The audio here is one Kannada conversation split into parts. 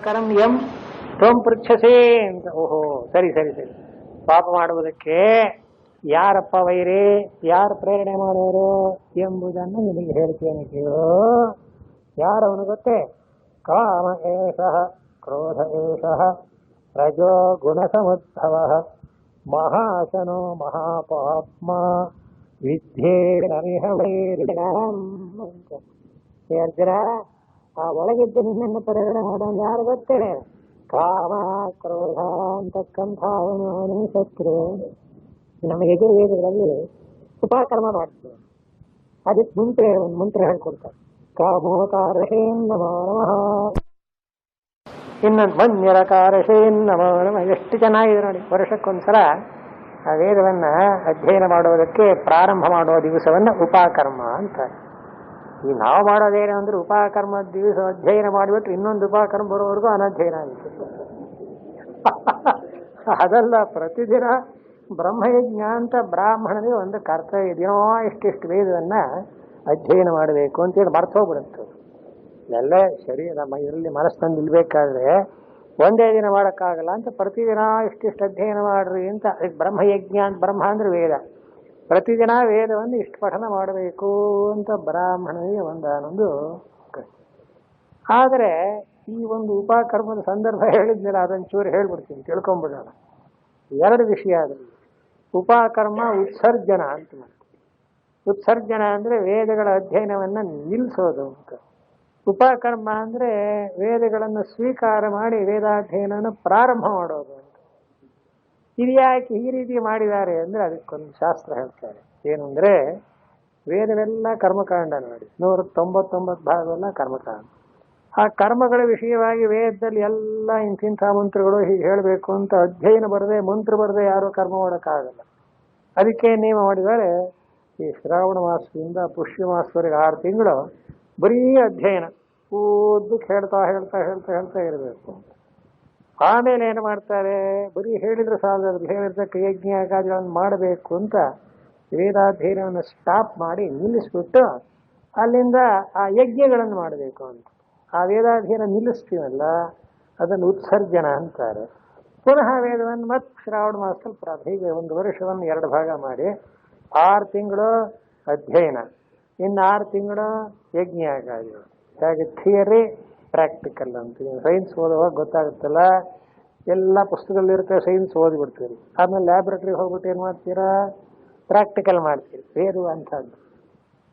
ಕರಂ ಎಂ ತ್ವಂ ಪೃಚ್ಛಸೇ ಅಂತ. ಓಹೋ, ಸರಿ ಸರಿ ಸರಿ. ಪಾಪ ಮಾಡುವುದಕ್ಕೆ ಯಾರಪ್ಪ ವೈರಿ, ಯಾರು ಪ್ರೇರಣೆ ಮಾಡೋರು ಎಂಬುದನ್ನು ನಿಮಗೆ ಹೇಳ್ತೇನೆ ಕೇಳು. ಯಾರವನು ಗೊತ್ತೇ? ಕಾಮ ಏಷಃ ಕ್ರೋಧ ಏಷಃ ರಜೋ ಗುಣ ಸಮುದ್ಭವ ಮಹಾಶನೋ ಮಹಾಪಾಪ್ಮ ವಿದ್ಯೇರಮಿಹ ವೈರಿಣಾಂ. ಅರ್ಜುನ, ಆ ಒಳಗಿದ್ದು ನಿನ್ನನ್ನು ಪ್ರೇರಣೆ ಮಾಡೋದು ಯಾರು ಗೊತ್ತೇ? ಕಾಮ ಕ್ರೋಧ ಅಂತಕ್ಕಂಥ ಅವನು ಶತ್ರು. ನಮ್ಮ ಯಜುರ್ವೇದಗಳಲ್ಲಿ ಉಪಕರ್ಮ ಮಾಡ್ತೀವಿ, ಅದಕ್ಕೆ ಒಂದು ಮಂತ್ರ ಹೇಳ್ಕೊಡ್ತಾರೆ. ಕಾಮೋಕಾರಶೇನ್ನಮೋ ನಮಃ, ಇನ್ನೊಂದು ಮನ್ಯರಕಾರಶೇನ್ನಮೋ ನಮಃ. ಎಷ್ಟು ಚೆನ್ನಾಗಿದೆ ನೋಡಿ. ವರ್ಷಕ್ಕೊಂದ್ಸಲ ಆ ವೇದವನ್ನ ಅಧ್ಯಯನ ಮಾಡೋದಕ್ಕೆ ಪ್ರಾರಂಭ ಮಾಡುವ ದಿವಸವನ್ನ ಉಪಕರ್ಮ ಅಂತಾರೆ. ಈ ನಾವು ಮಾಡೋದೇನು ಅಂದ್ರೆ ಉಪಕರ್ಮ ದಿವಸ ಅಧ್ಯಯನ ಮಾಡಿಬಿಟ್ರೆ ಇನ್ನೊಂದು ಉಪಕರ್ಮ ಬರೋವರೆಗೂ ಅನಧ್ಯಯನ ಆಗುತ್ತೆ. ಅದಲ್ಲ, ಪ್ರತಿದಿನ ಬ್ರಹ್ಮಯಜ್ಞ ಅಂತ ಬ್ರಾಹ್ಮಣನಿಗೆ ಒಂದು ಕರ್ತವ್ಯ. ದಿನೋ ಇಷ್ಟಿಷ್ಟು ವೇದವನ್ನ ಅಧ್ಯಯನ ಮಾಡಬೇಕು ಅಂತೇಳಿ ಮರ್ತೋಗ್ಬಿಡುತ್ತೆ. ಎಲ್ಲ ಸರಿ, ನಮ್ಮ ಇದರಲ್ಲಿ ಮನಸ್ಸನ್ನು ನಿಲ್ಬೇಕಾದ್ರೆ ಒಂದೇ ದಿನ ಮಾಡೋಕ್ಕಾಗಲ್ಲ ಅಂತ ಪ್ರತಿದಿನ ಇಷ್ಟಿಷ್ಟು ಅಧ್ಯಯನ ಮಾಡ್ರಿ ಅಂತ. ಬ್ರಹ್ಮಯಜ್ಞ ಅಂತ, ಬ್ರಹ್ಮ ಅಂದ್ರೆ ವೇದ, ಪ್ರತಿದಿನ ವೇದವನ್ನು ಇಷ್ಟು ಪಠನ ಮಾಡಬೇಕು ಅಂತ ಬ್ರಾಹ್ಮಣನಿಗೆ ಒಂದಾನೊಂದು. ಆದರೆ ಈ ಒಂದು ಉಪಕರ್ಮದ ಸಂದರ್ಭ ಹೇಳಿದ್ಮೇಲೆ ಅದನ್ನು ಚೂರು ಹೇಳ್ಬಿಡ್ತೀನಿ, ತಿಳ್ಕೊಂಬಿಡೋಣ. ಎರಡು ವಿಷಯ ಅದರಲ್ಲಿ. ಉಪಕರ್ಮ ಉತ್ಸರ್ಜನ ಅಂತ ಮಾಡ್ತೀವಿ. ಉತ್ಸರ್ಜನ ಅಂದರೆ ವೇದಗಳ ಅಧ್ಯಯನವನ್ನು ನಿಲ್ಲಿಸೋದು ಅಂತ. ಉಪಕರ್ಮ ಅಂದರೆ ವೇದಗಳನ್ನು ಸ್ವೀಕಾರ ಮಾಡಿ ವೇದಾಧ್ಯಯನವನ್ನು ಪ್ರಾರಂಭ ಮಾಡೋದು ಅಂತ. ಇದು ಯಾಕೆ ಈ ರೀತಿ ಮಾಡಿದ್ದಾರೆ ಅಂದರೆ ಅದಕ್ಕೊಂದು ಶಾಸ್ತ್ರ ಹೇಳ್ತಾರೆ. ಏನು ಅಂದರೆ, ವೇದವೆಲ್ಲ ಕರ್ಮಕಾಂಡ ನೋಡಿ, 199 ಭಾಗವೆಲ್ಲ ಕರ್ಮಕಾಂಡ. ಆ ಕರ್ಮಗಳ ವಿಷಯವಾಗಿ ವೇದದಲ್ಲಿ ಎಲ್ಲ ಇಂತಿಂಥ ಮಂತ್ರಗಳು ಹೀಗೆ ಹೇಳಬೇಕು ಅಂತ ಅಧ್ಯಯನ ಬರದೆ, ಮಂತ್ರ ಬರದೆ ಯಾರೂ ಕರ್ಮ ಮಾಡೋಕ್ಕಾಗಲ್ಲ. ಅದಕ್ಕೆ ನೇಮ ಮಾಡಿದರೆ ಈ ಶ್ರಾವಣ ಮಾಸದಿಂದ ಪುಷ್ಯ ಮಾಸವರೆಗೆ 6 ತಿಂಗಳು ಬರೀ ಅಧ್ಯಯನ, ಓದಕ್ಕೆ ಹೇಳ್ತಾ ಹೇಳ್ತಾ ಹೇಳ್ತಾ ಹೇಳ್ತಾ ಇರಬೇಕು. ಆಮೇಲೆ ಏನು ಮಾಡ್ತಾರೆ, ಬರೀ ಹೇಳಿದ್ರೆ ಸಾಲದು, ಹೇಳಿರ್ತಕ್ಕ ಯಜ್ಞಾಗಾದಿಗಳನ್ನು ಮಾಡಬೇಕು ಅಂತ ವೇದಾಧ್ಯಯನವನ್ನು ಸ್ಟಾಪ್ ಮಾಡಿ ನಿಲ್ಲಿಸ್ಬಿಟ್ಟು ಅಲ್ಲಿಂದ ಆ ಯಜ್ಞಗಳನ್ನು ಮಾಡಬೇಕು ಅಂತ. ಆ ವೇದಾಧ್ಯಯನ ನಿಲ್ಲಿಸ್ತೀವಲ್ಲ, ಅದನ್ನು ಉತ್ಸರ್ಜನ ಅಂತಾರೆ. ಪುನಃ ವೇದವನ್ನು ಮತ್ತೆ ಶ್ರಾವಣ ಮಾಸದಲ್ಲಿ ಹೀಗೆ ಒಂದು ವರ್ಷವನ್ನು 2 ಭಾಗ ಮಾಡಿ 6 ತಿಂಗಳು ಅಧ್ಯಯನ, ಇನ್ನು 6 ತಿಂಗಳು ಯಜ್ಞಾಗಾದಿಗಳು. ಹಾಗೆ ಥಿಯರಿ ಪ್ರಾಕ್ಟಿಕಲ್ ಅಂತ. ಸೈನ್ಸ್ ಓದುವಾಗ ಗೊತ್ತಾಗುತ್ತಲ್ಲ, ಎಲ್ಲ ಪುಸ್ತಕದಲ್ಲಿರುತ್ತೆ, ಸೈನ್ಸ್ ಓದಿಬಿಡ್ತೀರಿ. ಆಮೇಲೆ ಲ್ಯಾಬ್ರೇಟ್ರಿಗೆ ಹೋಗ್ಬಿಟ್ಟು ಏನು ಮಾಡ್ತೀರಾ, ಪ್ರಾಕ್ಟಿಕಲ್ ಮಾಡ್ತೀರಿ. ವೇದ ಅಂಥದ್ದು,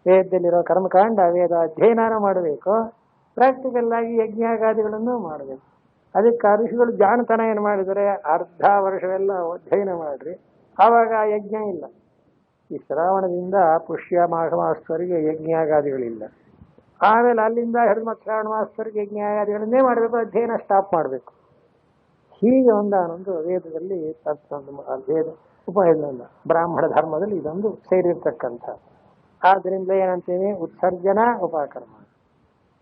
ವೇದದಲ್ಲಿರೋ ಕರ್ಮಕಾಂಡ ವೇದ ಅಧ್ಯಯನ ಮಾಡಬೇಕು, ಪ್ರಾಕ್ಟಿಕಲ್ ಆಗಿ ಯಜ್ಞಾಗಾದಿಗಳನ್ನು ಮಾಡಬೇಕು. ಅದಕ್ಕೆ ಋಷಿಗಳು ಜಾಣತನ ಏನು ಮಾಡಿದರೆ, ಅರ್ಧ ವರ್ಷವೆಲ್ಲ ಅಧ್ಯಯನ ಮಾಡ್ರಿ, ಆವಾಗ ಯಜ್ಞ ಇಲ್ಲ. ಈ ಶ್ರಾವಣದಿಂದ ಪುಷ್ಯ ಮಾಘ ಮಾಸದವರೆಗೆ ಯಜ್ಞಾಗಾದಿಗಳಿಲ್ಲ. ಆಮೇಲೆ ಅಲ್ಲಿಂದ ಹಿಡಿದು ಮತ್ತೆ ಶ್ರಾವಣ ಮಾಸದವರೆಗೆ ಯಜ್ಞಾಗಾದಿಗಳನ್ನೇ ಮಾಡಬೇಕು, ಅಧ್ಯಯನ ಸ್ಟಾಪ್ ಮಾಡಬೇಕು. ಹೀಗೆ ಒಂದಾನೊಂದು ವೇದದಲ್ಲಿ ವೇದ ಉಪಯೋಗ, ಬ್ರಾಹ್ಮಣ ಧರ್ಮದಲ್ಲಿ ಇದೊಂದು ಸೇರಿರ್ತಕ್ಕಂಥ. ಆದ್ದರಿಂದ ಏನಂತೀವಿ, ಉತ್ಸರ್ಜನ ಉಪಕರ್ಮ.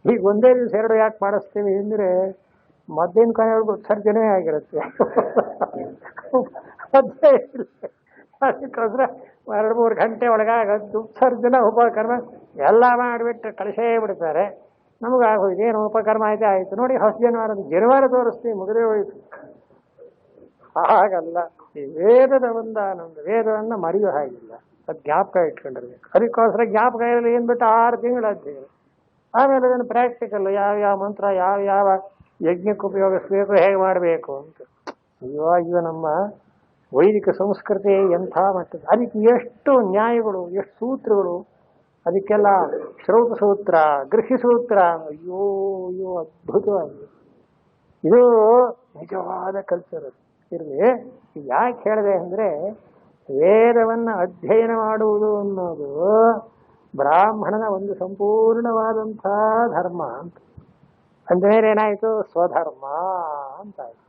ಹೀಗೆ ಒಂದೇ ದಿವಸ 2 ಯಾಕೆ ಮಾಡಿಸ್ತೀವಿ ಅಂದರೆ, ಮಧ್ಯಾಹ್ನ ಕಾಲವರೆಗೂ ಉತ್ಸರ್ಜನೆ ಆಗಿರುತ್ತೆ. ಅದಕ್ಕೋಸ್ಕರ 2-3 ಗಂಟೆ ಒಳಗಾಗದ್ದು ಉತ್ಸರ್ಜನ ಉಪಕರ್ಮ ಎಲ್ಲ ಮಾಡಿಬಿಟ್ಟು ಕಳಿಸೇ ಬಿಡ್ತಾರೆ. ನಮಗಾಗೋದು ಏನು ಉಪಕರ್ಮ ಆಯಿತು ನೋಡಿ, ಹೊಸ ಜನವಾರ ತೋರಿಸ್ತೀವಿ, ಮುಗಿದೇ ಹೋಯ್ತು. ಹಾಗಲ್ಲ, ಈ ವೇದದ ಒಂದಾನೊಂದು ವೇದವನ್ನು ಮರೆಯೋ ಹಾಗಿಲ್ಲ, ಅದು ಜ್ಞಾಪಕ ಇಟ್ಕೊಂಡಿರ್ಬೇಕು. ಅದಕ್ಕೋಸ್ಕರ ಜ್ಞಾಪಕ ಇರಲಿ ಏನ್ಬಿಟ್ಟು 6 ತಿಂಗಳು ಅಧ್ಯಯನ. ಆಮೇಲೆ ಅದನ್ನು ಪ್ರಾಕ್ಟಿಕಲ್, ಯಾವ ಮಂತ್ರ ಯಾವ ಯಜ್ಞಕ್ಕೆ ಉಪಯೋಗಿಸ್ಬೇಕು, ಹೇಗೆ ಮಾಡಬೇಕು ಅಂತ. ಇವಾಗ ನಮ್ಮ ವೈದಿಕ ಸಂಸ್ಕೃತಿ ಎಂಥ ಮಟ್ಟದ, ಅದಕ್ಕೆ ಎಷ್ಟು ನ್ಯಾಯಗಳು, ಎಷ್ಟು ಸೂತ್ರಗಳು, ಅದಕ್ಕೆಲ್ಲ ಶ್ರೌತ ಸೂತ್ರ, ಗೃಹಿ ಸೂತ್ರ, ಅಯ್ಯೋ ಅಯ್ಯೋ ಅದ್ಭುತವಾಗಿ. ಇದು ನಿಜವಾದ ಕಲ್ಚರ್ ಇರಲಿ. ಯಾಕೆ ಹೇಳಿದೆ ಅಂದರೆ, ವೇದವನ್ನು ಅಧ್ಯಯನ ಮಾಡುವುದು ಅನ್ನೋದು ಬ್ರಾಹ್ಮಣನ ಒಂದು ಸಂಪೂರ್ಣವಾದಂಥ ಧರ್ಮ ಅಂತ. ಅಂದಮೇಲೆ ಏನಾಯಿತು, ಸ್ವಧರ್ಮ ಅಂತಾಯಿತು.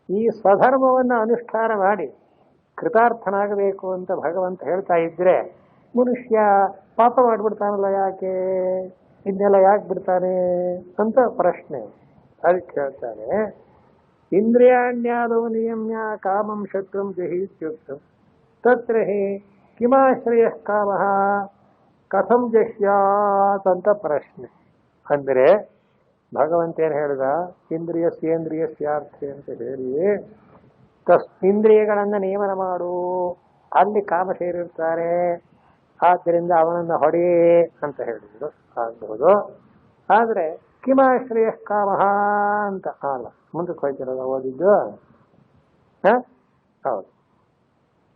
ಈ ಸ್ವಧರ್ಮವನ್ನು ಅನುಷ್ಠಾನ ಮಾಡಿ ಕೃತಾರ್ಥನಾಗಬೇಕು ಅಂತ ಭಗವಂತ ಹೇಳ್ತಾ ಇದ್ರೆ, ಮನುಷ್ಯ ಪಾಪ ಮಾಡಿಬಿಡ್ತಾನಲ್ಲ, ಯಾಕೆ ಇದನ್ನೆಲ್ಲ ಯಾಕೆ ಬಿಡ್ತಾನೆ ಅಂತ ಪ್ರಶ್ನೆ. ಅದಕ್ಕೆ ಹೇಳ್ತಾರೆ, ಇಂದ್ರಿಯಾಣ್ಯಾದೋ ನಿಯಮ್ಯ ಕಾಮಂ ಶತ್ರುಂ ಜಹೀತ್ಯುಕ್ತಂ ತತ್ರ ಹಿ ಕಿಮಾಶ್ರಯ ಕಾಮಃ ಕಥಂ ಜಹ್ಯಾತ್ ಅಂತ ಪ್ರಶ್ನೆ. ಅಂದರೆ ಭಗವಂತ ಏನು ಹೇಳಿದ, ಇಂದ್ರಿಯಸ್ಯೇಂದ್ರಿಯಸ್ಯಾರ್ಥೆ ಅಂತ ಹೇಳಿ ಇಂದ್ರಿಯಗಳನ್ನು ನಿಯಮನ ಮಾಡು, ಅಲ್ಲಿ ಕಾಮ ಸೇರಿರ್ತಾರೆ, ಆದ್ದರಿಂದ ಅವನನ್ನು ಹೊಡೆಯೇ ಅಂತ ಹೇಳಿದ್ರು ಆಗ್ಬಹುದು. ಆದರೆ ಕಿಮಾಶ್ರಯ ಕಾಮ ಅಂತ ಅಲ್ಲ, ಮುಂದಕ್ಕೆ ಹೋಯ್ತಿರೋದು ಓದಿದ್ದು. ಹೌದು,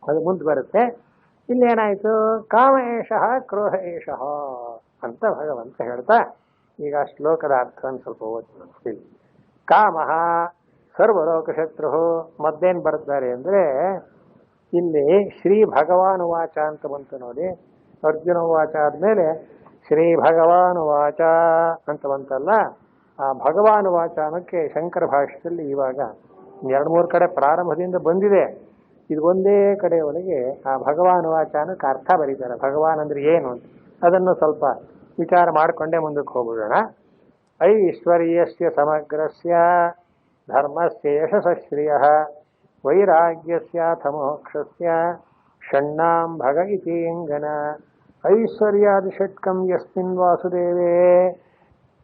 ಅದು ಮುಂದೆ ಬರುತ್ತೆ. ಇಲ್ಲೇನಾಯ್ತು, ಕಾಮ ಏಷಃ ಕ್ರೋಧ ಏಷಃ ಅಂತ ಭಗವಂತ ಹೇಳ್ತಾ ಈಗ ಶ್ಲೋಕದ ಅರ್ಥವನ್ನು ಸ್ವಲ್ಪ ಓದ್ತೀನಿ. ಕಾಮ ಸರ್ವಲೋಕಶತ್ರು. ಮದ್ದೇನು ಬರ್ತಾರೆ ಅಂದರೆ, ಇಲ್ಲಿ ಶ್ರೀ ಭಗವಾನ್ ವಾಚ ಅಂತ ಬಂತು ನೋಡಿ. ಅರ್ಜುನ ವಾಚ ಆದಮೇಲೆ ಶ್ರೀ ಭಗವಾನ್ ವಾಚ ಅಂತ ಬಂತಲ್ಲ, ಆ ಭಗವಾನ್ ವಾಚ ಅನ್ನೋಕ್ಕೆ ಶಂಕರ ಭಾಷ್ಯದಲ್ಲಿ ಇವಾಗ 2-3 ಕಡೆ ಪ್ರಾರಂಭದಿಂದ ಬಂದಿದೆ. ಇದು ಒಂದೇ ಕಡೆಯವರೆಗೆ ಆ ಭಗವಾನ್ ವಾಚ ಅನ್ನೋಕ್ಕೆ ಅರ್ಥ ಬರೀತಾರೆ. ಭಗವಾನ್ ಅಂದ್ರೆ ಏನು ಅಂತ ಅದನ್ನು ಸ್ವಲ್ಪ ವಿಚಾರ ಮಾಡಿಕೊಂಡೇ ಮುಂದಕ್ಕೆ ಹೋಗ್ಬಿಡೋಣ. ಐಶ್ವರ್ಯಸ್ಯ ಸಮಗ್ರಸ್ಯ ಧರ್ಮಸ್ಯ ಯಶಸ್ಶ್ರಿಯಃ ವೈರಾಗ್ಯಸ್ಯಾಥ ಮೋಕ್ಷಸ್ಯ ಷಣ್ಣಾಂ ಭಗ ಇತೀಂಗನ ಐಶ್ವರ್ಯಾದಿಷಟ್ಕಂ ಯಸ್ಮಿನ್ ವಾಸುದೇವೇ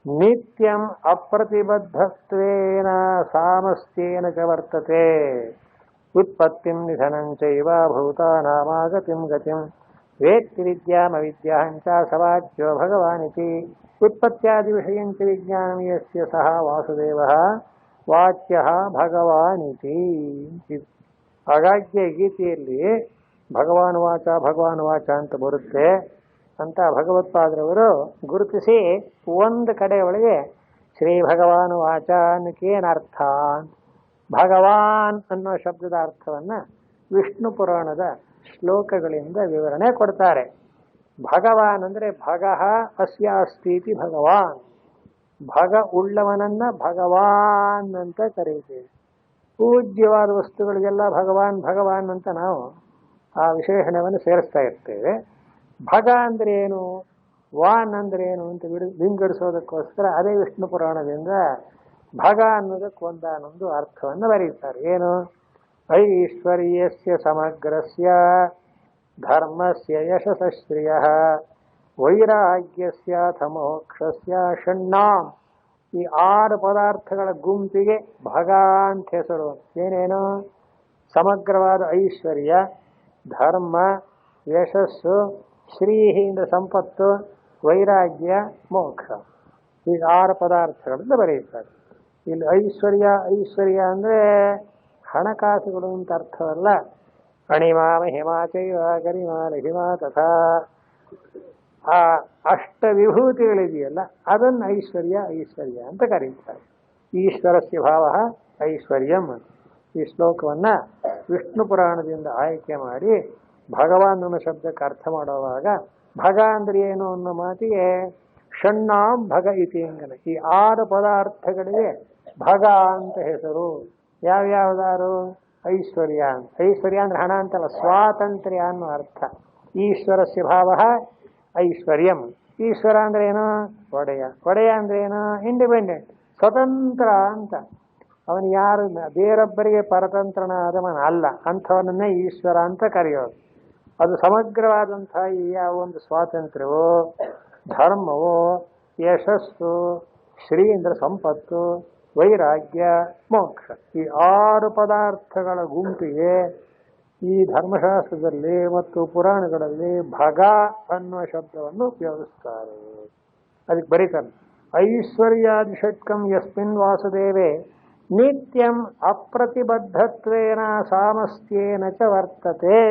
ನಿತ್ಯಂ ಅಪ್ರತಿಬದ್ಧತ್ವೇನ ಸಾಮಸ್ತ್ಯೇನ ಚ ವರ್ತತೆ ಉತ್ಪತ್ತಿಂ ನಿಧನಂ ಚೈವ ಭೂತಾನಾಮಾಗತಿಂ ಗತಿಂ ವೇತ್ತಿ ವಿದ್ಯಾಮವಿದ್ಯಾಹಂಚ ಸವಾಚ್ಯೋ ಭಗವಾನಿತಿ ಉತ್ಪತ್ತ್ಯಾದಿ ವಿಷಯಂಚ ವಿಜ್ಞಾನಂ ಯಸ್ಯ ಸಹ ವಾಸುದೇವಃ ವಾಚ್ಯಃ ಭಗವಾನಿತಿ. ಹಾಗಾಗಿ ಗೀತೆಯಲ್ಲಿ ಭಗವಾನ್ ವಾಚ ಅಂತ ಬರುತ್ತೆ ಅಂತ ಭಗವತ್ಪಾದರವರು ಗುರುತಿಸಿ ಒಂದು ಕಡೆ ಒಳಗೆ ಶ್ರೀ ಭಗವಾನ್ ವಾಚ ಅನ್ನಕ್ಕೇನರ್ಥ, ಭಗವಾನ್ ಅನ್ನೋ ಶಬ್ದದ ಅರ್ಥವನ್ನ ವಿಷ್ಣು ಪುರಾಣದ ಶ್ಲೋಕಗಳಿಂದ ವಿವರಣೆ ಕೊಡ್ತಾರೆ. ಭಗವಾನ್ ಅಂದ್ರೆ ಭಗಃ ಅಸ್ಯಾಸ್ತೀತಿ ಭಗವಾನ್, ಭಗ ಉಳ್ಳವನನ್ನ ಭಗವಾನ್ ಅಂತ ಕರೀತೀವಿ. ಪೂಜ್ಯವಾದ ವಸ್ತುಗಳಿಗೆಲ್ಲ ಭಗವಾನ್ ಭಗವಾನ್ ಅಂತ ನಾವು ಆ ವಿಶೇಷಣವನ್ನು ಸೇರಿಸ್ತಾ ಇರ್ತೇವೆ. ಭಗ ಅಂದ್ರೆ ಏನು, ವಾನ್ ಅಂದ್ರೆ ಏನು ಅಂತ ವಿಂಗಡಿಸೋದಕ್ಕೋಸ್ಕರ ಅದೇ ವಿಷ್ಣು ಪುರಾಣದಿಂದ ಭಗ ಅನ್ನೋದಕ್ಕೆ ಒಂದಾನೊಂದು ಅರ್ಥವನ್ನು ಬರೀತಾರೆ. ಏನು, ಐಶ್ವರ್ಯಸ್ಯ ಸಮಗ್ರಸ್ಯ ಧರ್ಮಸ್ಯ ಯಶಸ್ಶ್ರಿಯಃ ವೈರಾಗ್ಯಸ್ಯಾಥ ಮೋಕ್ಷಸ್ಯ ಷಣ್ಣಾಂ. ಈ 6 ಪದಾರ್ಥಗಳ ಗುಂಪಿಗೆ ಭಗ ಅಂತ ಹೆಸರು. ಏನೇನು, ಸಮಗ್ರವಾದ ಐಶ್ವರ್ಯ, ಧರ್ಮ, ಯಶಸ್ಸು, ಶ್ರೀ ಅಂದ್ರೆ ಸಂಪತ್ತು, ವೈರಾಗ್ಯ, ಮೋಕ್ಷ. ಈ 6 ಪದಾರ್ಥಗಳಿಂದ ಬರೆಯುತ್ತಾರೆ. ಇಲ್ಲಿ ಐಶ್ವರ್ಯ ಅಂದ್ರೆ ಹಣಕಾಸುಗಳು ಅಂತ ಅರ್ಥವಲ್ಲ. ಅಣಿಮಾ ಮಹಿಮಾ ಚೈವ ಗರಿಮಾ ಲಹಿಮಾ ತಥಾ ಆ ಅಷ್ಟವಿಭೂತಿಗಳಿದೆಯಲ್ಲ ಅದನ್ನು ಐಶ್ವರ್ಯ ಅಂತ ಕರೀತಾರೆ. ಈಶ್ವರಸ್ಯ ಭಾವ ಐಶ್ವರ್ಯಂ. ಈ ಶ್ಲೋಕವನ್ನ ವಿಷ್ಣು ಪುರಾಣದಿಂದ ಆಯ್ಕೆ ಮಾಡಿ ಭಗವಾನ್ ಅನ್ನೋ ಶಬ್ದಕ್ಕೆ ಅರ್ಥ ಮಾಡುವಾಗ ಭಗ ಅಂದ್ರೆ ಏನು ಅನ್ನೋ ಮಾತಿಗೆ ಷಣ್ಣಾಂ ಭಗ ಇತೀಂಗನ. ಈ 6 ಪದಾರ್ಥಗಳಿಗೆ ಭಗ ಅಂತ ಹೆಸರು. ಯಾವ್ಯಾವ್ದಾರು, ಐಶ್ವರ್ಯ ಅಂತ. ಐಶ್ವರ್ಯ ಅಂದ್ರೆ ಹಣ ಅಂತಲ್ಲ, ಸ್ವಾತಂತ್ರ್ಯ ಅನ್ನೋ ಅರ್ಥ. ಈಶ್ವರಸ್ಯ ಭಾವ ಐಶ್ವರ್ಯಂ. ಈಶ್ವರ ಅಂದ್ರೆ ಏನು, ಒಡೆಯ ಅಂದ್ರೆ ಏನು, ಇಂಡಿಪೆಂಡೆಂಟ್, ಸ್ವತಂತ್ರ ಅಂತ. ಅವನು ಯಾರು ಬೇರೊಬ್ಬರಿಗೆ ಪರತಂತ್ರನಾದವನ ಅಲ್ಲ, ಅಂಥವನನ್ನೇ ಈಶ್ವರ ಅಂತ ಕರೆಯೋದು. ಅದು ಸಮಗ್ರವಾದಂತಹ ಈ ಯಾವ ಒಂದು ಸ್ವಾತಂತ್ರ್ಯವೋ, ಧರ್ಮವೋ, ಯಶಸ್ಸು, ಶ್ರೀ ಅಂದ್ರೆ ಸಂಪತ್ತು, ವೈರಾಗ್ಯ, ಮೋಕ್ಷ, ಈ 6 ಪದಾರ್ಥಗಳ ಗುಂಪಿಗೆ ಈ ಧರ್ಮಶಾಸ್ತ್ರದಲ್ಲಿ ಮತ್ತು ಪುರಾಣಗಳಲ್ಲಿ ಭಗ ಅನ್ನುವ ಶಬ್ದವನ್ನು ಉಪಯೋಗಿಸ್ತಾರೆ. ಅದಕ್ಕೆ ಬರೀತಾರೆ, ಐಶ್ವರ್ಯಾದಿಷಟ್ಕಂ ಯಸ್ಮಿನ್ ವಾಸುದೇವೇ ನಿತ್ಯಂ ಅಪ್ರತಿಬದ್ಧತ್ವೇನ ಸಾಮಸ್ತ್ಯೇನ ಚ ವರ್ತತೆ.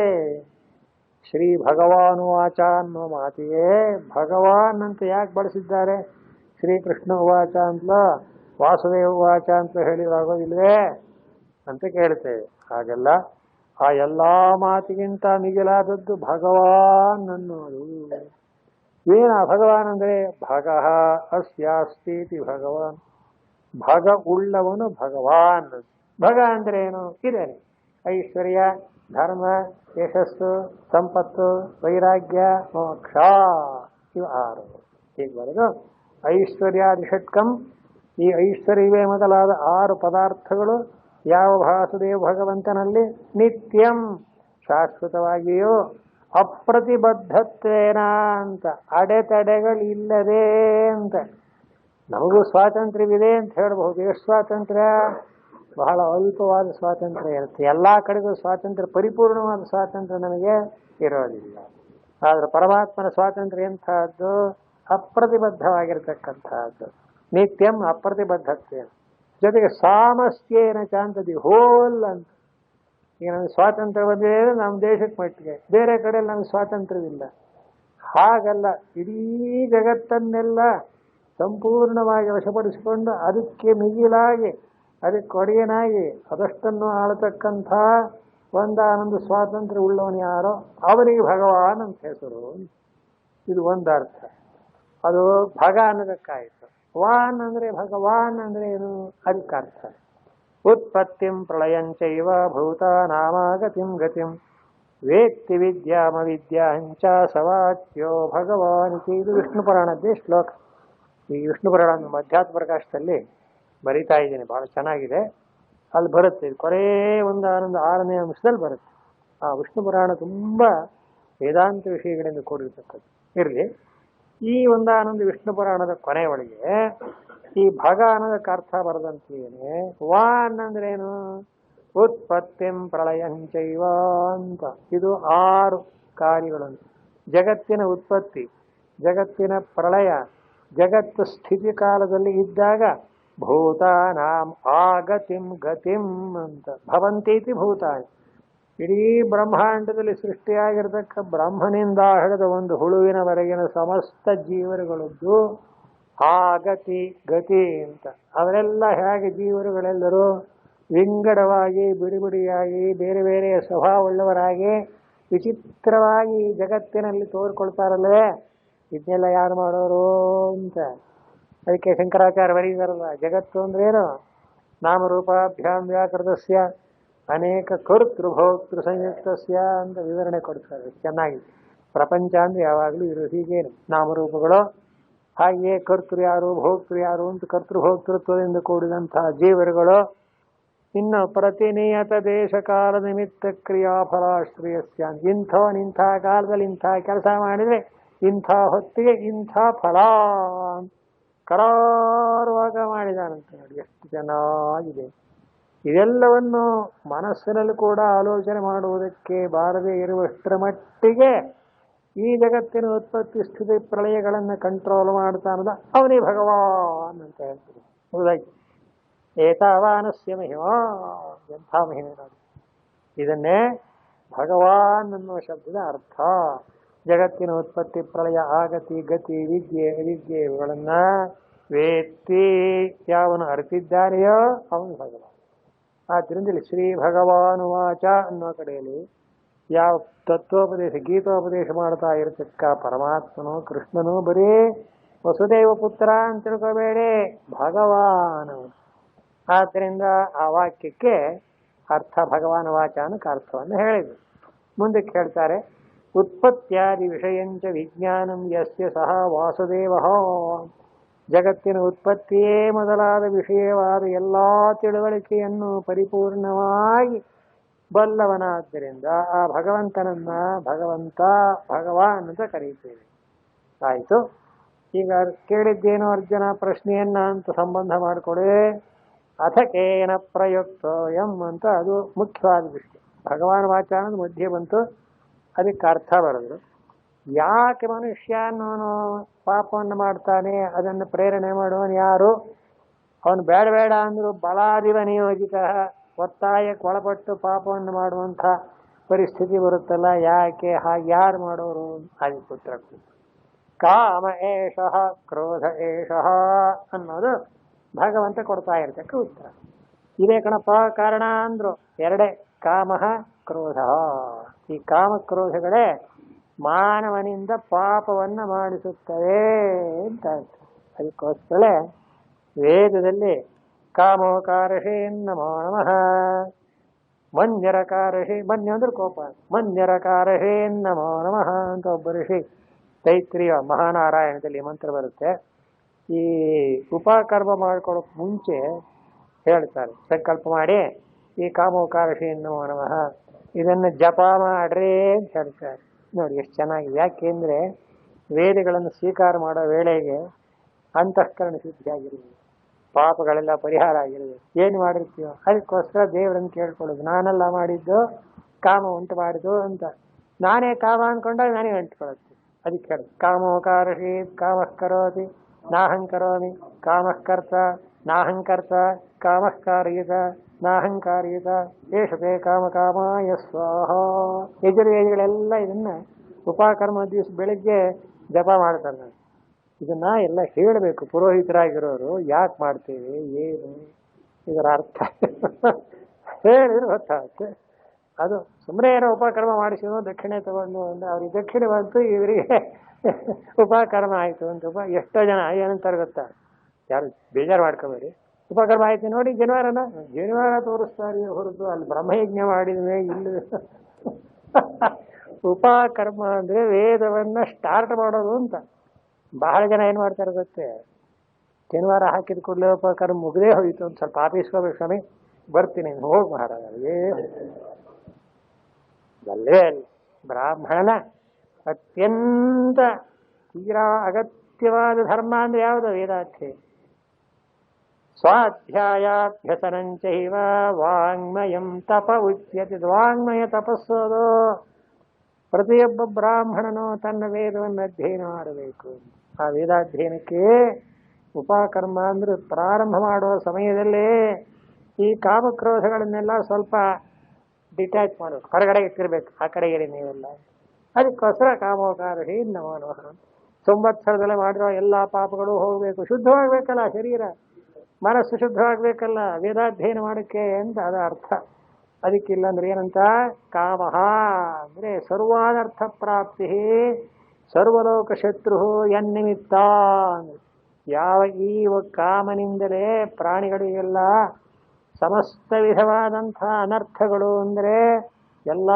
ಶ್ರೀ ಭಗವಾನ್ ವಾಚ ಅನ್ನೋ ಮಾತಿಗೆ ಭಗವಾನ್ ಅಂತ ಯಾಕೆ ಬಳಸಿದ್ದಾರೆ? ಶ್ರೀಕೃಷ್ಣ ವಾಚ ಅಂತ, ವಾಸುದೇವ ವಾಚ ಅಂತ ಹೇಳಿದಾಗೋದಿಲ್ವೇ ಅಂತ ಕೇಳ್ತೇವೆ. ಹಾಗೆಲ್ಲ ಆ ಎಲ್ಲ ಮಾತಿಗಿಂತ ಮಿಗಿಲಾದದ್ದು ಭಗವಾನ್ ಅನ್ನೋದು. ಏನ ಭಗವಾನ್ ಅಂದ್ರೆ ಭಗಃ ಅಸ್ಯಾಸ್ತೀತಿ ಭಗವಾನ್, ಭಗ ಉಳ್ಳವನು ಭಗವಾನ್. ಭಗ ಅಂದ್ರೆ ಏನು? ಇದೇನೆ ಐಶ್ವರ್ಯ, ಧರ್ಮ, ಯಶಸ್ಸು, ಸಂಪತ್ತು, ವೈರಾಗ್ಯ, ಮೋಕ್ಷ, ಇವು 6. ಹೀಗೆವರೆಗೂ ಐಶ್ವರ್ಯಾದಿಷಟ್ಕಂ, ಈ ಐಶ್ವರ್ಯವೇ ಮೊದಲಾದ 6 ಪದಾರ್ಥಗಳು ಯಾವ ವಾಸುದೇವ ಭಗವಂತನಲ್ಲಿ ನಿತ್ಯಂ ಶಾಶ್ವತವಾಗಿಯೂ ಅಪ್ರತಿಬದ್ಧತ್ವೇನ ಅಂತ, ಅಡೆತಡೆಗಳಿಲ್ಲದೆ ಅಂತ. ನಮಗೂ ಸ್ವಾತಂತ್ರ್ಯವಿದೆ ಅಂತ ಹೇಳ್ಬಹುದು. ಎಷ್ಟು ಸ್ವಾತಂತ್ರ್ಯ? ಬಹಳ ಅಲ್ಪವಾದ ಸ್ವಾತಂತ್ರ್ಯ ಇರುತ್ತೆ. ಎಲ್ಲ ಕಡೆಗೂ ಸ್ವಾತಂತ್ರ್ಯ, ಪರಿಪೂರ್ಣವಾದ ಸ್ವಾತಂತ್ರ್ಯ ನಮಗೆ ಇರೋದಿಲ್ಲ. ಆದ್ರೆ ಪರಮಾತ್ಮನ ಸ್ವಾತಂತ್ರ್ಯ ಎಂತಹದ್ದು? ಅಪ್ರತಿಬದ್ಧವಾಗಿರ್ತಕ್ಕಂಥದ್ದು. ನಿತ್ಯಂ ಅಪ್ರತಿಬದ್ಧತೆ ಜೊತೆಗೆ ಸಾಮಸ್ಯೇನ ಚಾಂತದಿ ಹೋಲ್ ಅಂತ. ಈಗ ನಮಗೆ ಸ್ವಾತಂತ್ರ್ಯ ಬಂದಿದೆ ನಮ್ಮ ದೇಶಕ್ಕೆ ಮಟ್ಟಿಗೆ, ಬೇರೆ ಕಡೆಯಲ್ಲಿ ನಮಗೆ ಸ್ವಾತಂತ್ರ್ಯವಿಲ್ಲ. ಹಾಗಲ್ಲ, ಇಡೀ ಜಗತ್ತನ್ನೆಲ್ಲ ಸಂಪೂರ್ಣವಾಗಿ ವಶಪಡಿಸಿಕೊಂಡು ಅದಕ್ಕೆ ಮಿಗಿಲಾಗಿ, ಅದಕ್ಕೆ ಒಡೆಯನಾಗಿ ಅದಷ್ಟನ್ನು ಆಳತಕ್ಕಂಥ ಒಂದಾನೊಂದು ಸ್ವಾತಂತ್ರ್ಯ ಉಳ್ಳವನು ಯಾರೋ ಅವನಿಗೆ ಭಗವಾನ್ ಅಂತ ಹೆಸರು. ಇದು ಒಂದು ಅರ್ಥ. ಅದು ಭಗ ಅನ್ನೋದಕ್ಕಾಯಿತು. ವಾನ್ ಅಂದ್ರೆ ಭಗವಾನ್ ಅಂದ್ರೆ ಏನು? ಅದಕ್ಕೆ ಅರ್ಥ. ಉತ್ಪತ್ತಿಂ ಪ್ರಳಯಂಚೈವ ಭೂತಾನಾಮಾಗತಿಂ ಗತಿಂ ವೇತ್ತಿ ವಿದ್ಯಾಮವಿದ್ಯಾಂಚ ಸವಾಚ್ಯೋ ಭಗವಾನಿತಿ. ಇದು ವಿಷ್ಣು ಪುರಾಣದ್ದೇ ಶ್ಲೋಕ. ಈ ವಿಷ್ಣು ಪುರಾಣ ಅಧ್ಯಾತ್ಮ ಪ್ರಕಾಶದಲ್ಲಿ ಬರಿತಾ ಇದ್ದೀನಿ, ಬಹಳ ಚೆನ್ನಾಗಿದೆ. ಅಲ್ಲಿ ಬರುತ್ತೆ, ಕೊರೇ ಒಂದಾನೊಂದು 6ನೇ ಅಂಶದಲ್ಲಿ ಬರುತ್ತೆ. ಆ ವಿಷ್ಣು ಪುರಾಣ ತುಂಬ ವೇದಾಂತ ವಿಷಯಗಳಿಂದ ಕೂಡಿರ್ತಕ್ಕದ್ದು. ಇರಲಿ, ಈ ಒಂದಾನೊಂದು ವಿಷ್ಣು ಪುರಾಣದ ಕೊನೆ ಒಳಗೆ ಈ ಭಗ ಅನ್ನೋದಕ್ಕೆ ಅರ್ಥ ಬರದಂತೇನೆ ವಾನ್ ಅಂದ್ರೇನು? ಉತ್ಪತ್ತಿಂ ಪ್ರಳಯಂಚೈವ ಅಂತ. ಇದು 6 ಕಾರ್ಯಗಳನ್ನು. ಜಗತ್ತಿನ ಉತ್ಪತ್ತಿ, ಜಗತ್ತಿನ ಪ್ರಳಯ, ಜಗತ್ತು ಸ್ಥಿತಿ ಕಾಲದಲ್ಲಿ ಇದ್ದಾಗ ಭೂತಾನಾಂ ಆಗತಿಂ ಗತಿಂ ಅಂತ. ಭವಂತೀತಿ ಭೂತಾನಿ. ಇಡೀ ಬ್ರಹ್ಮಾಂಡದಲ್ಲಿ ಸೃಷ್ಟಿಯಾಗಿರ್ತಕ್ಕ ಬ್ರಹ್ಮನಿಂದ ಹಿಡಿದ ಒಂದು ಹುಳುವಿನವರೆಗಿನ ಸಮಸ್ತ ಜೀವರುಗಳದ್ದು ಆಗತಿ ಗತಿ ಅಂತ. ಅವರೆಲ್ಲ ಹೇಗೆ ಜೀವರುಗಳೆಲ್ಲರೂ ವಿಂಗಡವಾಗಿ ಬಿಡಿಬಿಡಿಯಾಗಿ ಬೇರೆ ಬೇರೆ ಸ್ವಭಾವವುಳ್ಳವರಾಗಿ ವಿಚಿತ್ರವಾಗಿ ಜಗತ್ತಿನಲ್ಲಿ ತೋರ್ಕೊಳ್ತಾರಲ್ವೇ, ಇದನ್ನೆಲ್ಲ ಯಾರು ಮಾಡೋರು ಅಂತ. ಅದಕ್ಕೆ ಶಂಕರಾಚಾರ್ಯ ಬರೀತಾರಲ್ಲ, ಜಗತ್ತು ಅಂದ್ರೇನು? ನಾಮರೂಪಾಭ್ಯಾಂ ವ್ಯಾಕೃತಸ್ಯ ಅನೇಕ ಕರ್ತೃಭೋಕ್ತೃ ಸಂಯುಕ್ತಸ್ಯ ಅಂತ ವಿವರಣೆ ಕೊಡ್ತಾರೆ. ಚೆನ್ನಾಗಿ ಪ್ರಪಂಚ ಅಂದ್ರೆ ಯಾವಾಗಲೂ ಇರೋ ಹೀಗೇನು ನಾಮರೂಪಗಳು, ಹಾಗೆಯೇ ಕರ್ತೃ ಯಾರು ಭೋಕ್ತೃ ಯಾರು ಅಂತ ಕರ್ತೃಭೋಕ್ತೃತ್ವದಿಂದ ಕೂಡಿದಂತಹ ಜೀವರುಗಳು. ಇನ್ನು ಪ್ರತಿನಿಯತ ದೇಶ ಕಾಲ ನಿಮಿತ್ತ ಕ್ರಿಯಾಫಲಾಶ್ರಯಸ್ಯ. ಇಂಥ ಕಾಲದಲ್ಲಿ ಇಂಥ ಕೆಲಸ ಮಾಡಿದರೆ ಇಂಥ ಹೊತ್ತಿಗೆ ಇಂಥ ಫಲ ಕರಾರುವಾಗ ಮಾಡಿದಾನಂತ. ನೋಡಿ ಎಷ್ಟು ಚೆನ್ನಾಗಿದೆ. ಇದೆಲ್ಲವನ್ನು ಮನಸ್ಸಿನಲ್ಲಿ ಕೂಡ ಆಲೋಚನೆ ಮಾಡುವುದಕ್ಕೆ ಬಾರದೇ ಇರುವಷ್ಟರ ಮಟ್ಟಿಗೆ ಈ ಜಗತ್ತಿನ ಉತ್ಪತ್ತಿ ಸ್ಥಿತಿ ಪ್ರಳಯಗಳನ್ನು ಕಂಟ್ರೋಲ್ ಮಾಡ್ತಾನದ ಅವನೇ ಭಗವಾನ್ ಅಂತ ಹೇಳ್ತಾರೆ. ಹೌದಾಯ್ತು. ಏತಾವಾನಸ್ಯ ಮಹಿಮಾ, ಎಂಥ ಮಹಿಮೆ ನೋಡಿ. ಇದನ್ನೇ ಭಗವಾನ್ ಅನ್ನುವ ಶಬ್ದದ ಅರ್ಥ. ಜಗತ್ತಿನ ಉತ್ಪತ್ತಿ ಪ್ರಳಯ ಆಗತಿ ಗತಿ ವಿದ್ಯೆ ಅವಿದ್ಯೆ ಇವುಗಳನ್ನ ವೇತ್ತಿ ಯಾವನು ಅರಿತಿದ್ದಾನೆಯೋ ಅವನು ಭಗವಾನ್. ಆದ್ದರಿಂದ ಇಲ್ಲಿ ಶ್ರೀ ಭಗವಾನುವಾಚ ಅನ್ನೋ ಕಡೆಯಲ್ಲಿ ಯಾವ ತತ್ವೋಪದೇಶ ಗೀತೋಪದೇಶ ಮಾಡ್ತಾ ಇರತಕ್ಕ ಪರಮಾತ್ಮನು ಕೃಷ್ಣನು ಬರೀ ವಸುದೇವ ಪುತ್ರ ಅಂತ ತಿಳ್ಕೋಬೇಡಿ, ಭಗವಾನ್. ಆದ್ದರಿಂದ ಆ ವಾಕ್ಯಕ್ಕೆ ಅರ್ಥ ಭಗವಾನ್ ವಾಚ ಅನ್ನೋಕ್ಕೆ ಅರ್ಥವನ್ನು ಹೇಳಿದರು. ಮುಂದಕ್ಕೆ ಹೇಳ್ತಾರೆ, ಉತ್ಪತ್ತ್ಯಾದಿ ವಿಷಯಂಚ ವಿಜ್ಞಾನಂ ಯಸ್ಯ ಸಹ ವಾಸುದೇವ. ಜಗತ್ತಿನ ಉತ್ಪತ್ತಿಯೇ ಮೊದಲಾದ ವಿಷಯವಾದ ಎಲ್ಲ ತಿಳುವಳಿಕೆಯನ್ನು ಪರಿಪೂರ್ಣವಾಗಿ ಬಲ್ಲವನಾದ್ದರಿಂದ ಆ ಭಗವಂತನನ್ನ ಭಗವಂತ ಭಗವಾನ್ ಅಂತ ಕರೀತೇವೆ. ಆಯಿತು. ಈಗ ಕೇಳಿದ್ದೇನು ಅರ್ಜುನ ಪ್ರಶ್ನೆಯನ್ನ ಅಂತ ಸಂಬಂಧ ಮಾಡಿಕೊಡಿ. ಅಥಕೇನ ಪ್ರಯುಕ್ತೋ ಎಂ ಅಂತ ಅದು ಮುಖ್ಯವಾದ ವಿಷಯ. ಭಗವಾನ್ ವಾಚ ಅನ್ನೋದು ಮಧ್ಯೆ ಬಂತು, ಅದಕ್ಕೆ ಅರ್ಥ ಬರೆದ್ರು. ಯಾಕೆ ಮನುಷ್ಯನವನು ಪಾಪವನ್ನು ಮಾಡ್ತಾನೆ, ಅದನ್ನು ಪ್ರೇರಣೆ ಮಾಡುವನು ಯಾರು? ಅವನು ಬೇಡ ಬೇಡ ಅಂದ್ರು ಬಲಾದಿವ ನಿಯೋಜಿತ, ಒತ್ತಾಯಕ್ಕೆ ಒಳಪಟ್ಟು ಪಾಪವನ್ನು ಮಾಡುವಂಥ ಪರಿಸ್ಥಿತಿ ಬರುತ್ತಲ್ಲ, ಯಾಕೆ? ಹಾಗೆ ಯಾರು ಮಾಡೋರು? ಅದಕ್ಕೆ ಉತ್ತರ ಕಾಮ ಏಷಃ ಕ್ರೋಧ ಏಷಃ ಅನ್ನೋದು ಭಗವಂತ ಕೊಡ್ತಾ ಇರ್ತಕ್ಕ ಉತ್ತರ. ಇದೇ ಕಣಪ್ಪ ಕಾರಣ ಅಂದ್ರು. ಎರಡೇ, ಕಾಮ ಕ್ರೋಧ. ಈ ಕಾಮಕ್ರೋಧಗಳೇ ಮಾನವನಿಂದ ಪಾಪವನ್ನು ಮಾಡಿಸುತ್ತವೆ ಅಂತ. ಅದಕ್ಕೋಸ್ಕರ ವೇದದಲ್ಲಿ ಕಾಮೋಕಾರಷೇ ನಮೋ ನಮಃ, ಮನ್ಯರಕಾರಷೇ, ಮನ್ಯ ಅಂದ್ರೆ ಕೋಪ, ಮನ್ಯರಕಾರಷೇ ನಮೋ ನಮಃ ಅಂತ ಒಬ್ಬ ಋಷಿ ತೈತ್ರಿಯ ಮಹಾನಾರಾಯಣದಲ್ಲಿ ಮಂತ್ರ ಬರುತ್ತೆ. ಈ ಉಪಕರ್ಮ ಮಾಡ್ಕೊಳ್ಳೋಕೆ ಮುಂಚೆ ಹೇಳ್ತಾರೆ, ಸಂಕಲ್ಪ ಮಾಡಿ ಈ ಕಾಮೋಕಾರಷೇ ನಮೋ ನಮಃ ಇದನ್ನು ಜಪ ಮಾಡ್ರಿ ಅಂತ ಹೇಳ್ತಾರೆ. ನೋಡಿ ಎಷ್ಟು ಚೆನ್ನಾಗಿದೆ. ಯಾಕೆಂದ್ರೆ ವೇದಗಳನ್ನು ಸ್ವೀಕಾರ ಮಾಡೋ ವೇಳೆಗೆ ಅಂತಃಕರಣ ಶುದ್ಧಿಯಾಗಿರ್ಬೇಕು, ಪಾಪಗಳೆಲ್ಲ ಪರಿಹಾರ ಆಗಿರ್ಬೇಕು. ಏನು ಮಾಡಿರ್ತೀವೋ ಅದಕ್ಕೋಸ್ಕರ ದೇವರನ್ನು ಕೇಳ್ಕೊಳ್ಳೋದು. ನಾನೆಲ್ಲ ಮಾಡಿದ್ದು ಕಾಮ ಉಂಟು ಮಾಡಿದ್ದು ಅಂತ. ನಾನೇ ಕಾಮ ಅಂದ್ಕೊಂಡಾಗ ನನಗೆ ಅಂಟ್ಕೊಳ್ಳುತ್ತೆ. ಅದಕ್ಕೆ ಹೇಳಿ ಕಾಮೋಕಾರಷಿ ಕಾಮಃ ಕರೋತಿ ನಾಹಂಕರೋಮಿ ಕಾಮಃ ಕರ್ತ ನಾಹಂಕರ್ತ ಕಾಮಃ ಕಾರ್ಯತ ನಾಹಂಕಾರ್ಯತ ಏಷತೆ ಕಾಮ ಕಾಮಾಯ ಸ್ವಾಹ. ಯಜುರ್ವೇದಿಗಳೆಲ್ಲ ಇದನ್ನ ಉಪಕರ್ಮ ದಿವಸ ಬೆಳಿಗ್ಗೆ ಜಪ ಮಾಡ್ತಾರೆ. ನಾನು ಇದನ್ನ ಎಲ್ಲ ಹೇಳಬೇಕು ಪುರೋಹಿತರಾಗಿರೋರು. ಯಾಕೆ ಮಾಡ್ತೇವೆ, ಏನು ಇದರ ಅರ್ಥ ಹೇಳಿದ್ರೆ ಗೊತ್ತಾಗುತ್ತೆ. ಅದು ಸುಮ್ಮನೆ ಏನೋ ಉಪಕರ್ಮ ಮಾಡಿಸಿದ್ರು ದಕ್ಷಿಣೆ ತಗೊಂಡು ಅಂದ್ರೆ ಅವ್ರಿಗೆ ದಕ್ಷಿಣೆ ಬಂತು, ಇವರಿಗೆ ಉಪಕರ್ಮ ಆಯಿತು ಅಂತ. ಎಷ್ಟೋ ಜನ ಏನಂತಾರೆ ಗೊತ್ತಾ, ಯಾರು ಬೇಜಾರು ಮಾಡ್ಕೋಬೇಡಿ, ಉಪಕರ್ಮ ಆಯ್ತು ನೋಡಿ ಜನಿವಾರ ತೋರಿಸ್ತಾರೆ ಹೊರತು ಅಲ್ಲಿ ಬ್ರಹ್ಮಯಜ್ಞ ಮಾಡಿದ್ವಿ ಇಲ್ಲಿ. ಉಪಕರ್ಮ ಅಂದ್ರೆ ವೇದವನ್ನ ಸ್ಟಾರ್ಟ್ ಮಾಡೋದು ಅಂತ. ಬಹಳ ಜನ ಏನ್ ಮಾಡ್ತಾರೆ ಗೊತ್ತೇ, ಶನಿವಾರ ಹಾಕಿದ ಕೂಡಲೇ ಉಪಕರ್ಮ ಮುಗ್ದೇ ಹೋಯಿತು, ಒಂದು ಸ್ವಲ್ಪ ಆಫೀಸ್ಕೋಬೇಕು ಸ್ವಾಮಿ ಬರ್ತೀನಿ ಹೋಗಿ ಮಹಾರಾಜ. ಅಲ್ಲೇ ಅಲ್ಲಿ ಬ್ರಾಹ್ಮಣನ ಅತ್ಯಂತ ತೀರಾ ಅಗತ್ಯವಾದ ಧರ್ಮ ಅಂದ್ರೆ ಯಾವುದು? ವೇದಾಧ್ಯಯ. ಸ್ವಾಧ್ಯಾಯಾಭ್ಯಸನಂಚೈವ ವಾಂಗ್ಮಯಂ ತಪ ಉಚ್ಯತೆ. ವಾಂಗ್ಮಯ ತಪಸ್ಸೋದು. ಪ್ರತಿಯೊಬ್ಬ ಬ್ರಾಹ್ಮಣನು ತನ್ನ ವೇದವನ್ನು ಅಧ್ಯಯನ ಮಾಡಬೇಕು. ಆ ವೇದಾಧ್ಯಯನಕ್ಕೆ ಉಪಕರ್ಮ ಅಂದ್ರೆ ಪ್ರಾರಂಭ ಮಾಡುವ ಸಮಯದಲ್ಲೇ ಈ ಕಾಮಕ್ರೋಧಗಳನ್ನೆಲ್ಲ ಸ್ವಲ್ಪ ಡಿಟ್ಯಾಚ್ ಮಾಡಬೇಕು, ಹೊರಗಡೆ ಇಟ್ಟಿರ್ಬೇಕು. ಆ ಕಡೆ ಇರಿ ನೀವೆಲ್ಲ. ಅದಕ್ಕೋಸ್ಕರ ಕಾಮೋಕಾರಷಿ ನಮೋ ನಮಃ. ಸಂವತ್ಸರದಲ್ಲೇ ಮಾಡಿರೋ ಎಲ್ಲ ಪಾಪಗಳು ಹೋಗಬೇಕು, ಶುದ್ಧವಾಗಬೇಕಲ್ಲ ಶರೀರ, ಮನಸ್ಸು ಶುದ್ಧವಾಗಬೇಕಲ್ಲ ವೇದಾಧ್ಯಯನ ಮಾಡೋಕ್ಕೆ ಅಂತ ಅದ ಅರ್ಥ. ಅದಕ್ಕಿಲ್ಲ ಅಂದ್ರೆ ಏನಂತ, ಕಾಮಃ ಅಂದ್ರೆ ಸರ್ವಾನರ್ಥ ಪ್ರಾಪ್ತಿ ಸರ್ವಲೋಕ ಶತ್ರು ಯನ್ನಿಮಿತ್ತ. ಯಾವ ಈ ಕಾಮನಿಂದಲೇ ಪ್ರಾಣಿಗಳಿಗೆಲ್ಲ ಸಮಸ್ತ ವಿಧವಾದಂತಹ ಅನರ್ಥಗಳು ಅಂದರೆ ಎಲ್ಲ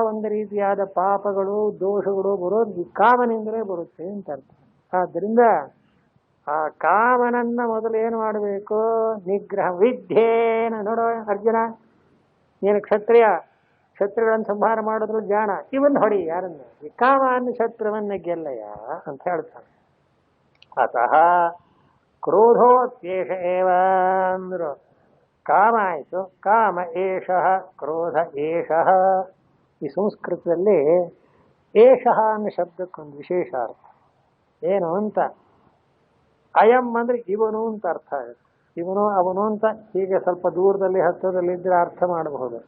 ಒಂದು ರೀತಿಯಾದ ಪಾಪಗಳು ದೋಷಗಳು ಬರೋದು ಈ ಕಾಮನಿಂದಲೇ ಬರುತ್ತೆ ಅಂತ ಅರ್ಥ. ಆದ್ದರಿಂದ ಆ ಕಾಮನನ್ನ ಮೊದಲು ಏನು ಮಾಡಬೇಕು? ನಿಗ್ರಹ. ವಿದ್ಯೇನ ನೋಡೋ ಅರ್ಜುನ, ನೀನು ಕ್ಷತ್ರಿಯಗಳನ್ನು ಸಂಹಾರ ಮಾಡೋದ್ರ ಜಾಣ, ಇವನ್ ಹೊಡಿ ಯಾರನ್ನ, ಈ ಕಾಮನ ಶತ್ರುವನ್ನ ಗೆಲ್ಲಯ್ಯ ಅಂತ ಹೇಳ್ತಾನೆ. ಅತಃ ಕ್ರೋಧೋತ್ಯೇಷ ಏವ ಅಂದ್ರು. ಕಾಮ ಆಯಿತು, ಕಾಮ ಏಷಃ ಕ್ರೋಧ ಏಷಃ. ಈ ಸಂಸ್ಕೃತದಲ್ಲಿ ಏಷಃ ಅನ್ನೋ ಶಬ್ದಕ್ಕೊಂದು ವಿಶೇಷ ಅರ್ಥ ಏನು ಅಂತ, ಅಯಂ ಅಂದ್ರೆ ಇವನು ಅಂತ ಅರ್ಥ ಆಗುತ್ತೆ. ಇವನು ಅವನು ಅಂತ ಹೀಗೆ ಸ್ವಲ್ಪ ದೂರದಲ್ಲಿ ಹತ್ತಿರದಲ್ಲಿದ್ದರೆ ಅರ್ಥ ಮಾಡಬಹುದು.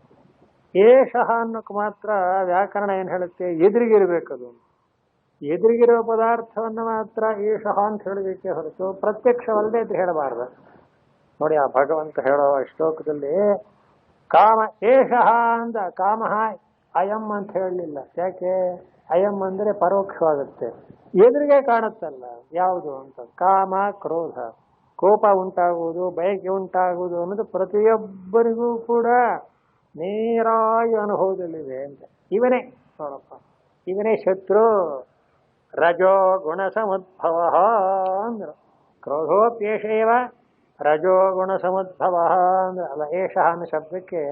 ಏಷಃ ಅನ್ನೋಕ್ಕೆ ಮಾತ್ರ ವ್ಯಾಕರಣ ಏನು ಹೇಳುತ್ತೆ, ಎದುರಿಗಿರ್ಬೇಕದು. ಎದುರಿಗಿರೋ ಪದಾರ್ಥವನ್ನು ಮಾತ್ರ ಏಷಃ ಅಂತ ಹೇಳಬೇಕೇ ಹೊರತು ಪ್ರತ್ಯಕ್ಷವಲ್ಲದೆ ಅಂತ ಹೇಳಬಾರ್ದು. ನೋಡಿ ಆ ಭಗವಂತ ಹೇಳೋ ಶ್ಲೋಕದಲ್ಲಿ ಕಾಮ ಏಷಃ ಅಂತ, ಕಾಮಃ ಅಯಂ ಅಂತ ಹೇಳಲಿಲ್ಲ. ಯಾಕೆ? ಅಯಂ ಅಂದರೆ ಪರೋಕ್ಷವಾಗುತ್ತೆ, ಎದುರಿಗೆ ಕಾಣುತ್ತಲ್ಲ ಯಾವುದು ಅಂತ. ಕಾಮ ಕ್ರೋಧ, ಕೋಪ ಉಂಟಾಗುವುದು, ಬಯಕೆ ಉಂಟಾಗುವುದು ಅನ್ನೋದು ಪ್ರತಿಯೊಬ್ಬರಿಗೂ ಕೂಡ ನೇರಾಗಿ ಅನುಭವದಲ್ಲಿದೆ ಅಂತ. ಇವನೇ ನೋಡಪ್ಪ, ಇವನೇ ಶತ್ರು. ರಜೋ ಗುಣ ಸಮುದ್ಭವ ಅಂದ್ರು. ಕ್ರೋಧೋಪ್ಯೇಷೇವ ರಜೋ ಗುಣ ಸಮುದ್ಭವ ಅಂದ್ರೆ ಅಲ್ಲ. ಏಷಃ ಅನ್ನೋ ಶಬ್ದಕ್ಕೆ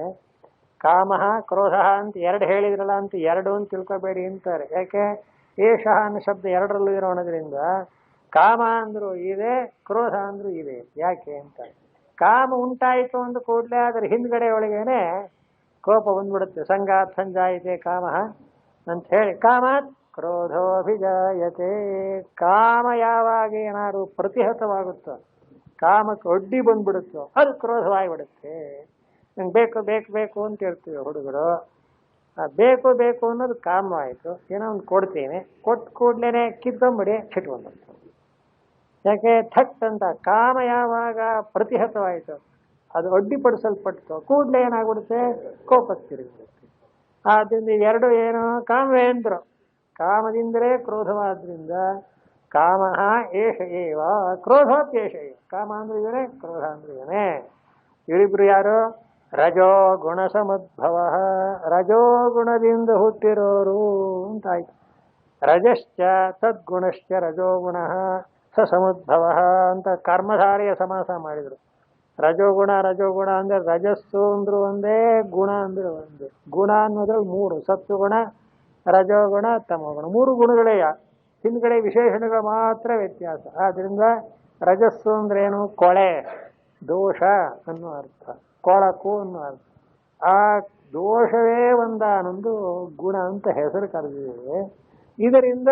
ಕಾಮಃ ಕ್ರೋಧ ಅಂತ ಎರಡು ಹೇಳಿದ್ರಲ್ಲ ಅಂತ ಎರಡು ಅಂತ ತಿಳ್ಕೊಬೇಡಿ ಅಂತಾರೆ. ಯಾಕೆ? ಏಷಃ ಅನ್ನೋ ಶಬ್ದ ಎರಡರಲ್ಲೂ ಇರೋಣದ್ರಿಂದ ಕಾಮ ಅಂದ್ರು ಇದೆ, ಕ್ರೋಧ ಅಂದ್ರು ಇದೆ. ಯಾಕೆ ಅಂತ, ಕಾಮ ಉಂಟಾಯಿತು ಅಂದ ಕೂಡಲೇ ಅದರ ಹಿಂದ್ಗಡೆ ಒಳಗೇನೆ ಕೋಪ ಬಂದ್ಬಿಡುತ್ತೆ. ಸಂಗಾತ್ ಸಂಜಾಯಿತೆ ಕಾಮಃ ಅಂತ ಹೇಳಿ ಕಾಮಾತ್ ಕ್ರೋಧೋಭಿಜಾಯತೆ. ಕಾಮ ಯಾವಾಗ ಏನಾದ್ರು ಪ್ರತಿಹತವಾಗುತ್ತೋ, ಕಾಮಕ್ಕೆ ಒಡ್ಡಿ ಬಂದ್ಬಿಡುತ್ತೋ, ಅದು ಕ್ರೋಧವಾಗಿಬಿಡುತ್ತೆ. ನಂಗೆ ಬೇಕು ಬೇಕು ಬೇಕು ಅಂತ ಹೇಳ್ತೀವಿ ಹುಡುಗರು. ಬೇಕು ಬೇಕು ಅನ್ನೋದು ಕಾಮ ಆಯಿತು. ಏನೋ ಒಂದು ಕೊಡ್ತೀನಿ, ಕೊಟ್ಟು ಕೂಡ್ಲೇನೆ ಕಿತ್ತೊಂಬಿಡಿ ಸಿಟ್ಟು ಬಂದ್ಬಿಡ್ತು. ಯಾಕೆ? ಥಟ್ ಅಂತ ಕಾಮ ಯಾವಾಗ ಪ್ರತಿಹತವಾಯಿತು, ಅದು ಅಡ್ಡಿಪಡಿಸಲ್ಪಟ್ಟು ಕೂಡಲೇ ಏನಾಗ್ಬಿಡುತ್ತೆ, ಕೋಪಕ್ಕೆ ತಿರುಗಿಬಿಡುತ್ತೆ. ಆದ್ದರಿಂದ ಎರಡು ಏನು ಕಾಮವೇಂದ್ರು, ಕಾಮದಿಂದಲೇ ಕ್ರೋಧವಾದ್ರಿಂದ ಕಾಮ ಏಷ ಏವ ಕ್ರೋಧೋತ್ಯೇಷ ಏವ. ಕಾಮ ಅಂದ್ರೆ ಇವನೇ, ಕ್ರೋಧ ಅಂದ್ರೆ ಇವನೇ. ಇವರಿಬ್ರು ಯಾರು? ರಜೋ ಗುಣ ಸಮುದ್ಭವ. ರಜೋಗುಣದಿಂದ ಹುಟ್ಟಿರೋರು ಅಂತಾಯ್ತು. ರಜಶ್ಚ ತದ್ಗುಣಶ್ಚ ರಜೋಗುಣ ಸ ಸಮುದ್ಭವ ಅಂತ ಕರ್ಮಧಾರೆಯ ಸಮಾಸ ಮಾಡಿದ್ರು. ರಜೋಗುಣ ರಜೋಗುಣ ಅಂದ್ರೆ ರಜಸ್ಸು ಅಂದ್ರು ಒಂದೇ, ಗುಣ ಅಂದ್ರೆ ಒಂದೇ. ಗುಣ ಅನ್ನೋದ್ರಲ್ಲಿ ಮೂರು: ಸತ್ವಗುಣ, ರಜೋಗುಣ, ತಮೋಗುಣ. ಮೂರು ಗುಣಗಳೇ. ಹಿಂದ್ಗಡೆ ವಿಶೇಷಣಗಳು ಮಾತ್ರ ವ್ಯತ್ಯಾಸ. ಆದ್ರಿಂದ ರಜಸ್ಸು ಅಂದ್ರೇನು? ಕೊಳೆ, ದೋಷ ಅನ್ನೋ ಅರ್ಥ, ಕೊಳಕು ಅನ್ನೋ ಅರ್ಥ. ಆ ದೋಷವೇ ಒಂದಾನೊಂದು ಗುಣ ಅಂತ ಹೆಸರು ಕರೆದಿದೆ. ಇದರಿಂದ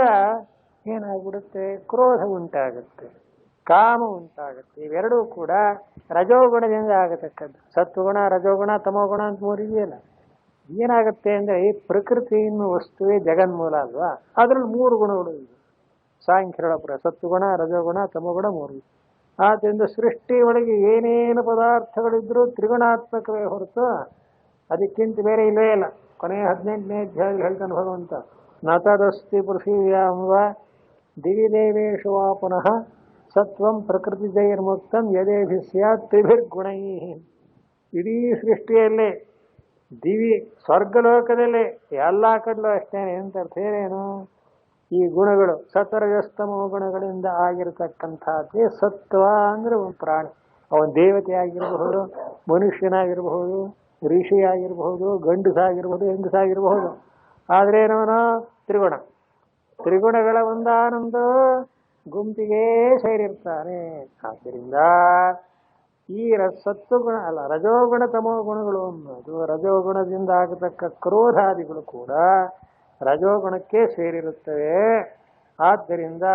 ಏನಾಗ್ಬಿಡುತ್ತೆ? ಕ್ರೋಧ ಉಂಟಾಗುತ್ತೆ, ಕಾಮ ಉಂಟಾಗುತ್ತೆ. ಇವೆರಡೂ ಕೂಡ ರಜೋಗುಣದಿಂದ ಆಗತಕ್ಕದ್ದು. ಸತ್ವಗುಣ, ರಜೋಗುಣ, ತಮೋಗುಣ ಅಂತ ಮೂರು ಇದೆಯಲ್ಲ. ಏನಾಗುತ್ತೆ ಅಂದರೆ ಈ ಪ್ರಕೃತಿ ಎನ್ನುವ ವಸ್ತುವೇ ಜಗನ್ಮೂಲ ಅಲ್ವಾ, ಅದ್ರಲ್ಲಿ ಮೂರು ಗುಣಗಳು ಇವೆ. ಸಾಂಖ್ಯಗಳ ಪುರ ಸತ್ವಗುಣ, ರಜೋಗುಣ, ತಮೋಗುಣ ಮೂರು. ಆದ್ದರಿಂದ ಸೃಷ್ಟಿ ಒಳಗೆ ಏನೇನು ಪದಾರ್ಥಗಳಿದ್ರೂ ತ್ರಿಗುಣಾತ್ಮಕವೇ ಹೊರತು ಅದಕ್ಕಿಂತ ಬೇರೆ ಇಲ್ಲವೇ ಇಲ್ಲ. ಕೊನೆಯ 18ನೇ ಅಧ್ಯಾಯ ಹೇಳ್ತಾನೆ ಭಗವಂತ, ನತದಸ್ತಿ ಪೃಥಿವ್ಯಾಂವ ದಿವಿ ದೇವೇಶು ವಾ ಪುನಃ ಸತ್ವಂ ಪ್ರಕೃತಿ ಜೈರ್ಮುಕ್ತಂ ಯದೇಭಿ ಸ್ಯಾತ್ ತ್ರಿಭಿರ್ಗುಣೈ. ಇಡೀ ಸೃಷ್ಟಿಯಲ್ಲೇ ದಿವಿ ಸ್ವರ್ಗಲೋಕದಲ್ಲೇ ಎಲ್ಲ ಕಡಲು ಅಷ್ಟೇನೆ ಅಂತ ಅರ್ಥ. ಏನೇನು? ಈ ಗುಣಗಳು ಸತ್ವರಜಸ್ತಮೋ ಗುಣಗಳಿಂದ ಆಗಿರತಕ್ಕಂಥದ್ದೇ ಸತ್ವ. ಅಂದರೆ ಒಂದು ಪ್ರಾಣಿ, ಅವನ ದೇವತೆ ಆಗಿರಬಹುದು, ಮನುಷ್ಯನಾಗಿರಬಹುದು, ಋಷಿ ಆಗಿರಬಹುದು, ಗಂಡಸಾಗಿರ್ಬಹುದು, ಹೆಂಗಸಾಗಿರಬಹುದು. ಆದರೆ ಏನವನು? ತ್ರಿಗುಣ. ತ್ರಿಗುಣಗಳ ಒಂದಾನೊಂದು ಗುಂಪಿಗೆ ಸೇರಿರ್ತಾನೆ. ಆದ್ದರಿಂದ ಈ ಸತ್ವಗುಣ ಅಲ್ಲ, ರಜೋಗುಣ ತಮೋ ಗುಣಗಳು ಅನ್ನೋದು, ರಜೋಗುಣದಿಂದ ಆಗತಕ್ಕ ಕ್ರೋಧಾದಿಗಳು ಕೂಡ ರಜೋಗುಣಕ್ಕೆ ಸೇರಿರುತ್ತವೆ. ಆದ್ದರಿಂದ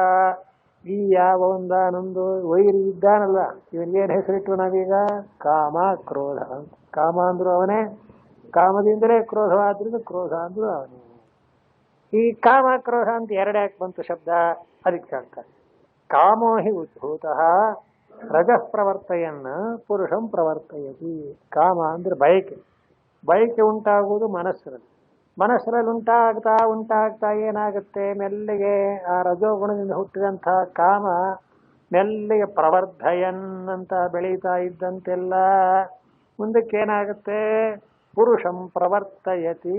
ಈ ಯಾವ ಒಂದಾನೊಂದು ವೈರಿ ಇದ್ದಾನಲ್ಲ, ಇವನಿಗೇನು ಹೆಸರಿಟ್ಟು ನಾವೀಗ? ಕಾಮ, ಕ್ರೋಧ ಅಂತ. ಕಾಮ ಅಂದ್ರು ಅವನೇ, ಕಾಮದಿಂದಲೇ ಕ್ರೋಧವಾದ್ರಿಂದ ಕ್ರೋಧ ಅಂದ್ರು ಅವನೇ. ಈ ಕಾಮ ಕ್ರೋಧ ಅಂತ ಎರಡು ಯಾಕೆ ಬಂತು ಶಬ್ದ? ಅದಕ್ಕೆ ಹೇಳ್ತಾರೆ, ಕಾಮೋ ಹಿ ಉದ್ಭೂತಃ ರಜಃ ಪ್ರವರ್ತಯನ್ನ ಪುರುಷಂ ಪ್ರವರ್ತಯತಿ. ಕಾಮ ಅಂದ್ರೆ ಬಯಕೆ. ಬಯಕೆ ಉಂಟಾಗುವುದು ಮನಸ್ಸಿನಲ್ಲಿ. ಮನಸ್ಸಿನಲ್ಲಿ ಉಂಟಾಗ್ತಾ ಏನಾಗುತ್ತೆ? ಮೆಲ್ಲಿಗೆ ಆ ರಜೋಗುಣದಿಂದ ಹುಟ್ಟಿದಂತಹ ಕಾಮ ಮೆಲ್ಲಿಗೆ ಪ್ರವರ್ಧಯನ್ ಅಂತ ಬೆಳೀತಾ ಇದ್ದಂತೆಲ್ಲ ಮುಂದಕ್ಕೇನಾಗುತ್ತೆ? ಪುರುಷಂ ಪ್ರವರ್ತಯತಿ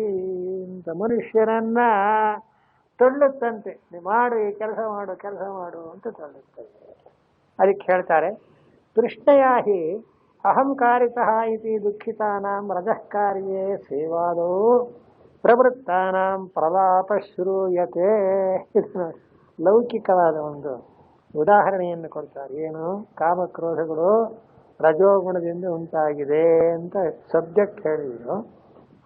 ಅಂತ ಮನುಷ್ಯನನ್ನ ತಳ್ಳುತ್ತಂತೆ. ಮಾಡು, ಈ ಕೆಲಸ ಮಾಡು ಅಂತ ತಳ್ಳುತ್ತಂತೆ. ಅದಕ್ಕೆ ಹೇಳ್ತಾರೆ, ತೃಷ್ಣಯಾಹಿ ಅಹಂಕಾರಿತಃ ಇತಿ ದುಃಖಿತಾನಾಂ ರಜಃ ಕಾರ್ಯೇ ಸೇವಾದೋ ಪ್ರವೃತ್ತಾನಾಂ ಪ್ರಲಾಪ ಶ್ರೂಯತೆ. ಲೌಕಿಕವಾದ ಒಂದು ಉದಾಹರಣೆಯನ್ನು ಕೊಡ್ತಾರೆ. ಏನು? ಕಾಮಕ್ರೋಧಗಳು ರಜೋಗುಣದಿಂದ ಉಂಟಾಗಿದೆ ಅಂತ ಸಬ್ಜೆಕ್ಟ್ ಹೇಳಿದ್ರು.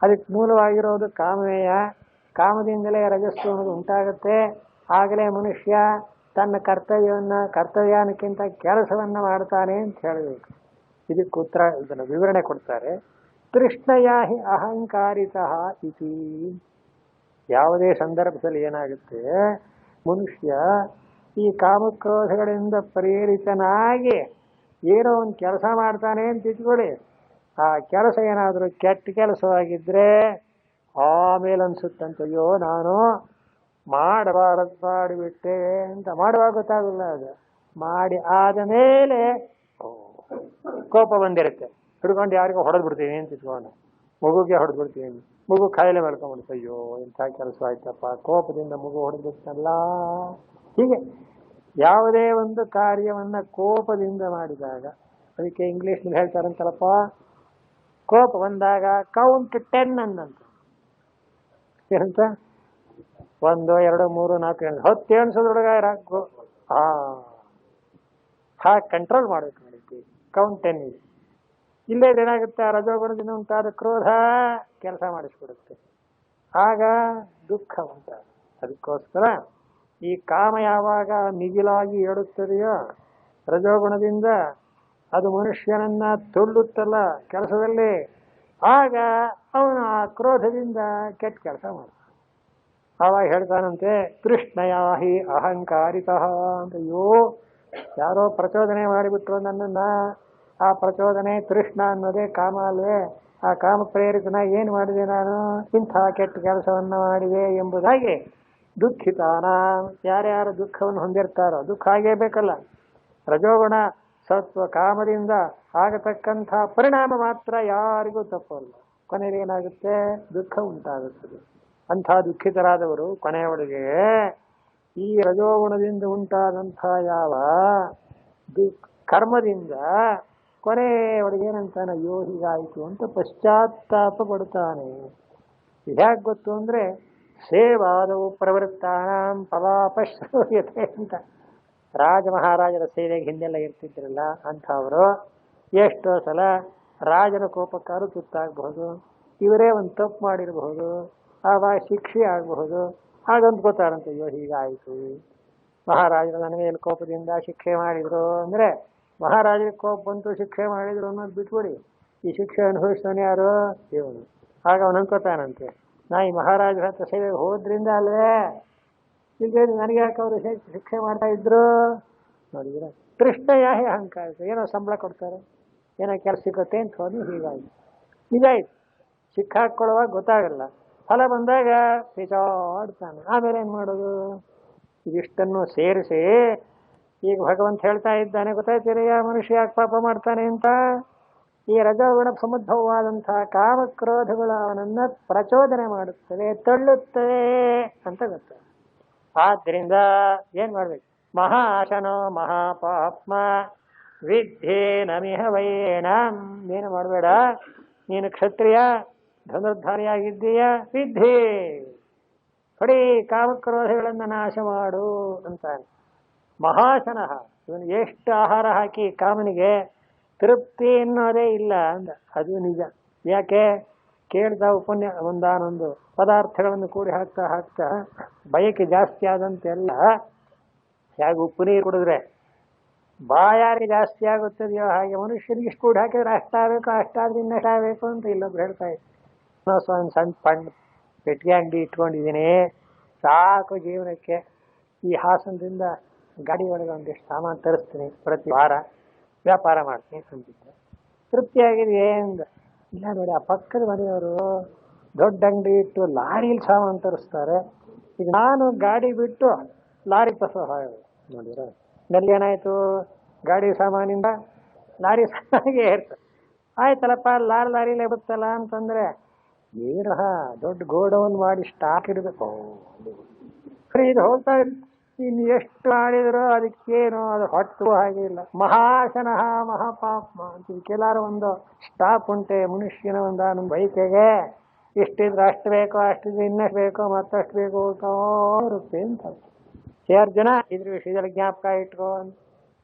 ಅದಕ್ಕೆ ಮೂಲವಾಗಿರೋದು ಕಾಮವೇಯ. ಕಾಮದಿಂದಲೇ ರಜಸ್ಸು ಅನ್ನೋದು ಉಂಟಾಗುತ್ತೆ. ಆಗಲೇ ಮನುಷ್ಯ ತನ್ನ ಕರ್ತವ್ಯಾನಕ್ಕಿಂತ ಕೆಲಸವನ್ನ ಮಾಡ್ತಾನೆ ಅಂತ ಹೇಳಬೇಕು. ಇದಕ್ಕೆ ಉತ್ತರ, ಇದನ್ನು ವಿವರಣೆ ಕೊಡ್ತಾರೆ. ತೃಷ್ಣಯಾಹಿ ಅಹಂಕಾರಿತಃ ಇತಿ. ಯಾವುದೇ ಸಂದರ್ಭದಲ್ಲಿ ಏನಾಗುತ್ತೆ? ಮನುಷ್ಯ ಈ ಕಾಮಕ್ರೋಧಗಳಿಂದ ಪ್ರೇರಿತನಾಗಿ ಏನೋ ಒಂದು ಕೆಲಸ ಮಾಡ್ತಾನೆ ಅಂತ ಇಟ್ಕೊಳ್ಳಿ. ಆ ಕೆಲಸ ಏನಾದರೂ ಕೆಟ್ಟ ಕೆಲಸವಾಗಿದ್ರೆ ಆಮೇಲೆ ಅನ್ಸುತ್ತಂತ, ಅಯ್ಯೋ ನಾನು ಮಾಡಿಬಿಟ್ಟೆ ಅಂತ. ಮಾಡುವಾಗ ಗೊತ್ತಾಗಲ್ಲ. ಅದು ಮಾಡಿ ಆದ ಮೇಲೆ ಕೋಪ ಬಂದಿರುತ್ತೆ. ಹಿಡ್ಕೊಂಡು ಯಾರಿಗೂ ಹೊಡೆದು ಬಿಡ್ತೀವಿ ಅಂತ ಇಟ್ಕೊಂಡು, ಮಗುಗೆ ಹೊಡೆದು ಬಿಡ್ತೀವಿ. ಮಗು ಕಾಯಿಲೆ ಮಾಡ್ಕೊಂಡ್ಬಿಡುತ್ತೆ. ಅಯ್ಯೋ ಇಂಥ ಕೆಲಸ ಆಯ್ತಪ್ಪ, ಕೋಪದಿಂದ ಮಗು ಹೊಡೆದ್ಬಿಡ್ತಲ್ಲ. ಹೀಗೆ ಯಾವುದೇ ಒಂದು ಕಾರ್ಯವನ್ನ ಕೋಪದಿಂದ ಮಾಡಿದಾಗ, ಅದಕ್ಕೆ ಇಂಗ್ಲೀಷ್ನಲ್ಲಿ ಹೇಳ್ತಾರಂತಲ್ಲಪ್ಪ, ಕೋಪ ಬಂದಾಗ ಕೌಂಟ್ 10 ಅನ್ನಂತ. ಏನಂತ? 1 2 3 4 10 ಎಣಿಸೋದ್ರೊಳಗ ಹಾಗೆ ಕಂಟ್ರೋಲ್ ಮಾಡಬೇಕು. ನಡೀತೀವಿ ಕೌಂಟ್ 10 ಇದೆ. ಇಲ್ಲೇ ಏನಾಗುತ್ತೆ? ರಜೋಗುಣದಿಂದ ಉಂಟಾದ ಕ್ರೋಧ ಕೆಲಸ ಮಾಡಿಸ್ಬಿಡುತ್ತೆ. ಆಗ ದುಃಖ ಉಂಟಾಗುತ್ತೆ. ಅದಕ್ಕೋಸ್ಕರ ಈ ಕಾಮ ಯಾವಾಗ ಮಿಗಿಲಾಗಿ ಏಳುತ್ತದೆಯೋ ರಜೋಗುಣದಿಂದ, ಅದು ಮನುಷ್ಯನನ್ನ ತುಳ್ಳುತ್ತಲ್ಲ ಕೆಲಸದಲ್ಲಿ, ಆಗ ಅವನು ಆ ಕ್ರೋಧದಿಂದ ಕೆಟ್ಟ ಕೆಲಸ ಮಾಡ್ತಾನೆ. ಆವಾಗ ಹೇಳ್ತಾನಂತೆ, ತೃಷ್ಣಯಾಹಿ ಅಹಂಕಾರಿತಃ ಅಂತ. ಅಯ್ಯೋ ಯಾರೋ ಪ್ರಚೋದನೆ ಮಾಡಿಬಿಟ್ರು ನನ್ನನ್ನ, ಆ ಪ್ರಚೋದನೆ ತೃಷ್ಣ ಅನ್ನೋದೇ ಕಾಮ ಅಲ್ವೇ? ಆ ಕಾಮ ಪ್ರೇರಿತನ ಏನು ಮಾಡಿದೆ ನಾನು? ಇಂಥ ಕೆಟ್ಟ ಕೆಲಸವನ್ನ ಮಾಡಿದೆ ಎಂಬುದಾಗಿ ದುಃಖಿತಾನ. ಯಾರ್ಯಾರು ದುಃಖವನ್ನು ಹೊಂದಿರ್ತಾರೋ, ದುಃಖ ಆಗೇ ಬೇಕಲ್ಲ. ರಜೋಗುಣ ಸತ್ವ ಕಾಮದಿಂದ ಆಗತಕ್ಕಂಥ ಪರಿಣಾಮ ಮಾತ್ರ ಯಾರಿಗೂ ತಪ್ಪಲ್ಲ. ಕೊನೆಗೆ ಏನಾಗುತ್ತೆ? ದುಃಖ ಉಂಟಾಗುತ್ತದೆ. ಅಂಥ ದುಃಖಿತರಾದವರು ಕೊನೆಯವರೆಗೆ ಈ ರಜೋಗುಣದಿಂದ ಉಂಟಾದಂಥ ಯಾವ ಕರ್ಮದಿಂದ ಕೊನೆಯವರೆಗೆ ಏನಂತಾನೆ? ಅಯ್ಯೋ ಹೀಗಾಯಿತು ಅಂತ ಪಶ್ಚಾತ್ತಾಪ ಪಡ್ತಾನೆ. ಇದ್ಯಾಕೆ ಗೊತ್ತು ಅಂದರೆ, ಸೇವಾದವು ಪ್ರವೃತ್ತಾನಾಂ ಫಲಾಪ ಶ್ರೂಯತೆ ಅಂತ. ರಾಜ ಮಹಾರಾಜರ ಸೇವೆಗೆ ಹಿಂದೆಲ್ಲ ಇರ್ತಿದ್ರಲ್ಲ ಅಂಥವರು ಎಷ್ಟೋ ಸಲ ರಾಜನ ಕೋಪಕ್ಕಾರು ತುತ್ತಾಗಬಹುದು, ಇವರೇ ಒಂದು ತಪ್ಪು ಮಾಡಿರಬಹುದು, ಆವಾಗ ಶಿಕ್ಷೆ ಆಗಬಹುದು. ಹಾಗಂತ ಗೊತ್ತಾರಂತೆ, ಅಯ್ಯೋ ಹೀಗಾಯಿತು, ಮಹಾರಾಜರು ನನ್ನ ಮೇಲೆ ಕೋಪದಿಂದ ಶಿಕ್ಷೆ ಮಾಡಿದ್ರು ಅಂದರೆ ಮಹಾರಾಜರಿಗೆ ಕೋಪ ಬಂತು ಶಿಕ್ಷೆ ಮಾಡಿದ್ರು ಅನ್ನೋದು ಬಿಟ್ಬಿಡಿ, ಈ ಶಿಕ್ಷೆ ಅನುಭವಿಸ್ತಾನೆ ಯಾರು? ಇವನು. ಆಗ ಅವನು ಅನ್ಕೋತಾನಂತೆ, ನಾ ಈ ಮಹಾರಾಜರ ಹತ್ರ ಸೇವೆಗೆ ಹೋದ್ರಿಂದ ಅಲ್ವೇ, ಈಗ ನನಗೆ ಯಾಕೆ ಅವರು ಶಿಕ್ಷೆ ಮಾಡ್ತಾ ಇದ್ರು ನೋಡಿದ್ರೆ ತೃಷ್ಣಯ ಅಹಂಕಾರ. ಏನೋ ಸಂಬಳ ಕೊಡ್ತಾರೆ, ಏನೋ ಕೆಲಸ ಸಿಗುತ್ತೆ ಅಂತ ಹೋಗಿ ಹೀಗಾಯ್ತು. ನಿಜಾಯ್ತು, ಸಿಕ್ಕಾಕೊಳ್ಳುವಾಗ ಗೊತ್ತಾಗಲ್ಲ, ಫಲ ಬಂದಾಗ ಪಿಚಾಡ್ತಾನೆ. ಆಮೇಲೆ ಏನು ಮಾಡೋದು? ಇದಿಷ್ಟನ್ನು ಸೇರಿಸಿ ಈಗ ಭಗವಂತ ಹೇಳ್ತಾ ಇದ್ದಾನೆ, ಗೊತ್ತಾಯ್ತೀರಯ್ಯ ಮನುಷ್ಯ ಯಾಕೆ ಪಾಪ ಮಾಡ್ತಾನೆ ಅಂತ. ಈ ರಜೋಗುಣ ಸಮುದ್ಭವವಾದಂತಹ ಕಾಮಕ್ರೋಧಗಳು ಅವನನ್ನು ಪ್ರಚೋದನೆ ಮಾಡುತ್ತವೆ, ತಳ್ಳುತ್ತವೆ ಅಂತ ಗೊತ್ತು. ಆದ್ದರಿಂದ ಏನ್ ಮಾಡ್ಬೇಕು? ಮಹಾಶನೋ ಮಹಾಪಾಪ್ಮ ವಿದ್ಯೆ ನಮಿಹ ವೈನ. ನೀನು ಮಾಡಬೇಡ, ನೀನು ಕ್ಷತ್ರಿಯ ಧನುರ್ಧಾರಿಯಾಗಿದ್ದೀಯ, ವಿದ್ಯೆ ಹೊಡಿ, ಕಾಮಕ್ರೋಧಗಳನ್ನು ನಾಶ ಮಾಡು ಅಂತಾನೆ. ಮಹಾಶನಃ, ಇವನು ಎಷ್ಟು ಆಹಾರ ಹಾಕಿ ಕಾಮನಿಗೆ ತೃಪ್ತಿ ಅನ್ನೋದೇ ಇಲ್ಲ ಅಂದ. ಅದು ನಿಜ. ಯಾಕೆ? ಕೇಳ್ತಾ ಒಂದಾನೊಂದು ಪದಾರ್ಥಗಳನ್ನು ಕೂಡಿ ಹಾಕ್ತಾ ಹಾಕ್ತಾ ಬಯಕೆ ಜಾಸ್ತಿ ಆದಂತೆಲ್ಲ, ಹೇಗೆ ಉಪ್ಪು ನೀರು ಕುಡಿದ್ರೆ ಬಾಯಾರಿಗೆ ಜಾಸ್ತಿ ಆಗುತ್ತದೆಯೋ ಹಾಗೆ ಮನುಷ್ಯನಿಗೆ ಇಷ್ಟು ಕೂಡ ಹಾಕಿದ್ರೆ ಅಷ್ಟಾಗಬೇಕು, ಅಷ್ಟಾದ್ರೆ ಇನ್ನಷ್ಟಾಗಬೇಕು ಅಂತ ಇಲ್ಲೊಬ್ರು ಹೇಳ್ತಾ ಇದ್ರು. ಒಂದು ಸಣ್ಣ ಪೆಟ್ಟಿಗೆ ಅಂಗಡಿ ಇಟ್ಕೊಂಡಿದ್ದೀನಿ, ಸಾಕು ಜೀವನಕ್ಕೆ, ಈ ಹಾಸನದಿಂದ ಗಾಡಿ ಒಳಗೆ ಒಂದಿಷ್ಟು ಸಾಮಾನು ತರಿಸ್ತೀನಿ, ಪ್ರತಿ ವಾರ ವ್ಯಾಪಾರ ಮಾಡ್ತೀನಿ ಅಂತಿದ್ದೆ. ತೃಪ್ತಿಯಾಗಿದೆ ಅಂದ. ಇಲ್ಲ ನೋಡಿ, ಆ ಪಕ್ಕದ ಮನೆಯವರು ದೊಡ್ಡ ಅಂಗಡಿ ಇಟ್ಟು ಲಾರಿಲಿ ಸಾಮಾನು ತರಿಸ್ತಾರೆ, ಈಗ ನಾನು ಗಾಡಿ ಬಿಟ್ಟು ಲಾರಿ ತರಿಸೋ ನೋಡಿರ ನಲ್ಲಿ ಏನಾಯ್ತು? ಗಾಡಿ ಸಾಮಾನಿಂದ ಲಾರಿ ಸಾಮಾನಿಗೆ ಇರ್ತದೆ. ಆಯ್ತಲ್ಲಪ್ಪ, ಲಾರಿಲೇ ಬಿಡುತ್ತಲ್ಲ ಅಂತಂದ್ರೆ ಏನ ದೊಡ್ಡ ಗೋಡೌನ್ ಮಾಡಿ ಸ್ಟಾಕ್ ಇಡಬೇಕು. ಇದು ಹೋಗ್ತಾ ಇನ್ನು ಎಷ್ಟು ಮಾಡಿದ್ರು ಅದಕ್ಕೇನು, ಅದು ಹೊಟ್ಟು ಹಾಗೆ ಇಲ್ಲ. ಮಹಾಶನಃ ಮಹಾಪಾಪ್ಮ ಅಂತ ಕೆಲವರು ಒಂದು ಸ್ಟಾಪ್ ಉಂಟೆ ಮನುಷ್ಯನ ಒಂದು ಬೈಕೆಗೆ, ಇಷ್ಟಿದ್ರೆ ಅಷ್ಟು ಬೇಕೋ, ಅಷ್ಟಿದ್ರೆ ಇನ್ನಷ್ಟು ಬೇಕೋ, ಮತ್ತಷ್ಟು ಬೇಕು ಇರುತ್ತೆ ಅಂತ. ಅರ್ಜುನ ಇದ್ರ ವಿಷಯದಲ್ಲಿ ಜ್ಞಾಪಕ ಇಟ್ಕೋ.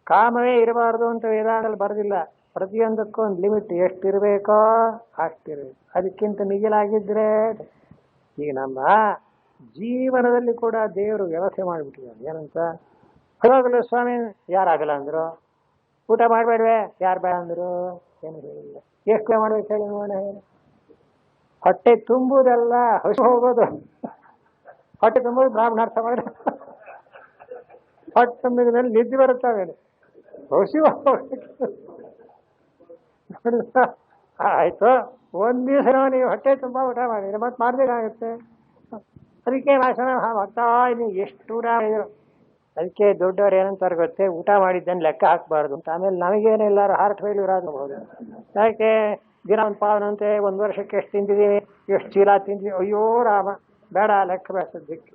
ಕಾಮವೇ ಇರಬಾರ್ದು ಅಂತ ವೇದಾಂತದಲ್ಲಿ ಬರೆದಿಲ್ಲ, ಪ್ರತಿಯೊಂದಕ್ಕೂ ಒಂದು ಲಿಮಿಟ್, ಎಷ್ಟಿರಬೇಕೋ ಅಷ್ಟಿರಬೇಕು, ಅದಕ್ಕಿಂತ ಮಿಗಿಲಾಗಿದ್ರೆ. ಈಗ ನಮ್ಮ ಜೀವನದಲ್ಲಿ ಕೂಡ ದೇವರು ವ್ಯವಸ್ಥೆ ಮಾಡಿಬಿಟ್ಟಿದ್ದಾರೆ. ಏನಂತ? ಹೋಗಲು ಸ್ವಾಮಿ ಯಾರಾಗಲ್ಲ ಅಂದರು, ಊಟ ಮಾಡಬೇಡ್ವೆ ಯಾರು ಬೇಡ ಅಂದರು, ಏನು ಹೇಳಿಲ್ಲ. ಎಷ್ಟು ಮಾಡ್ಬೇಕು ಹೇಳಿ ನೋಡೋಣ. ಹೊಟ್ಟೆ ತುಂಬುವುದೆಲ್ಲ ಹಸು ಹೋಗೋದು, ಹೊಟ್ಟೆ ತುಂಬುದು ಬ್ರಾಹ್ಮಣ ಅರ್ಥ ಮಾಡಿ, ಹೊಟ್ಟೆ ತುಂಬಿದ ಮೇಲೆ ನಿದ್ದೆ ಬರುತ್ತವೆ, ಹಸಿ ಆಯ್ತು. ಒಂದ್ ದಿವಸ ನೀವು ಹೊಟ್ಟೆ ತುಂಬಾ ಊಟ ಮಾಡಿದ್ರೆ ಮತ್ತೆ ಮಾಡ್ಬೇಕಾಗುತ್ತೆ. ಅದಕ್ಕೆ ಭಾಷಣ ಮಾಡ್ತಾ ನೀವು ಎಷ್ಟು ಊಟ ಮಾಡಿದ್ರು. ಅದಕ್ಕೆ ದೊಡ್ಡವ್ರು ಏನಂತಾರೆ ಗೊತ್ತೇ, ಊಟ ಮಾಡಿದ್ದನ್ನು ಲೆಕ್ಕ ಹಾಕ್ಬಾರ್ದು ಅಂತ. ಆಮೇಲೆ ನಮಗೇನೆಲ್ಲಾರು ಹಾರ್ಟ್ ಫೇಲ್ಯೂರ್ ಆಗಬಹುದು. ಯಾಕೆ? ದಿನ ಒಂದು ಪಾವನಂತೆ ಒಂದು ವರ್ಷಕ್ಕೆ ಎಷ್ಟು ತಿಂತಿದ್ದೀವಿ, ಎಷ್ಟು ಚೀಲ ತಿಂತೀವಿ, ಅಯ್ಯೋ ರಾಮ, ಬೇಡ ಲೆಕ್ಕ ಬೇಸದ್ದಕ್ಕೆ.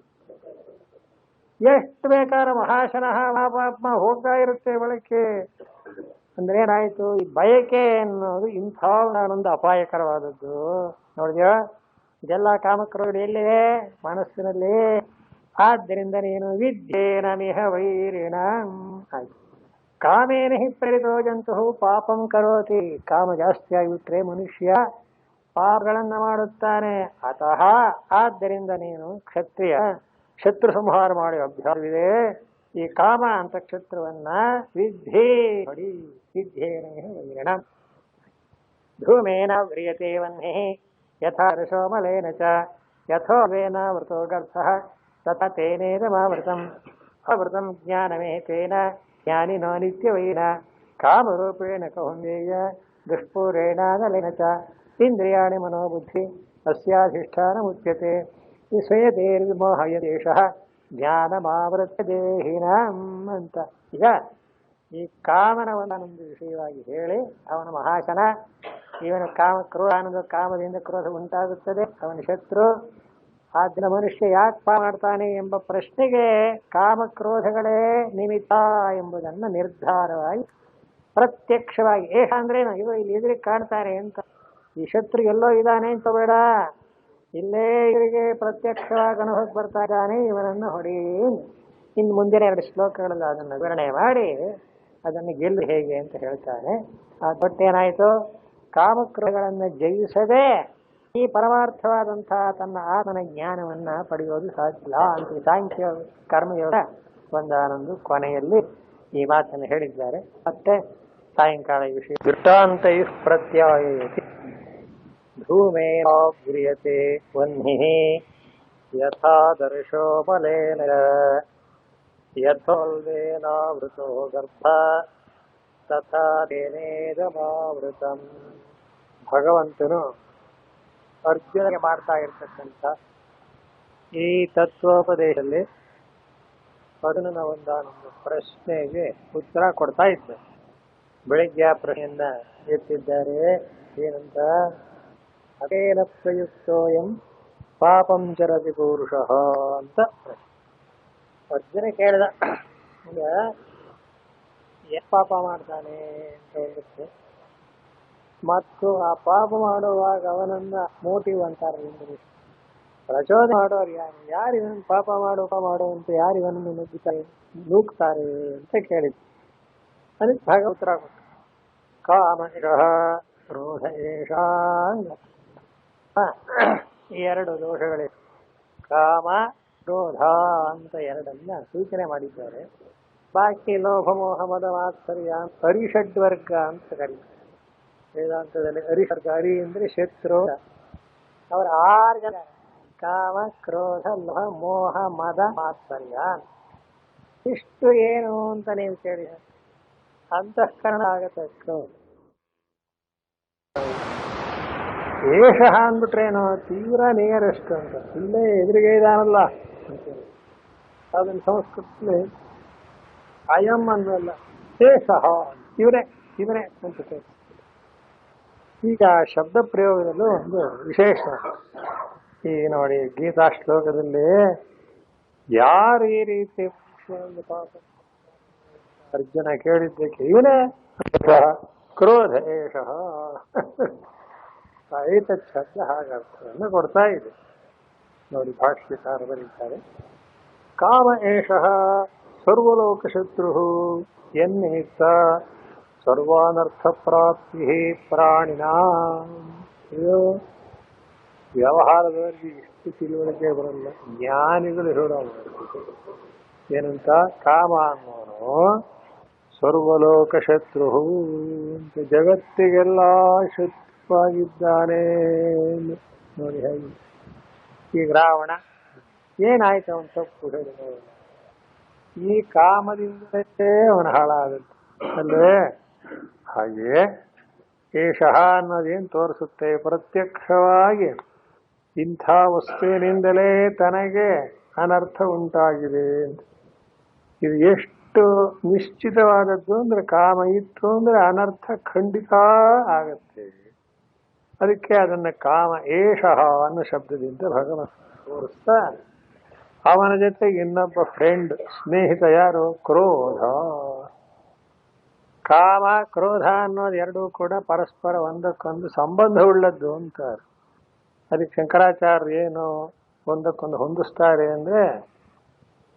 ಎಷ್ಟು ಬೇಕಾದ್ರೆ ಮಹಾಶನಃ ಮಹಾಪಾಪ್ಮ ಹೋಗ್ತಾ ಇರುತ್ತೆ ಬಳಕೆ. ಅಂದ್ರೆ ಏನಾಯ್ತು? ಈ ಬಯಕೆ ಅನ್ನೋದು ಇಂಥ ನಾನೊಂದು ಅಪಾಯಕರವಾದದ್ದು. ನೋಡಿದ್ಯೋ, ಇದೆಲ್ಲ ಕಾಮಕ್ರೋಧ ಎಲ್ಲಿದೆ? ಮನಸ್ಸಿನಲ್ಲಿ. ಆದ್ದರಿಂದ ನೀನು ವಿದ್ಯೇನ ಮಿಹ ವೈರಿಣ ಆಯ್ತು. ಕಾಮೇನ ಹಿ ಪ್ರೇರಿತೋ ಜಂತು ಪಾಪಂ ಕರೋತಿ. ಕಾಮ ಜಾಸ್ತಿ ಆಗಿಬಿಟ್ರೆ ಮನುಷ್ಯ ಪಾಪಗಳನ್ನ ಮಾಡುತ್ತಾನೆ. ಅತಃ ಆದ್ದರಿಂದ ನೀನು ಕ್ಷತ್ರಿಯ, ಶತ್ರು ಸಂಹಾರ ಮಾಡಿ ಅಭ್ಯಾಸವಿದೆ. ಈ ಕಾಮ ಅಂತ ಶತ್ರುವನ್ನ ವಿದ್ಯೆ ಹೊಡಿ. ವಿದ್ಯೇನ ವೈರಿಣ ಧೂಮೇನ ವ್ರಿಯತೆ ವನ್ಹಿ ಯಥಾ ರಸೋಮಲೇನ ಚ ಯಥೋವೇನ ವೃತೋ ಗರ್ಭಃ ತಥಾ ತೇನೇದಮಾವೃತಂ ಅವೃತಂ ಜ್ಞಾನಮೇತೇನ ಜ್ಞಾನಿನೋ ನಿತ್ಯವೈನ ಕಾಮರೂಪೇಣ ಕೌಂದೇಯ ದುಷ್ಪೂರೇಣಾನಲೇನ ಚ ಇಂದ್ರಿಯಾಣಿ ಮನೋಬುದ್ಧಿ ಅಸ್ಯಾಧಿಷ್ಠಾನಮುಚ್ಯತೆ ವಿಷಯದೇರ್ವಿಮೋಹಯ ದೇಶಃ ಜ್ಞಾನಮಾವೃತ್ಯ ದೇಹಿನಾಂ ಅಂತ. ಈಗ ಈ ಕಾಮನ ಒಂದೊಂದು ವಿಷಯವಾಗಿ ಹೇಳಿ ಅವನ ಮಹಾಶನ, ಇವನ ಕ್ರೋಧ ಅನ್ನೋದು ಕಾಮದಿಂದ ಕ್ರೋಧ ಉಂಟಾಗುತ್ತದೆ, ಅವನ ಶತ್ರು. ಆದಿನ ಮನುಷ್ಯ ಯಾಕೆ ಮಾಡ್ತಾನೆ ಎಂಬ ಪ್ರಶ್ನೆಗೆ ಕಾಮಕ್ರೋಧಗಳೇ ನಿಮಿತ್ತ ಎಂಬುದನ್ನು ನಿರ್ಧಾರವಾಗಿ ಪ್ರತ್ಯಕ್ಷವಾಗಿ ಏಷ ಅಂದ್ರೆ ಇವ ಇಲ್ಲಿ ಎದುರಿಗೆ ಕಾಣ್ತಾನೆ ಅಂತ. ಈ ಶತ್ರು ಎಲ್ಲೋ ಇದ್ದಾನೆ ಅಂತ ಬೇಡ, ಇಲ್ಲೇ ಇವರಿಗೆ ಪ್ರತ್ಯಕ್ಷವಾಗಿ ಅನುಭವಕ್ಕೆ ಬರ್ತಾ ಇದ್ದಾನೆ, ಇವನನ್ನು ಹೊಡಿ. ಇನ್ನು ಮುಂದಿನ 2 ಶ್ಲೋಕಗಳಲ್ಲಿ ಅದನ್ನು ವಿವರಣೆ ಮಾಡಿ ಅದನ್ನು ಗೆಲ್ಲು ಹೇಗೆ ಅಂತ ಹೇಳ್ತಾನೆ. ಒಟ್ಟೇನಾಯಿತು, ಕಾಮಕ್ರೋಧಗಳನ್ನು ಜಯಿಸದೆ ಈ ಪರಮಾರ್ಥವಾದಂತಹ ತನ್ನ ಆತ್ಮನ ಜ್ಞಾನವನ್ನ ಪಡೆಯೋದು ಸಾಧ್ಯ ಅಂತ ಸಾಂಖ್ಯ ಕರ್ಮಯೋಗ ಒಂದಾನೊಂದು ಕೊನೆಯಲ್ಲಿ ಈ ಮಾತನ್ನು ಹೇಳಿದ್ದಾರೆ. ಮತ್ತೆ ಸಾಯಂಕಾಲ ಈ ವಿಷಯ ದೃಷ್ಟಾಂತೈ ಪ್ರತ್ಯಾಯತಿ ಧೂಮೇ ಗುರಿಯತೆ ವನ್ಹಿ ಯಥಾ ದರ್ಶೋ ಬಲೇನ ಯಥೋಲ್ವೇನಾವೃತೋ ಗರ್ಭ ತಥಾ ತೇನೇದಮಾವೃತಂ. ಭಗವಂತನು ಅರ್ಜುನಿಗೆ ಮಾಡ್ತಾ ಇರ್ತಕ್ಕಂಥ ಈ ತತ್ವೋಪದೇಶದಲ್ಲಿ ಅರ್ಜುನನ ಒಂದಾನೊಂದು ಪ್ರಶ್ನೆಗೆ ಉತ್ತರ ಕೊಡ್ತಾ ಇದ್ದ. ಬೆಳಿಗ್ಗೆ ಆ ಪ್ರಶ್ನೆಯನ್ನ ಎತ್ತಿದ್ದಾರೆ. ಏನಂತ? ಅದೇನ ಪ್ರಯುಕ್ತೋಯಂ ಪಾಪಂ ಚರತಿ ಪುರುಷಃ ಅಂತ ಅರ್ಜುನ ಕೇಳಿದ. ಈಗ ಪಾಪ ಮಾಡ್ತಾನೆ ಅಂತ ಹೋಗುತ್ತೆ, ಮತ್ತು ಆ ಪಾಪ ಮಾಡುವಾಗ ಅವನನ್ನ ಮೋಟಿವ್ ಅಂತಾರೆ ಇಂಗ್ಲಿಷ್, ಪ್ರಚೋದನೆ ಮಾಡೋರು ಯಾರು ಇವನ್ ಪಾಪ ಮಾಡು ಅಂತ ಯಾರು ಇವನನ್ನು ನೂಕ್ತಾರೆ ಅಂತ ಕೇಳಿದ್ರು. ಅದಕ್ಕೆ ಭಾಗ ಉತ್ತರ ಕೊಟ್ಟು ಕಾಮಶಃ ಕ್ರೋಧ ಏಷಾಂಗ. ಈ 2 ದೋಷಗಳೇ, ಕಾಮ ಕ್ರೋಧ ಅಂತ 2 ಸೂಚನೆ ಮಾಡಿದ್ದಾರೆ. ಬಾಕಿ ಲೋಭ ಮೋಹ ಮದ ಮಾತ್ಸರ್ಯ ಅರಿಷಡ್ವರ್ಗ ಅಂತ ಕರೀತಾರೆ ವೇದಾಂತದಲ್ಲಿ. ಅರಿಷಡ್ವರ್ಗ, ಅರಿ ಅಂದ್ರೆ ಶತ್ರು. ಅವರ 6 ಜನ: ಕಾಮ ಕ್ರೋಧ ಲೋಹ ಮೋಹ ಮದ ಮಾತ್ಸರ್ಯ. ಇಷ್ಟು ಏನು ಅಂತ ನೀವು ಕೇಳಿ, ಅಂತಃಕರಣ ಆಗತಕ್ಕ ಏಷ ಅಂದ್ಬಿಟ್ರೇನೋ ತೀವ್ರ ನಿಯರೆಸ್ಟ್ ಅಂತ, ಇಲ್ಲೇ ಎದುರಿಗೆ ಇದಾನಲ್ಲ ಅಂತೇಳಿ. ಅದನ್ನ ಸಂಸ್ಕೃತದಲ್ಲಿ ಅಯಂ ಅನ್ನಲ್ಲ, ಶೇಷ ಇವನೇ ಅಂತ ಹೇಳಿ. ಈಗ ಶಬ್ದ ಪ್ರಯೋಗದಲ್ಲೂ ಒಂದು ವಿಶೇಷ. ಈ ನೋಡಿ, ಗೀತಾ ಶ್ಲೋಕದಲ್ಲಿ ಯಾರು ಈ ರೀತಿ ಪಾಪ ಅರ್ಜುನ ಕೇಳಿದ್ದಕ್ಕೆ ಇವನೇ ಕ್ರೋಧ ಏಷ ಏತತ್ ಶಬ್ದ ಹಾಗರ್ಥವನ್ನು ಕೊಡ್ತಾ ಇದೆ. ನೋಡಿ, ಭಾಷ್ಯಕಾರ ಬರೀತಾರೆ, ಕಾಮ ಏಷಃ ಸರ್ವಲೋಕಶತ್ರು ಯನ್ನಿಮಿತ್ತ ಸರ್ವಾನರ್ಥ ಪ್ರಾಪ್ತಿ ಪ್ರಾಣಿನ. ಇದು ವ್ಯವಹಾರದವರಿಗೆ ಇಷ್ಟು ತಿಳುವಳಿಕೆ ಬರಲ್ಲ, ಜ್ಞಾನಿಗಳು ಹೇಳೋದು ಏನಂತ. ಕಾಮ ಅನ್ನೋನು ಸರ್ವಲೋಕಶತ್ರು ಅಂತ, ಜಗತ್ತಿಗೆಲ್ಲ ಶತ್ರುವಾಗಿದ್ದಾನೆ. ನೋಡಿ ಹೇಗೆ. ಈಗ ರಾವಣ ಏನಾಯ್ತು, ಅವನು ತಪ್ಪು ಹೇಳಿದ ಈ ಕಾಮದಿಂದಲೇ ಅವನು ಹಾಳಾಗುತ್ತೆ ಅಲ್ಲೇ. ಹಾಗೆ ಏಷಃ ಅನ್ನೋದೇನು ತೋರಿಸುತ್ತೆ, ಪ್ರತ್ಯಕ್ಷವಾಗಿ ಇಂಥ ವಸ್ತುವಿನಿಂದಲೇ ತನಗೆ ಅನರ್ಥ ಉಂಟಾಗಿದೆ. ಇದು ಎಷ್ಟು ನಿಶ್ಚಿತವಾದದ್ದು ಅಂದ್ರೆ, ಕಾಮ ಇತ್ತು ಅಂದ್ರೆ ಅನರ್ಥ ಖಂಡಿತ ಆಗತ್ತೆ. ಅದಕ್ಕೆ ಅದನ್ನ ಕಾಮ ಏಷಃ ಅನ್ನೋ ಶಬ್ದದಿಂದ ಭಗವಂತ ತೋರಿಸ್ತಾ, ಅವನ ಜೊತೆಗೆ ಇನ್ನೊಬ್ಬ ಫ್ರೆಂಡ್, ಸ್ನೇಹಿತ ಯಾರು? ಕ್ರೋಧ. ಕಾಮ ಕ್ರೋಧ ಅನ್ನೋದು 2 ಕೂಡ ಪರಸ್ಪರ ಒಂದಕ್ಕೊಂದು ಸಂಬಂಧ ಉಳ್ಳದ್ದು ಅಂತಾರೆ. ಅದಕ್ಕೆ ಶಂಕರಾಚಾರ್ಯ ಏನು ಒಂದಕ್ಕೊಂದು ಹೊಂದಿಸ್ತಾರೆ ಅಂದ್ರೆ,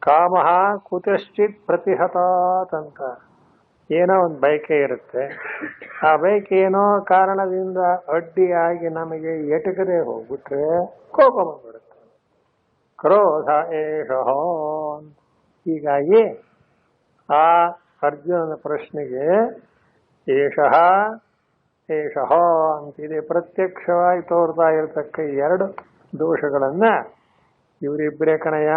ಕಾಮ ಕುತಶ್ಚಿತ್ ಪ್ರತಿಹತಾತ್ ಅಂತ. ಏನೋ ಒಂದು ಬಯಕೆ ಇರುತ್ತೆ, ಆ ಬಯಕೆ ಏನೋ ಕಾರಣದಿಂದ ಅಡ್ಡಿಯಾಗಿ ನಮಗೆ ಎಟಕದೆ ಹೋಗ್ಬಿಟ್ರೆ ಕೋಪ ಬಂದ್ಬಿಡುತ್ತೆ. ಕ್ರೋಧ ಏಷಃ. ಹೀಗಾಗಿ ಆ ಅರ್ಜುನನ ಪ್ರಶ್ನೆಗೆ ಏಷಃ ಅಂತಿದೆ. ಪ್ರತ್ಯಕ್ಷವಾಗಿ ತೋರ್ತಾ ಇರತಕ್ಕ 2 ದೋಷಗಳನ್ನ ಇವರಿಬ್ಬರೇ ಕಣಯ್ಯ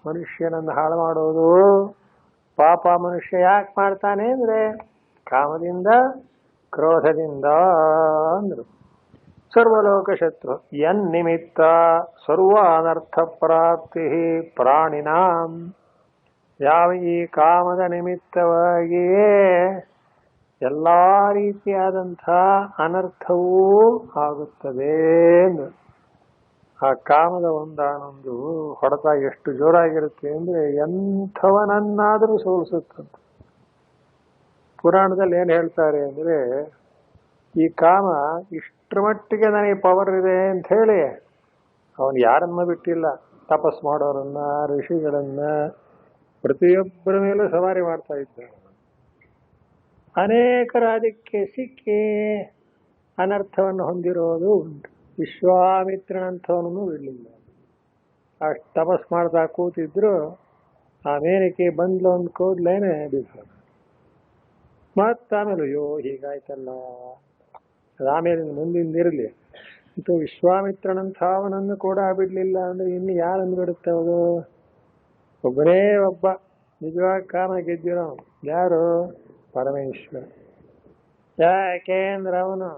ಮನುಷ್ಯನನ್ನು ಹಾಳು ಮಾಡೋದು. ಪಾಪ ಮನುಷ್ಯ ಯಾಕೆ ಮಾಡ್ತಾನೆ ಅಂದ್ರೆ ಕಾಮದಿಂದ ಕ್ರೋಧದಿಂದ ಅಂದ್ರು. ಸರ್ವಲೋಕಶತ್ರು ಯನ್ನಿಮಿತ್ತ ಸರ್ವ ಅನರ್ಥ ಪ್ರಾಪ್ತಿ ಪ್ರಾಣಿನಾಂ. ಯಾವ ಈ ಕಾಮದ ನಿಮಿತ್ತವಾಗಿಯೇ ಎಲ್ಲಾ ರೀತಿಯಾದಂಥ ಅನರ್ಥವೂ ಆಗುತ್ತದೆ. ಆ ಕಾಮದ ಒಂದಾನೊಂದು ಹೊಡೆತ ಎಷ್ಟು ಜೋರಾಗಿರುತ್ತೆ ಅಂದ್ರೆ ಎಂಥವನನ್ನಾದರೂ ಸೋಲಿಸುತ್ತಂತ. ಪುರಾಣದಲ್ಲಿ ಏನು ಹೇಳ್ತಾರೆ ಅಂದ್ರೆ, ಈ ಕಾಮ ಇಷ್ಟರ ಮಟ್ಟಿಗೆ ನನಗೆ ಪವರ್ ಇದೆ ಅಂತ ಹೇಳಿ ಅವನು ಯಾರನ್ನ ಬಿಟ್ಟಿಲ್ಲ. ತಪಸ್ ಮಾಡೋರನ್ನ, ಋಷಿಗಳನ್ನ, ಪ್ರತಿಯೊಬ್ಬರ ಮೇಲೂ ಸವಾರಿ ಮಾಡ್ತಾ ಇದ್ದ. ಅನೇಕರು ಅದಕ್ಕೆ ಸಿಕ್ಕಿ ಅನರ್ಥವನ್ನು ಹೊಂದಿರೋದು ಉಂಟು. ವಿಶ್ವಾಮಿತ್ರನಂಥವನನ್ನು ಬಿಡಲಿಲ್ಲ. ಅಷ್ಟು ತಪಸ್ ಮಾಡ್ತಾ ಕೂತಿದ್ರು, ಆ ಮೇನಕ್ಕೆ ಬಂದ್ಲು ಅಂದ ಕೂಡ್ಲೇನೆ ಬಿದ್ದು. ಮತ್ತಾಮೇಲೆ ಅಯ್ಯೋ ಹೀಗಾಯ್ತಲ್ಲ, ಅದಾಮೇಲೆ ಮುಂದಿಂದಿರಲಿ ಅಂತೂ ವಿಶ್ವಾಮಿತ್ರನಂಥವನನ್ನು ಕೂಡ ಬಿಡ್ಲಿಲ್ಲ ಅಂದ್ರೆ ಇನ್ನು ಯಾರನ್ನು ಬಿಡುತ್ತೆ ಅದು? ಒಬ್ಬನೇ ಒಬ್ಬ ನಿಜವಾಗಿ ಕಾಮ ಗೆದ್ದಿರೋ ಯಾರು? ಪರಮೇಶ್ವರ. ಯಾಕೆಂದ್ರೆ ಅವನು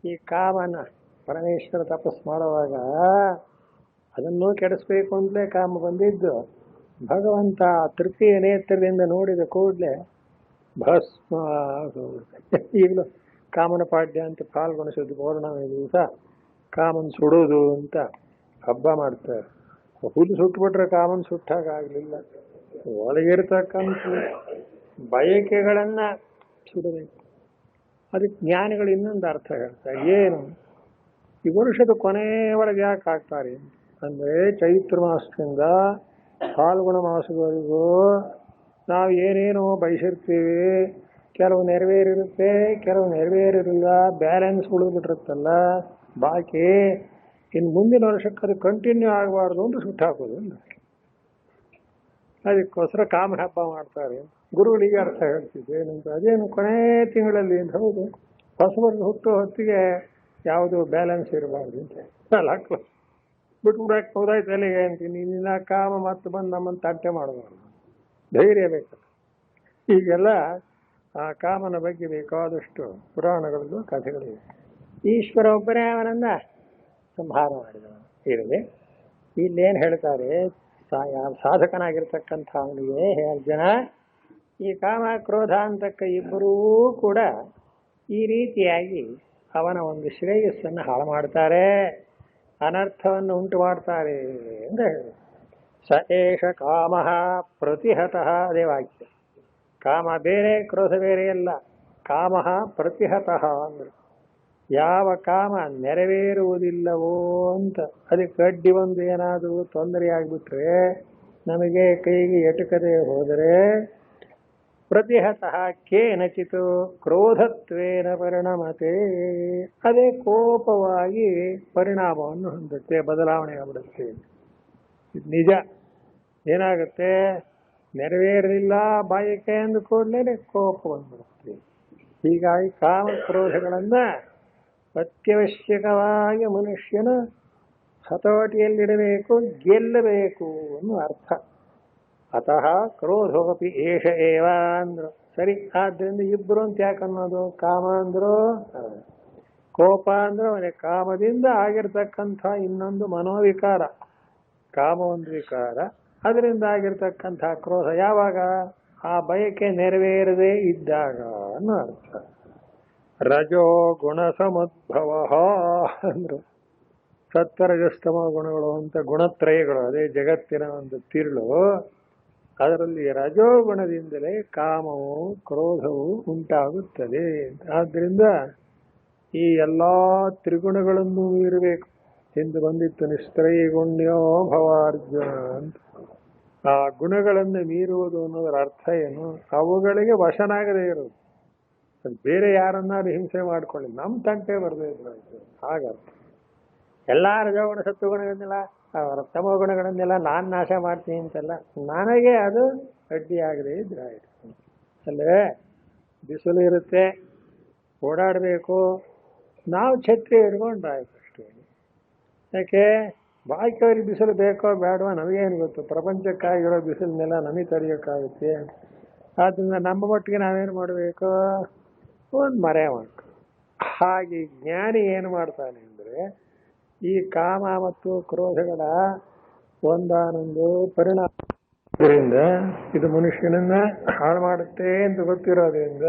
ಈ ಕಾಮನ ಪರಮೇಶ್ವರ ತಪಸ್ ಮಾಡುವಾಗ ಅದನ್ನು ಕೆಡಿಸ್ಬೇಕು ಅಂತಲೇ ಕಾಮ ಬಂದಿದ್ದು. ಭಗವಂತ ತೃತೀಯ ನೇತ್ರದಿಂದ ನೋಡಿದ ಕೂಡಲೇ ಭಸ್ಮ ಈಗಲೂ ಕಾಮನ ಪಾಡ್ಯ ಅಂತ ಪಾಲ್ಗೊಳಿಸೋದು. ಪೌರ್ಣಮಿ ದಿವಸ ಕಾಮನ್ ಸುಡೋದು ಅಂತ ಹಬ್ಬ ಮಾಡ್ತಾರೆ. ಹುಲ್ಲು ಸುಟ್ಟುಬಿಟ್ರೆ ಕಾಮನ್ ಸುಟ್ಟಾಗಲಿಲ್ಲ, ಒಳಗಿರ್ತಕ್ಕಂಥ ಬಯಕೆಗಳನ್ನ ಸುಡಬೇಕು. ಅದಕ್ಕೆ ಜ್ಞಾನಿಗಳು ಇನ್ನೊಂದು ಅರ್ಥ ಹೇಳ್ತಾರೆ. ಏನು ಈ ವರ್ಷದ ಕೊನೆಯವರೆಗೆ ಯಾಕೆ ಆಗ್ತಾರೆ ಅಂದರೆ, ಚೈತ್ರ ಮಾಸದಿಂದ ಫಾಲ್ಗುಣ ಮಾಸದವರೆಗೂ ನಾವು ಏನೇನೋ ಬಯಸಿರ್ತೀವಿ. ಕೆಲವು ನೆರವೇರಿರುತ್ತೆ, ಕೆಲವು ನೆರವೇರಿರಲ್ಲ, ಬ್ಯಾಲೆನ್ಸ್ ಉಳಿದ್ಬಿಟ್ಟಿರುತ್ತಲ್ಲ ಬಾಕಿ. ಇನ್ನು ಮುಂದಿನ ವರ್ಷಕ್ಕೆ ಅದು ಕಂಟಿನ್ಯೂ ಆಗಬಾರ್ದು ಅಂತ ಸುಟ್ಟಾಕೋದು. ಅದಕ್ಕೋಸ್ಕರ ಕಾಮನ ಹಬ್ಬ ಮಾಡ್ತಾರೆ. ಗುರುಗಳಿಗೆ ಅರ್ಥ ಹೇಳ್ತಿದ್ದೆ ಏನಂತ, ಅದೇನು ಕೊನೆ ತಿಂಗಳಲ್ಲಿ ಅಂತ. ಹೌದು, ಹೊಸ ವರ್ಷ ಹುಟ್ಟೋ ಹೊತ್ತಿಗೆ ಯಾವುದು ಬ್ಯಾಲೆನ್ಸ್ ಇರಬಾರ್ದು ಅಂತ ಹಾಕ್ಲ ಬಿಟ್ಬಿಡಕ್ಕೆ ಹೋದಾಯ್ತು ಅಲ್ಲಿಗೆ ಅಂತೀನಿ. ನಿನ್ನ ಕಾಮ ಮತ್ತೆ ಬಂದು ನಮ್ಮನ್ನು ತಟ್ಟೆ ಮಾಡಬಾರ್ದು, ಧೈರ್ಯ ಬೇಕಲ್ಲ. ಹೀಗೆಲ್ಲ ಆ ಕಾಮನ ಬಗ್ಗೆ ಬೇಕಾದಷ್ಟು ಪುರಾಣಗಳಲ್ಲೂ ಕಥೆಗಳಿವೆ. ಈಶ್ವರ ಒಬ್ಬನೇ ಅವನನ್ನ ಸಂಹಾರ ಮಾಡಿದವನು ಇರಲಿ. ಇಲ್ಲೇನು ಹೇಳ್ತಾರೆ, ಸಾಧಕನಾಗಿರ್ತಕ್ಕಂಥ ಅವನಿಗೆ ಹೇ ಅರ್ಜುನ, ಈ ಕಾಮ ಕ್ರೋಧ ಅಂತಕ್ಕ ಇಬ್ಬರೂ ಕೂಡ ಈ ರೀತಿಯಾಗಿ ಅವನ ಒಂದು ಶ್ರೇಯಸ್ಸನ್ನು ಹಾಳು ಮಾಡ್ತಾರೆ, ಅನರ್ಥವನ್ನು ಉಂಟು ಮಾಡ್ತಾರೆ ಅಂತ ಹೇಳಿ. ಸ ಏಷ ಕಾಮ ಪ್ರತಿಹತಃ, ಅದೇ ವಾಕ್ಯ. ಕಾಮ ಬೇರೆ, ಕ್ರೋಧ ಬೇರೆ ಅಲ್ಲ. ಕಾಮ ಪ್ರತಿಹತಃ ಅಂದ್ರೆ ಯಾವ ಕಾಮ ನೆರವೇರುವುದಿಲ್ಲವೋ ಅಂತ, ಅದಕ್ಕೆ ಅಡ್ಡಿ ಒಂದು ಏನಾದರೂ ತೊಂದರೆ ಆಗಿಬಿಟ್ರೆ, ನಮಗೆ ಕೈಗೆ ಎಟಕದೆ ಹೋದರೆ, ಪ್ರತಿಹತಃ ಕೇನಚಿತ್ ಕ್ರೋಧತ್ವೇನ ಪರಿಣಮತೆ, ಅದೇ ಕೋಪವಾಗಿ ಪರಿಣಾಮವನ್ನು ಹೊಂದುತ್ತೆ, ಬದಲಾವಣೆ ಆಗಿಬಿಡುತ್ತೆ. ನಿಜ. ಏನಾಗುತ್ತೆ, ನೆರವೇರಲಿಲ್ಲ ಬಾಯಿಕೆ ಅಂದ ಕೂಡಲೇ ಕೋಪ ಬಂದ್ಬಿಡುತ್ತೆ. ಹೀಗಾಗಿ ಕಾಮ ಕ್ರೋಧಗಳನ್ನು ಅತ್ಯವಶ್ಯಕವಾಗಿ ಮನುಷ್ಯನ ಹತೋಟಿಯಲ್ಲಿಡಬೇಕು, ಗೆಲ್ಲಬೇಕು ಅನ್ನೋ ಅರ್ಥ. ಅತಃ ಕ್ರೋಧೋಪಿ ಏಷ ಏವ ಅಂದ್ರು. ಸರಿ, ಆದ್ದರಿಂದ ಇಬ್ಬರು ಅಂತ ಯಾಕೆ ಅನ್ನೋದು? ಕಾಮ ಅಂದ್ರು, ಕೋಪ ಅಂದ್ರೆ ಅವನಿಗೆ ಕಾಮದಿಂದ ಆಗಿರ್ತಕ್ಕಂಥ ಇನ್ನೊಂದು ಮನೋವಿಕಾರ. ಕಾಮ ಒಂದು ವಿಕಾರ, ಅದರಿಂದ ಆಗಿರ್ತಕ್ಕಂಥ ಕ್ರೋಧ ಯಾವಾಗ? ಆ ಬಯಕೆ ನೆರವೇರದೇ ಇದ್ದಾಗ ಅನ್ನೋ ಅರ್ಥ. ರಜೋ ಗುಣ ಸಮುದ್ಭವ ಅಂದ್ರು. ಸತ್ವರಜಸ್ತಮ ಗುಣಗಳು ಅಂತ ಗುಣತ್ರಯಗಳು, ಅದೇ ಜಗತ್ತಿನ ಒಂದು ತಿರುಳು. ಅದರಲ್ಲಿ ರಜೋಗುಣದಿಂದಲೇ ಕಾಮವು ಕ್ರೋಧವು ಉಂಟಾಗುತ್ತದೆ. ಆದ್ದರಿಂದ ಈ ಎಲ್ಲ ತ್ರಿಗುಣಗಳನ್ನು ಮೀರಬೇಕು. ಎಂದು ಬಂದಿತ್ತು ನಿಸ್ತ್ರೈಗುಣ್ಯೋ ಭವಾರ್ಜುನ ಅಂತ. ಆ ಗುಣಗಳನ್ನು ಮೀರುವುದು ಅನ್ನೋದರ ಅರ್ಥ ಏನು? ಅವುಗಳಿಗೆ ವಶನಾಗದೇ ಇರೋದು. ಅದು ಬೇರೆ ಯಾರನ್ನಾರು ಹಿಂಸೆ ಮಾಡ್ಕೊಳ್ಳಿ, ನಮ್ಮ ತಂಟೆ ಬರದೇ ಇದ್ರು ಹಾಗರ್ಥ. ಎಲ್ಲ ರಜೋಗುಣ ಸತ್ವಗುಣಗಳನ್ನೆಲ್ಲ ತಮೋ ಗುಣಗಳನ್ನೆಲ್ಲ ನಾನು ನಾಶ ಮಾಡ್ತೀನಿ ಅಂತಲ್ಲ, ನನಗೆ ಅದು ಅಡ್ಡಿಯಾಗದೇ ಇದ್ರೆ ಆಯಿತು. ಅಲ್ಲೇ ಬಿಸಿಲು ಇರುತ್ತೆ, ಓಡಾಡಬೇಕು, ನಾವು ಛತ್ರಿ ಹಿಡ್ಕೊಂಡ್ರಾಯ್ತು ಅಷ್ಟೇ. ಯಾಕೆ ಬಾಕಿಯವ್ರಿಗೆ ಬಿಸಿಲು ಬೇಕೋ ಬೇಡವೋ ನಮಗೇನು ಗೊತ್ತು? ಪ್ರಪಂಚಕ್ಕಾಗಿರೋ ಬಿಸಿಲನ್ನೆಲ್ಲ ನಮಗೆ ತಡೆಯೋಕ್ಕಾಗುತ್ತೆ. ಆದ್ದರಿಂದ ನಮ್ಮ ಮಟ್ಟಿಗೆ ನಾವೇನು ಮಾಡಬೇಕು? ಒಂದು ಮರೆ ಮಾಡ್ಕೊ. ಹಾಗೆ ಜ್ಞಾನಿ ಏನು ಮಾಡ್ತಾನೆ ಅಂದರೆ, ಈ ಕಾಮ ಮತ್ತು ಕ್ರೋಧಗಳ ಒಂದಾನೊಂದು ಪರಿಣಾಮದಿಂದ ಇದು ಮನುಷ್ಯನನ್ನ ಹಾಳು ಮಾಡುತ್ತೆ ಅಂತ ಗೊತ್ತಿರೋದ್ರಿಂದ,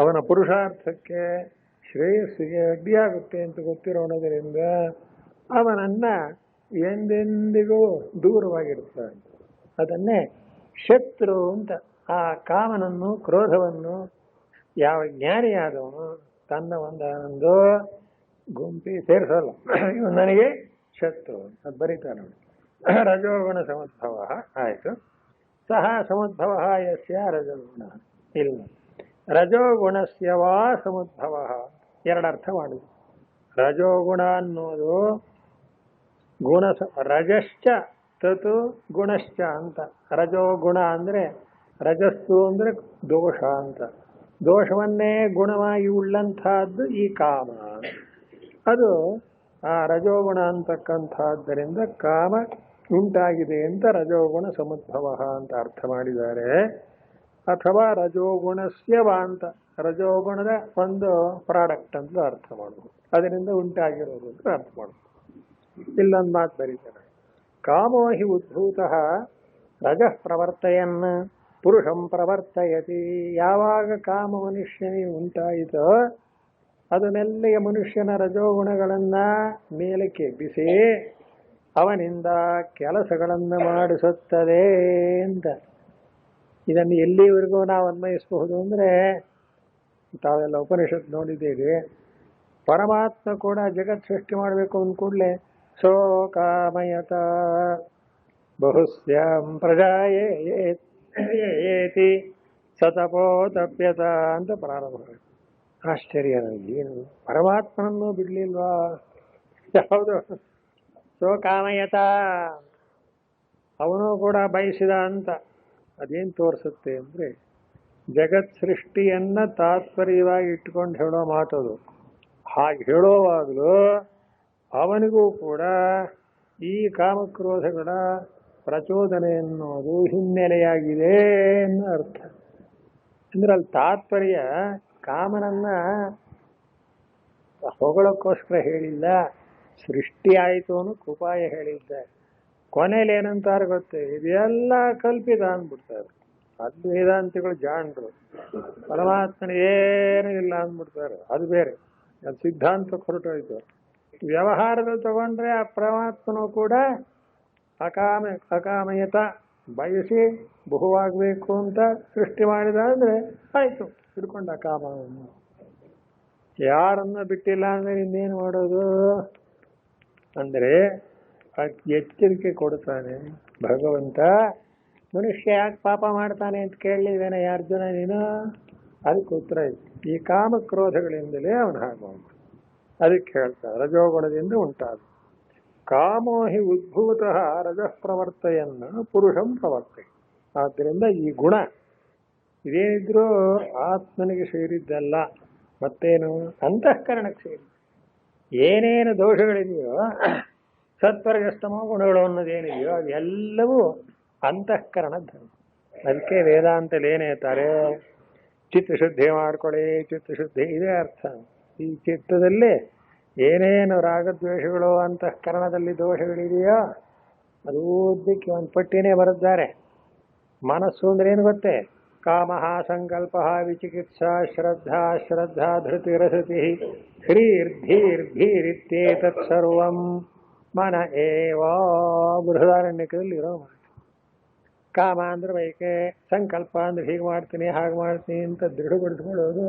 ಅವನ ಪುರುಷಾರ್ಥಕ್ಕೆ ಶ್ರೇಯಸ್ಸಿಗೆ ಅಡ್ಡಿಯಾಗುತ್ತೆ ಅಂತ ಗೊತ್ತಿರೋದ್ರಿಂದ ಅವನನ್ನ ಎಂದೆಂದಿಗೂ ದೂರವಾಗಿರ್ತಾನೆ. ಅದನ್ನೇ ಶತ್ರು ಅಂತ. ಆ ಕಾಮನನ್ನು ಕ್ರೋಧವನ್ನು ಯಾವ ಜ್ಞಾನಿಯಾದವನು ತನ್ನ ಒಂದೊಂದು ಗುಂಪಿ ಸೇರಿಸಲ್ಲ. ಇವು ನನಗೆ ಶತ್ರು ಅದು ಬರೀತಾನೆ. ರಜೋಗುಣ ಸಮುದ್ಭವ ಆಯಿತು. ಸಹ ಸಮುದ್ಭವ ಯಸ್ಯ ರಜೋಗುಣ. ಇಲ್ಲ, ರಜೋಗುಣಸ್ಯ ವಾ ಸಮುದ್ಭವ. ಎರಡರ್ಥ ಮಾಡಿದ್ರು. ರಜೋಗುಣ ಅನ್ನೋದು ಗುಣ, ರಜಶ್ಚ ತತು ಗುಣಶ್ಚ ಅಂತ. ರಜೋಗುಣ ಅಂದರೆ ರಜಸ್ಸು ಅಂದರೆ ದೋಷ ಅಂತ. ದೋಷವನ್ನೇ ಗುಣವಾಗಿ ಉಳ್ಳಂತಹದ್ದು ಈ ಕಾಮ. ಅದು ಆ ರಜೋಗುಣ ಅಂತಕ್ಕಂಥದ್ದರಿಂದ ಕಾಮ ಉಂಟಾಗಿದೆ ಅಂತ ರಜೋಗುಣ ಸಮುದ್ಭವ ಅಂತ ಅರ್ಥ ಮಾಡಿದ್ದಾರೆ. ಅಥವಾ ರಜೋಗುಣಸ್ಯವ ಅಂತ, ರಜೋಗುಣದ ಒಂದು ಪ್ರಾಡಕ್ಟ್ ಅಂತ ಅರ್ಥ ಮಾಡಬಹುದು. ಅದರಿಂದ ಉಂಟಾಗಿರೋದು ಅಂತ ಅರ್ಥ ಮಾಡಬಹುದು. ಇಲ್ಲೊಂದು ಮಾತು ಬರೀತಾರೆ, ಕಾಮೋ ಹಿ ಉದ್ಭೂತಃ ರಜಃ ಪ್ರವರ್ತಯನ್ ಪುರುಷಂ ಪ್ರವರ್ತಯತಿ. ಯಾವಾಗ ಕಾಮ ಮನುಷ್ಯನಿಗೆ ಉಂಟಾಯಿತೋ ಅದು ಮೆಲ್ಲಿಗೆ ಮನುಷ್ಯನ ರಜೋಗುಣಗಳನ್ನ ಮೇಲಕ್ಕೆ ಎಬ್ಬಿಸಿ ಅವನಿಂದ ಕೆಲಸಗಳನ್ನು ಮಾಡಿಸುತ್ತದೆ ಅಂತ. ಇದನ್ನು ಎಲ್ಲಿವರೆಗೂ ನಾವು ಅನ್ವಯಿಸಬಹುದು ಅಂದರೆ, ತಾವೆಲ್ಲ ಉಪನಿಷತ್ ನೋಡಿದ್ದೀರಿ, ಪರಮಾತ್ಮ ಕೂಡ ಜಗತ್ ಸೃಷ್ಟಿ ಮಾಡಬೇಕು ಅಂದ ಕೂಡಲೇ ಶೋಕಾಮಯತ ಬಹುಸ್ಯಾಂ ಪ್ರಜಾಯೇತಿ ಸತಪೋತಪ್ಯತ ಅಂತ ಪ್ರಾರಂಭ. ಆಶ್ಚರ್ಯ, ಏನು ಪರಮಾತ್ಮನನ್ನು ಬಿಡ್ಲಿಲ್ವಾ? ಯಾವುದು ಶೋಕಾಮಯತ, ಅವನು ಕೂಡ ಬಯಸಿದ ಅಂತ. ಅದೇನು ತೋರಿಸುತ್ತೆ ಅಂದರೆ, ಜಗತ್ ಸೃಷ್ಟಿಯನ್ನ ತಾತ್ಪರ್ಯವಾಗಿ ಇಟ್ಕೊಂಡು ಹೇಳೋ ಮಾತದು. ಹಾಗೆ ಹೇಳೋವಾಗಲೂ ಅವನಿಗೂ ಕೂಡ ಈ ಕಾಮಕ್ರೋಧಗಳ ಪ್ರಚೋದನೆ ಎನ್ನುವುದು ಹಿನ್ನೆಲೆಯಾಗಿದೆ ಅನ್ನೋ ಅರ್ಥ. ಅಂದ್ರೆ ಅಲ್ಲಿ ತಾತ್ಪರ್ಯ ಕಾಮನನ್ನ ಹೊಗಳಕ್ಕೋಸ್ಕರ ಹೇಳಿಲ್ಲ, ಸೃಷ್ಟಿ ಆಯಿತು ಅನ್ನೋಕ್ಕೆ ಉಪಾಯ ಹೇಳಿದ್ದ. ಕೊನೆಯಲ್ಲಿ ಏನಂತಾರೆ ಗೊತ್ತೇ, ಇದೆಲ್ಲ ಕಲ್ಪಿತ ಅಂದ್ಬಿಡ್ತಾರೆ. ಅದು ವೇದಾಂತಿಗಳು ಜಾಣರು, ಪರಮಾತ್ಮನ ಏನೂ ಇಲ್ಲ ಅಂದ್ಬಿಡ್ತಾರೆ. ಅದು ಬೇರೆ, ಅದು ಸಿದ್ಧಾಂತಕ್ಕೆ ಹೊರಟೋಯ್ತು. ವ್ಯವಹಾರದಲ್ಲಿ ತಗೊಂಡ್ರೆ ಆ ಪರಮಾತ್ಮನೂ ಕೂಡ ಅಕಾಮಯತ ಬಯಸಿ ಬಹುವಾಗಬೇಕು ಅಂತ ಸೃಷ್ಟಿ ಮಾಡಿದ ಅಂದರೆ ಆಯಿತು, ಹಿಡ್ಕೊಂಡ ಕಾಮವನ್ನು. ಯಾರನ್ನ ಬಿಟ್ಟಿಲ್ಲ ಅಂದರೆ ಇನ್ನೇನು ಮಾಡೋದು ಅಂದರೆ ಎಚ್ಚರಿಕೆ ಕೊಡ್ತಾನೆ ಭಗವಂತ. ಮನುಷ್ಯ ಯಾಕೆ ಪಾಪ ಮಾಡ್ತಾನೆ ಅಂತ ಕೇಳಲಿವೇನ ಅರ್ಜುನ ನೀನು? ಅದಕ್ಕೆ ಉತ್ತರ ಇತ್ತು, ಈ ಕಾಮಕ್ರೋಧಗಳಿಂದಲೇ ಅವನು ಹಾಗೆ. ಅದಕ್ಕೆ ಹೇಳ್ತಾರೆ ರಜೋಗುಣದಿಂದ ಉಂಟಾದ. ಕಾಮೋ ಹಿ ಉದ್ಭೂತಃ ರಜಃ ಪ್ರವರ್ತಯನ್ನ ಪುರುಷಂ ಪ್ರವರ್ತಯ. ಆದ್ದರಿಂದ ಈ ಗುಣ ಇದೇನಿದ್ರೂ ಆತ್ಮನಿಗೆ ಸೇರಿದ್ದಲ್ಲ, ಮತ್ತೇನು ಅಂತಃಕರಣಕ್ಕೆ ಸೇರಿ. ಏನೇನು ದೋಷಗಳಿದೆಯೋ, ಸತ್ವರ್ಗಸ್ತಮೋ ಗುಣಗಳು ಅನ್ನೋದೇನಿದೆಯೋ ಅದೆಲ್ಲವೂ ಅಂತಃಕರಣ ಧರ್ಮ. ಅದಕ್ಕೆ ವೇದಾಂತಲ್ಲಿ ಏನು ಹೇಳ್ತಾರೆ, ಚಿತ್ತಶುದ್ಧಿ ಮಾಡ್ಕೊಳ್ಳಿ, ಚಿತ್ತಶುದ್ಧಿ ಇದೇ ಅರ್ಥ. ಈ ಚಿತ್ತದಲ್ಲಿ ಏನೇನು ರಾಗದ್ವೇಷಗಳು ಅಂತಃಕರಣದಲ್ಲಿ ದೋಷಗಳಿದೆಯೋ ಅದು ಓದಕ್ಕೆ ಒಂದು ಪಟ್ಟಿನೇ ಬರೆದಿದ್ದಾರೆ. ಮನಸ್ಸು ಅಂದ್ರೆ ಏನು ಗೊತ್ತೇ, ಕಾಮ, ಸಂಕಲ್ಪ, ವಿಚಿಕಿತ್ಸಾ, ಶ್ರದ್ಧಾ, ಶ್ರದ್ಧಾ ಧೃತಿರಸತಿ ಹ್ರೀರ್ಧೀರ್ಧೀರಿತ್ಯೇತತ್ಸರ್ವಂ ಮನ ಏವಾ. ಬೃಹದಾರಣ್ಯಕದಲ್ಲಿ ಇರೋ ಮಾತು. ಕಾಮ ಅಂದ್ರೆ ಬಯಕೆ, ಸಂಕಲ್ಪ ಅಂದ್ರೆ ಹೀಗೆ ಮಾಡ್ತೀನಿ ಹಾಗೆ ಮಾಡ್ತೀನಿ ಅಂತ ದೃಢಪಡಿಸ್ಕೊಳ್ಳೋದು.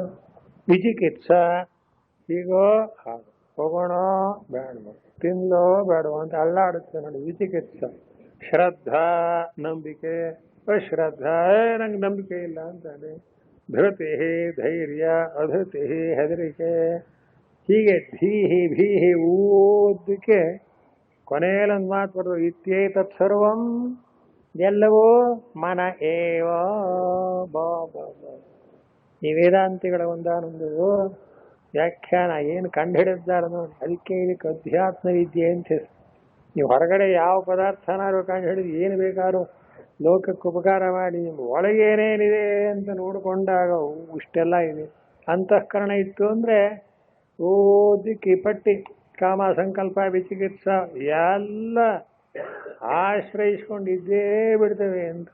ವಿಚಿಕಿತ್ಸಾ, ಹೀಗೋ ಹಾಗೆ ಹೋಗೋಣ ಬೇಡವೋ, ತಿನ್ನೋ ಬೇಡವೋ ಅಂತ ಅಲ್ಲಾಡುತ್ತೆ ನೋಡಿ, ವಿಚಿಕಿತ್ಸಾ. ಶ್ರದ್ಧಾ, ನಂಬಿಕೆ. ಅಶ್ರದ್ಧಾ, ನಂಗೆ ನಂಬಿಕೆ ಇಲ್ಲ ಅಂತಾನೆ. ಧೃತಿ, ಧೈರ್ಯ. ಅಧೃತಿ, ಹೆದರಿಕೆ. ಹೀಗೆ ಧೀಹಿ ಭೀಹಿ ಓದಕ್ಕೆ ಕೊನೆಯಲ್ಲೊಂದು ಮಾತು ಬರೋದು, ಇತ್ಯೇತತ್ ಸರ್ವಂ, ಎಲ್ಲವೂ ಮನ ಏವ. ಬಾ ಬಾ ಬಾ. ಈ ವೇದಾಂತಿಗಳ ಒಂದಾನೊಂದು ವ್ಯಾಖ್ಯಾನ ಏನು ಕಂಡು ಹಿಡಿದ್ದಾರೆ ನೋಡಿ. ಅದಕ್ಕೆ ಇದಕ್ಕೆ ಅಧ್ಯಾತ್ಮ ವಿದ್ಯೆ ಅಂತ. ನೀವು ಹೊರಗಡೆ ಯಾವ ಪದಾರ್ಥನಾರು ಕಂಡು ಹಿಡಿದು ಏನು ಬೇಕಾದ್ರೂ ಲೋಕಕ್ಕೆ ಉಪಕಾರ ಮಾಡಿ ನಿಮ್ಮ ಒಳಗೇನೇನಿದೆ ಅಂತ ನೋಡಿಕೊಂಡಾಗ ಇಷ್ಟೆಲ್ಲ ಇದೆ. ಅಂತಃಕರಣ ಇತ್ತು ಅಂದರೆ ಓದಕ್ಕೆ ಪಟ್ಟಿ ಕಾಮ, ಸಂಕಲ್ಪ, ವಿಚಿಕಿತ್ಸ ಎಲ್ಲ ಆಶ್ರಯಿಸ್ಕೊಂಡಿದ್ದೇ ಬಿಡ್ತೇವೆ ಅಂತ.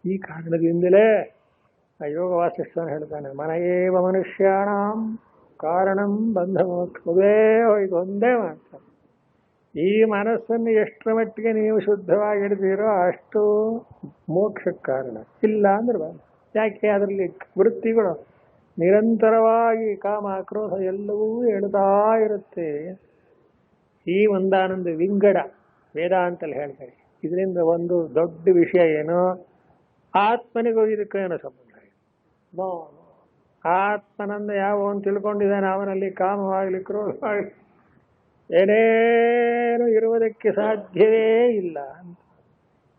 ಈ ಕಾರಣದಿಂದಲೇ ಆ ಯೋಗ ವಾಸಿಷ್ಠನು ಹೇಳ್ತಾನೆ, ಮನಯೇವ ಮನುಷ್ಯಾಣಂ ಕಾರಣಂ ಬಂಧ ಮೋಕ್ಷವೇ. ಹೋಯ್ತು ಒಂದೇ ಮಾತ್ರ. ಈ ಮನಸ್ಸನ್ನು ಎಷ್ಟರ ಮಟ್ಟಿಗೆ ನೀವು ಶುದ್ಧವಾಗಿಡ್ತೀರೋ ಅಷ್ಟು ಮೋಕ್ಷಕ್ಕೆ ಕಾರಣ. ಇಲ್ಲ ಅಂದ್ರೆ ಬಂದ. ಯಾಕೆ ಅದರಲ್ಲಿ ವೃತ್ತಿಗಳು ನಿರಂತರವಾಗಿ ಕಾಮ, ಕ್ರೋಧ ಎಲ್ಲವೂ ಹೇಳ್ತಾ ಇರುತ್ತೆ. ಈ ಒಂದಾನೊಂದು ವಿಂಗಡ ವೇದಾಂತಲ್ಲಿ ಹೇಳ್ತಾರೆ. ಇದರಿಂದ ಒಂದು ದೊಡ್ಡ ವಿಷಯ ಏನು, ಆತ್ಮನಿಗೂ ಇದಕ್ಕೇನು ಸಂಬಂಧ ಇದೆ? ನೋ. ಆತ್ಮನಂದ ಯಾವನು ತಿಳ್ಕೊಂಡಿದ್ದಾನೆ ಅವನಲ್ಲಿ ಕಾಮವಾಗಲಿ ಕ್ರೋಧವಾಗಲಿ ಏನೇನು ಇರುವುದಕ್ಕೆ ಸಾಧ್ಯವೇ ಇಲ್ಲ ಅಂತ.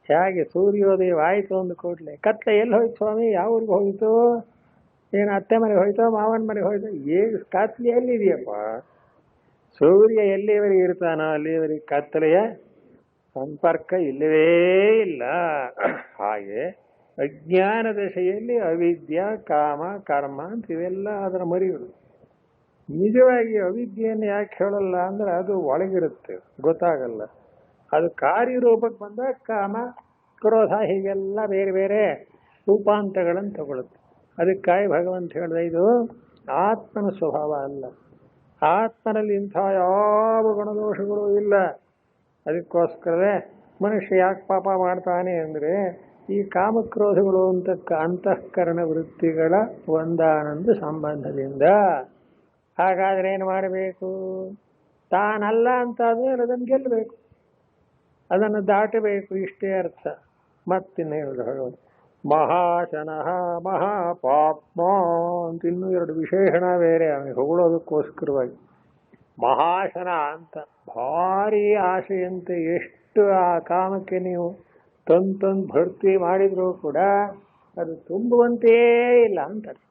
ಹೇಗೆ ಸೂರ್ಯೋದಯವಾಯಿತು ಒಂದು ಕೂಡಲೇ ಕತ್ಲೆ ಎಲ್ಲಿ ಹೋಯ್ತು ಸ್ವಾಮಿ, ಯಾವ ಊರಿಗೆ ಹೋಯಿತು, ಏನು ಅತ್ತೆ ಮನೆಗೆ ಹೋಯ್ತೋ ಮಾವನ ಮನೆಗೆ ಹೋಯ್ತೋ, ಕತ್ಲೆ ಎಲ್ಲಿದೆಯಪ್ಪ? ಸೂರ್ಯ ಎಲ್ಲಿವರೆಗೆ ಇರ್ತಾನೋ ಅಲ್ಲಿವರೆಗೆ ಕತ್ತಲೆಯ ಸಂಪರ್ಕ ಇಲ್ಲವೇ ಇಲ್ಲ. ಹಾಗೆ ಅಜ್ಞಾನ ದಶೆಯಲ್ಲಿ ಅವಿದ್ಯ ಕಾಮ ಕರ್ಮ ಅಂತ ಇವೆಲ್ಲ ಅದರ ಮರಿಗಳು. ನಿಜವಾಗಿ ಅವಿದ್ಯೆಯನ್ನು ಯಾಕೆ ಹೇಳಲ್ಲ ಅಂದ್ರೆ ಅದು ಒಳಗಿರುತ್ತೆ, ಗೊತ್ತಾಗಲ್ಲ. ಅದು ಕಾರ್ಯರೂಪಕ್ಕೆ ಬಂದಾಗ ಕಾಮ ಕ್ರೋಧ ಹೀಗೆಲ್ಲ ಬೇರೆ ಬೇರೆ ರೂಪಾಂತಗಳನ್ನು ತಗೊಳುತ್ತೆ. ಅದಕ್ಕಾಗಿ ಭಗವಂತ ಹೇಳಿದ ಇದು ಆತ್ಮನ ಸ್ವಭಾವ ಅಲ್ಲ, ಆತ್ಮನಲ್ಲಿ ಇಂಥ ಯಾವ ಗುಣದೋಷಗಳು ಇಲ್ಲ. ಅದಕ್ಕೋಸ್ಕರವೇ ಮನುಷ್ಯ ಯಾಕೆ ಪಾಪ ಮಾಡ್ತಾನೆ ಅಂದರೆ ಈ ಕಾಮಕ್ರೋಧಗಳು ಅಂತಃಕರಣ ವೃತ್ತಿಗಳ ಒಂದಾನೊಂದು ಸಂಬಂಧದಿಂದ. ಹಾಗಾದ್ರೆ ಏನು ಮಾಡಬೇಕು? ತಾನಲ್ಲ ಅಂತಾದ್ಮೇಲೆ ಅದನ್ನು ಗೆಲ್ಲಬೇಕು, ಅದನ್ನು ದಾಟಬೇಕು, ಇಷ್ಟೇ ಅರ್ಥ. ಮತ್ತಿನ್ನು ಹೇಳುದು ಭಗವಂತ ಮಹಾಶನಃ ಮಹಾಪಾಪ್ಮ ಅಂತ ಇನ್ನೂ ಎರಡು ವಿಶೇಷಣ ಬೇರೆ ಅವನಿಗೆ ಹೊಗಳೋದಕ್ಕೋಸ್ಕರವಾಗಿ. ಮಹಾಶನ ಅಂತ ಭಾರಿ ಆಸೆಯಂತೆ ಎಷ್ಟು ಆ ಕಾಮಕ್ಕೆ ನೀವು ತಂದು ಭರ್ತಿ ಮಾಡಿದರೂ ಕೂಡ ಅದು ತುಂಬುವಂತೇ ಇಲ್ಲ ಅಂತಾರೆ.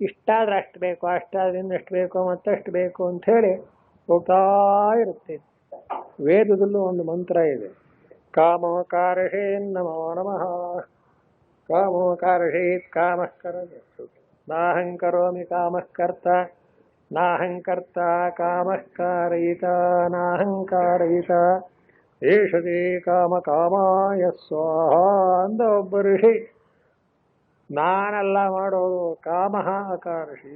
ಇಷ್ಟಾದ್ರೆ ಅಷ್ಟು ಬೇಕು, ಅಷ್ಟಾದ್ರೆ ಇನ್ನಷ್ಟು ಬೇಕು, ಮತ್ತಷ್ಟು ಬೇಕು ಅಂಥೇಳಿ ಹೋಗ್ತಾ ಇರುತ್ತೆ. ವೇದದಲ್ಲೂ ಒಂದು ಮಂತ್ರ ಇದೆ, ಕಾಮೋಕಾರಷೇ ನಮೋ ನಮಃ, ಕಾಮೋಕಾರಷೇತ್ ಕಾಮಃ ಕರೋಮಿ ನಾಹಂ ಕರೋಮಿ ಕಾಮಃ ಕರ್ತ ನಾಹಂಕರ್ತ ಕಾಮಃ ಕಾರಯಿತ ನಾಹಂಕಾರಯಿತ ಏಷದೇ ಕಾಮ ಕಾಮಾಯ ಸ್ವಾಹ ಅಂದ ಒಬ್ಬ ಋಷಿ. ನಾನೆಲ್ಲ ಮಾಡೋದು ಕಾಮಃ ಅಕಾರಷಿ,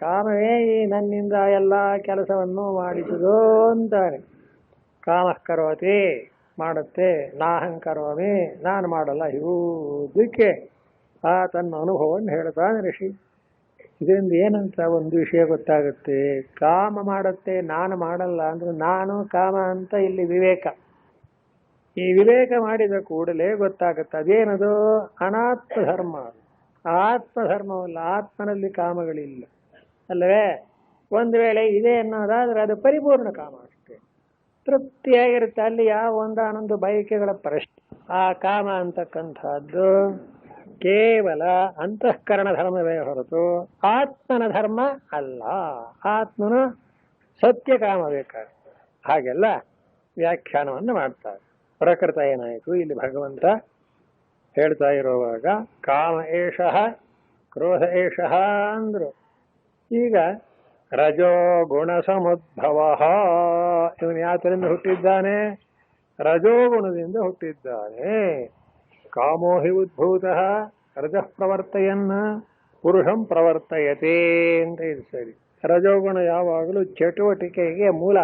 ಕಾಮವೇ ನನ್ನಿಂದ ಎಲ್ಲ ಕೆಲಸವನ್ನು ಮಾಡಿಸುವುದು ಅಂತಾನೆ. ಕಾಮಃ ಕರೋತಿ ಮಾಡುತ್ತೆ, ನಾಹಂಕರೋಮಿ ನಾನು ಮಾಡಲ್ಲ, ಇವುದಕ್ಕೆ ಆ ತನ್ನ ಅನುಭವವನ್ನು ಹೇಳ್ತಾನೆ ಋಷಿ. ಇದರಿಂದ ಏನಂತ ಒಂದು ವಿಷಯ ಗೊತ್ತಾಗುತ್ತೆ, ಕಾಮ ಮಾಡುತ್ತೆ ನಾನು ಮಾಡಲ್ಲ ಅಂದ್ರೆ ನಾನು ಕಾಮ ಅಂತ ಇಲ್ಲಿ ವಿವೇಕ. ಈ ವಿವೇಕ ಮಾಡಿದ ಕೂಡಲೇ ಗೊತ್ತಾಗುತ್ತೆ ಅದೇನದು ಅನಾತ್ಮ ಧರ್ಮ. ಆತ್ಮಧರ್ಮವಲ್ಲ, ಆತ್ಮನಲ್ಲಿ ಕಾಮಗಳಿಲ್ಲ ಅಲ್ಲವೇ. ಒಂದು ವೇಳೆ ಇದೆ ಅನ್ನೋದಾದ್ರೆ ಅದು ಪರಿಪೂರ್ಣ ಕಾಮ ಅಷ್ಟೇ, ತೃಪ್ತಿಯಾಗಿರುತ್ತೆ. ಅಲ್ಲಿ ಯಾವ ಒಂದಾನೊಂದು ಬಯಕೆಗಳ ಪ್ರಶ್ನೆ. ಆ ಕಾಮ ಅಂತಕ್ಕಂಥದ್ದು ಕೇವಲ ಅಂತಃಕರಣ ಧರ್ಮವೇ ಹೊರತು ಆತ್ಮನ ಧರ್ಮ ಅಲ್ಲ. ಆತ್ಮನು ಸತ್ಯ ಕಾಮ ಬೇಕಾಗುತ್ತೆ. ಹಾಗೆಲ್ಲ ವ್ಯಾಖ್ಯಾನವನ್ನು ಮಾಡ್ತಾರೆ. ಪ್ರಕೃತ ಏನಾಯಿತು ಇಲ್ಲಿ ಭಗವಂತ ಹೇಳ್ತಾ ಇರುವಾಗ ಕಾಮ ಏಷಃ ಕ್ರೋಧ ಏಷಃ ಅಂದ್ರು. ಈಗ ರಜೋ ಗುಣ ಸಮುದ್ಭವ, ಇವನು ಯಾತರಿಂದ ಹುಟ್ಟಿದ್ದಾನೆ? ರಜೋಗುಣದಿಂದ ಹುಟ್ಟಿದ್ದಾನೆ. ಕಾಮೋ ಹಿ ಉದ್ಭೂತಃ ರಜಃ ಪ್ರವರ್ತಯನ್ನ ಪುರುಷಂ ಪ್ರವರ್ತಯತೆ ಅಂತ ಇದು ಸರಿ. ರಜೋಗುಣ ಯಾವಾಗಲೂ ಚಟುವಟಿಕೆಗೆ ಮೂಲ.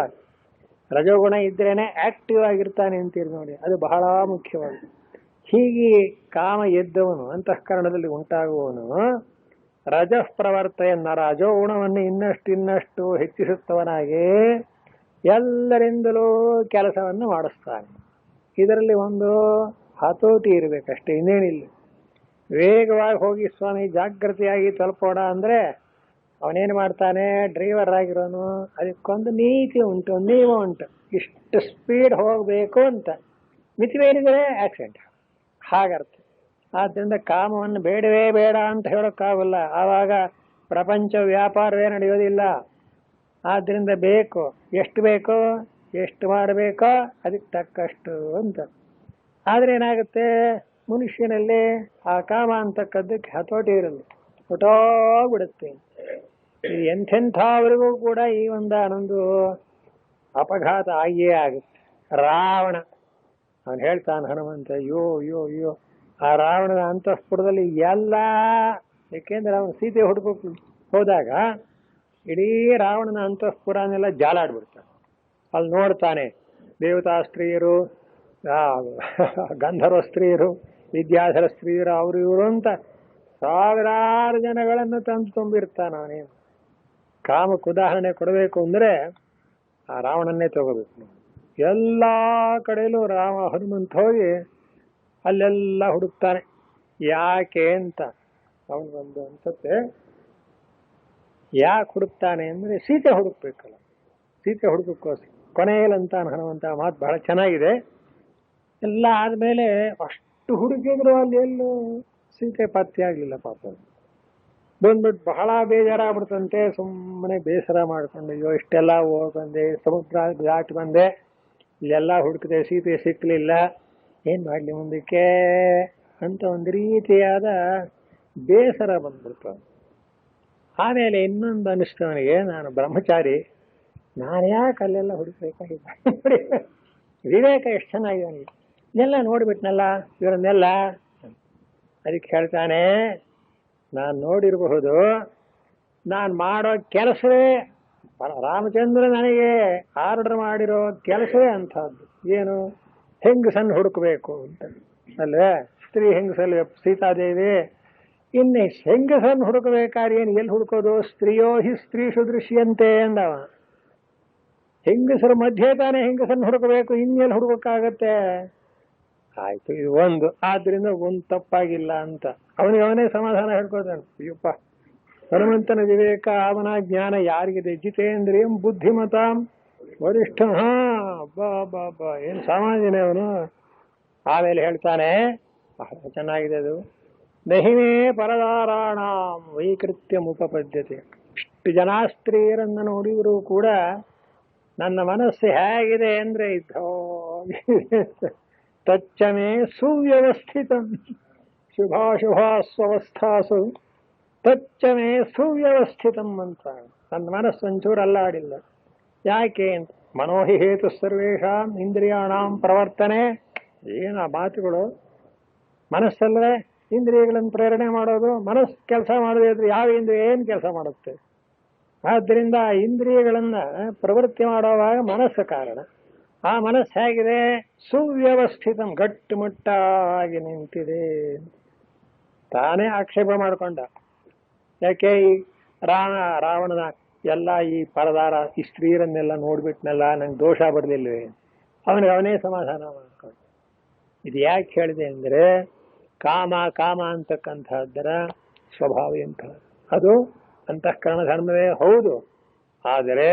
ರಜೋಗುಣ ಇದ್ರೇನೆ ಆಕ್ಟಿವ್ ಆಗಿರ್ತಾನೆ ಅಂತೀರಿ ನೋಡಿ, ಅದು ಬಹಳ ಮುಖ್ಯವಾಗಿದೆ. ಹೀಗೆ ಕಾಮ ಎದ್ದವನು ಅಂತಃಕರಣದಲ್ಲಿ ಉಂಟಾಗುವವನು ರಜಃ ಪ್ರವರ್ತಯನ್ನ, ರಜೋಗುಣವನ್ನು ಇನ್ನಷ್ಟು ಹೆಚ್ಚಿಸುತ್ತವನಾಗಿ ಎಲ್ಲರಿಂದಲೂ ಕೆಲಸವನ್ನು ಮಾಡಿಸ್ತಾನೆ. ಇದರಲ್ಲಿ ಒಂದು ಹತೋಟಿ ಇರಬೇಕಷ್ಟೇ, ಇನ್ನೇನಿಲ್ಲ. ವೇಗವಾಗಿ ಹೋಗಿ ಸ್ವಾಮಿ ಜಾಗೃತಿಯಾಗಿ ತಲುಪೋಣ ಅಂದರೆ ಅವನೇನು ಮಾಡ್ತಾನೆ? ಡ್ರೈವರ್ ಆಗಿರೋನು ಅದಕ್ಕೊಂದು ನೀತಿ ಉಂಟು, ನಿಯಮ ಉಂಟು, ಇಷ್ಟು ಸ್ಪೀಡ್ ಹೋಗಬೇಕು ಅಂತ. ಮಿತಿವೇನಿದ್ರೆ ಆಕ್ಸಿಡೆಂಟ್ ಹಾಗರ್ಥ. ಆದ್ದರಿಂದ ಕಾಮವನ್ನು ಬೇಡವೇ ಬೇಡ ಅಂತ ಹೇಳೋಕ್ಕಾಗಲ್ಲ, ಆವಾಗ ಪ್ರಪಂಚ ವ್ಯಾಪಾರವೇ ನಡೆಯೋದಿಲ್ಲ. ಆದ್ದರಿಂದ ಬೇಕು, ಎಷ್ಟು ಬೇಕೋ ಎಷ್ಟು ಮಾಡಬೇಕೋ ಅದಕ್ಕೆ ತಕ್ಕಷ್ಟು ಅಂತ. ಆದರೆ ಏನಾಗುತ್ತೆ, ಮನುಷ್ಯನಲ್ಲಿ ಆ ಕಾಮ ಅಂತಕ್ಕದ್ದಕ್ಕೆ ಹತೋಟಿ ಇರಲ್ಲ, ಹೊಟ್ಟೋಗ್ಬಿಡುತ್ತೆ. ಎಂಥೆಂಥವರಿಗೂ ಕೂಡ ಈ ಒಂದಾನೊಂದು ಅಪಘಾತ ಆಗಿಯೇ ಆಗುತ್ತೆ. ರಾವಣ ಅವನು ಹೇಳ್ತಾನೆ ಹನುಮಂತ, ಅಯ್ಯೋ ಅಯ್ಯೋ ಅಯ್ಯೋ ಆ ರಾವಣನ ಅಂತಃಪುರದಲ್ಲಿ ಎಲ್ಲ, ಏಕೆಂದ್ರೆ ಅವನು ಸೀತೆ ಹುಡುಕೋಕೆ ಹೋದಾಗ ಇಡೀ ರಾವಣನ ಅಂತಃಪುರನೆಲ್ಲ ಜಾಲಾಡ್ಬಿಡ್ತಾನೆ. ಅಲ್ಲಿ ನೋಡ್ತಾನೆ ದೇವತಾ ಸ್ತ್ರೀಯರು, ಗಂಧರ್ವ ಸ್ತ್ರೀಯರು, ವಿದ್ಯಾಧರ ಸ್ತ್ರೀಯರು, ಅವರು ಇವರು ಅಂತ ಸಾವಿರಾರು ಜನಗಳನ್ನು ತಂದು ತುಂಬಿರ್ತಾನೆ. ಅವನೇನು ಕಾಮಕ್ಕೆ ಉದಾಹರಣೆ ಕೊಡಬೇಕು ಅಂದರೆ ಆ ರಾವಣನ್ನೇ ತಗೋಬೇಕು. ಎಲ್ಲ ಕಡೆಯಲ್ಲೂ ಹನುಮಂತ ಹೋಗಿ ಅಲ್ಲೆಲ್ಲ ಹುಡುಕ್ತಾನೆ, ಯಾಕೆ ಅಂತ ಅವನಿಗೊಂದು ಅನ್ಸುತ್ತೆ. ಯಾಕೆ ಹುಡುಕ್ತಾನೆ ಅಂದ್ರೆ ಸೀತೆ ಹುಡುಕ್ಬೇಕಲ್ಲ, ಸೀತೆ ಹುಡುಕಕ್ಕೋಸ್ಕರ. ಕೊನೆಯಲ್ಲಂತ ಹನುಮಂತ ಮಾತು ಬಹಳ ಚೆನ್ನಾಗಿದೆ. ಎಲ್ಲ ಆದ್ಮೇಲೆ ಅಷ್ಟು ಹುಡುಕಿದ್ರು ಅಲ್ಲಿ ಎಲ್ಲೂ ಸೀತೆ ಪತ್ತೆ ಆಗ್ಲಿಲ್ಲ ಪಾಪ. ಬಂದ್ಬಿಟ್ಟು ಬಹಳ ಬೇಜಾರಾಗ್ಬಿಡ್ತಂತೆ. ಸುಮ್ಮನೆ ಬೇಸರ ಮಾಡ್ಕೊಂಡು, ಅಯ್ಯೋ ಇಷ್ಟೆಲ್ಲ ಹೋಗಿ ಬಂದೆ, ಸಮುದ್ರ ದಾಟಿ ಬಂದೆ, ಇಲ್ಲೆಲ್ಲ ಹುಡುಕಿದೆ, ಸೀತೆ ಸಿಕ್ಕಲಿಲ್ಲ, ಏನ್ ಮಾಡ್ಲಿ ಮುಂದಕ್ಕೆ ಅಂತ ಒಂದು ರೀತಿಯಾದ ಬೇಸರ ಬಂದ್ಬಿಡ್ತು. ಆಮೇಲೆ ಇನ್ನೊಂದು ಅನಿಸ್ತು ಅವನಿಗೆ, ನಾನು ಬ್ರಹ್ಮಚಾರಿ, ನಾನು ಯಾಕೆ ಅಲ್ಲೆಲ್ಲ ಹುಡುಕ್ಬೇಕಾಗಿದ್ದ. ವಿವೇಕ ಎಷ್ಟು ಚೆನ್ನಾಗಿದೆ ಅವನಿಗೆ. ಇದೆಲ್ಲ ನೋಡ್ಬಿಟ್ನಲ್ಲ ಇವರನ್ನೆಲ್ಲ. ಅದಕ್ಕೆ ಹೇಳ್ತಾನೆ, ನಾನು ನೋಡಿರಬಹುದು, ನಾನು ಮಾಡೋ ಕೆಲಸವೇ, ರಾಮಚಂದ್ರ ನನಗೆ ಆರ್ಡರ್ ಮಾಡಿರೋ ಕೆಲಸವೇ ಅಂಥದ್ದು. ಏನು? ಹೆಂಗಸನ್ನು ಹುಡುಕಬೇಕು ಅಂತ ಅಲ್ವೇ? ಸ್ತ್ರೀ ಹೆಂಗಸಲ್ವೇ ಸೀತಾದೇವಿ? ಇನ್ನು ಹೆಂಗಸನ್ನು ಹುಡುಕಬೇಕಾದ್ರೆ ಏನು, ಎಲ್ಲಿ ಹುಡುಕೋದು? ಸ್ತ್ರೀಯೋ ಹಿ ಸ್ತ್ರೀಷು ದೃಶ್ಯಂತೆ ಅಂದವ. ಹೆಂಗಸರ ಮಧ್ಯೆ ತಾನೇ ಹೆಂಗಸನ್ನು ಹುಡುಕಬೇಕು, ಇನ್ನೆಲ್ಲಿ ಹುಡುಕಕ್ಕಾಗತ್ತೆ? ಆಯ್ತು, ಇದು ಒಂದು. ಆದ್ರಿಂದ ಒಂದು ತಪ್ಪಾಗಿಲ್ಲ ಅಂತ ಅವನಿಗೆ ಅವನೇ ಸಮಾಧಾನ ಹೇಳ್ಕೊತಾನೆ. ಅಯ್ಯಪ್ಪ, ಹನುಮಂತನ ವಿವೇಕ, ಅವನ ಜ್ಞಾನ ಯಾರಿಗಿದೆ? ಜಿತೇಂದ್ರಿಯಂ ಬುದ್ಧಿಮತಾಂ ವರಿಷ್ಠ. ಹಾ, ಅಬ್ಬಾ ಅಬ್ಬಾ ಅಬ್ಬಾ, ಏನು ಸಾಮಾನ್ಯನೇ ಅವನು. ಆಮೇಲೆ ಹೇಳ್ತಾನೆ, ಬಹಳ ಚೆನ್ನಾಗಿದೆ ಅದು. ನಹಿಮೇ ಪರದಾರಾಣಾಂ ವೈಕೃತ್ಯ ಮುಪಪದ್ಯತೆ. ಇಷ್ಟು ಜನ ಸ್ತ್ರೀಯರನ್ನು ನೋಡಿದ್ರು ಕೂಡ ನನ್ನ ಮನಸ್ಸು ಹೇಗಿದೆ ಅಂದ್ರೆ ಇದ್ದೋ ತಚ್ಚಮೇ ಸುವ್ಯವಸ್ಥಿತಂ ಶುಭಾಶುಭಾಸ್ವಸ್ಥಾಸು ತಚ್ಚಮೇ ಸುವ್ಯವಸ್ಥಿತಂ ಅಂತ. ನನ್ನ ಮನಸ್ಸು ಒಂಚೂರು ಅಲ್ಲಾಡಿಲ್ಲ. ಯಾಕೆ ಅಂತ, ಮನೋಹಿ ಹೇತು ಸರ್ವೇಷಾಂ ಇಂದ್ರಿಯಾಣಾಂ ಪ್ರವರ್ತನೆ. ಏನ ಮಾತುಗಳು! ಮನಸ್ಸಲ್ಲೇ ಇಂದ್ರಿಯಗಳನ್ನು ಪ್ರೇರಣೆ ಮಾಡೋದು. ಮನಸ್ಸು ಕೆಲಸ ಮಾಡದೇ ಇದ್ರೆ ಯಾವ ಇಂದ್ರಿಯ ಏನು ಕೆಲಸ ಮಾಡುತ್ತೆ? ಆದ್ದರಿಂದ ಇಂದ್ರಿಯಗಳನ್ನ ಪ್ರವೃತ್ತಿ ಮಾಡುವಾಗ ಮನಸ್ಸು ಕಾರಣ. ಆ ಮನಸ್ಸು ಹೇಗಿದೆ? ಸುವ್ಯವಸ್ಥಿತಂ, ಗಟ್ಟುಮುಟ್ಟಾಗಿ ನಿಂತಿದೆ. ತಾನೇ ಆಕ್ಷೇಪ ಮಾಡಿಕೊಂಡ. ಯಾಕೆ? ಈ ರಾವಣನ ಎಲ್ಲ ಈ ಪರದಾರ ಈ ಸ್ತ್ರೀಯರನ್ನೆಲ್ಲ ನೋಡ್ಬಿಟ್ನಲ್ಲ, ನಂಗೆ ದೋಷ ಬರಲಿಲ್ವೇ? ಅವನಿಗೆ ಅವನೇ ಸಮಾಧಾನ ಮಾಡ್ಕೊಂಡು. ಇದು ಯಾಕೆ ಹೇಳಿದೆ ಅಂದ್ರೆ, ಕಾಮ ಕಾಮ ಅಂತಕ್ಕಂಥದ್ದರ ಸ್ವಭಾವ ಎಂತ, ಅದು ಅಂತಃಕರಣ ಧರ್ಮವೇ ಹೌದು. ಆದರೆ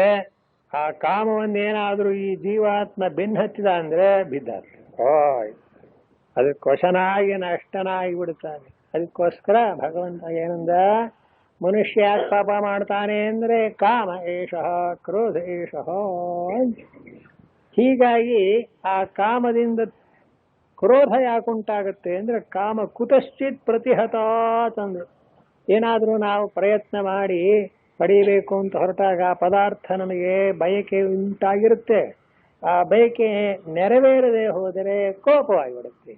ಆ ಕಾಮವನ್ನೇನಾದ್ರೂ ಈ ಜೀವಾತ್ಮ ಬೆನ್ನಹತ್ತಿದ ಅಂದ್ರೆ ಬಿದ್ದಾಗ್ತದೆ. ಅದಕ್ಕೆ ವಶನಾಗಿ ನಷ್ಟನಾಗಿ ಬಿಡ್ತಾನೆ. ಅದಕ್ಕೋಸ್ಕರ ಭಗವಂತ ಏನಂದ, ಮನುಷ್ಯ ಯಾಕೆ ಪಾಪ ಮಾಡ್ತಾನೆ ಅಂದ್ರೆ ಕಾಮ ಏಷಃ ಕ್ರೋಧ ಏಷಃ. ಹೀಗಾಗಿ ಆ ಕಾಮದಿಂದ ಕ್ರೋಧ ಯಾಕುಂಟಾಗುತ್ತೆ ಅಂದ್ರೆ, ಕಾಮ ಕುತಶ್ಚಿತ್ ಪ್ರತಿಹತಾತಂದ್ರು. ಏನಾದ್ರೂ ನಾವು ಪ್ರಯತ್ನ ಮಾಡಿ ಪಡೀಬೇಕು ಅಂತ ಹೊರಟಾಗ ಪದಾರ್ಥ ನಮಗೆ ಬಯಕೆ ಉಂಟಾಗಿರುತ್ತೆ. ಆ ಬಯಕೆ ನೆರವೇರದೆ ಹೋದರೆ ಕೋಪವಾಗಿಬಿಡುತ್ತೆ.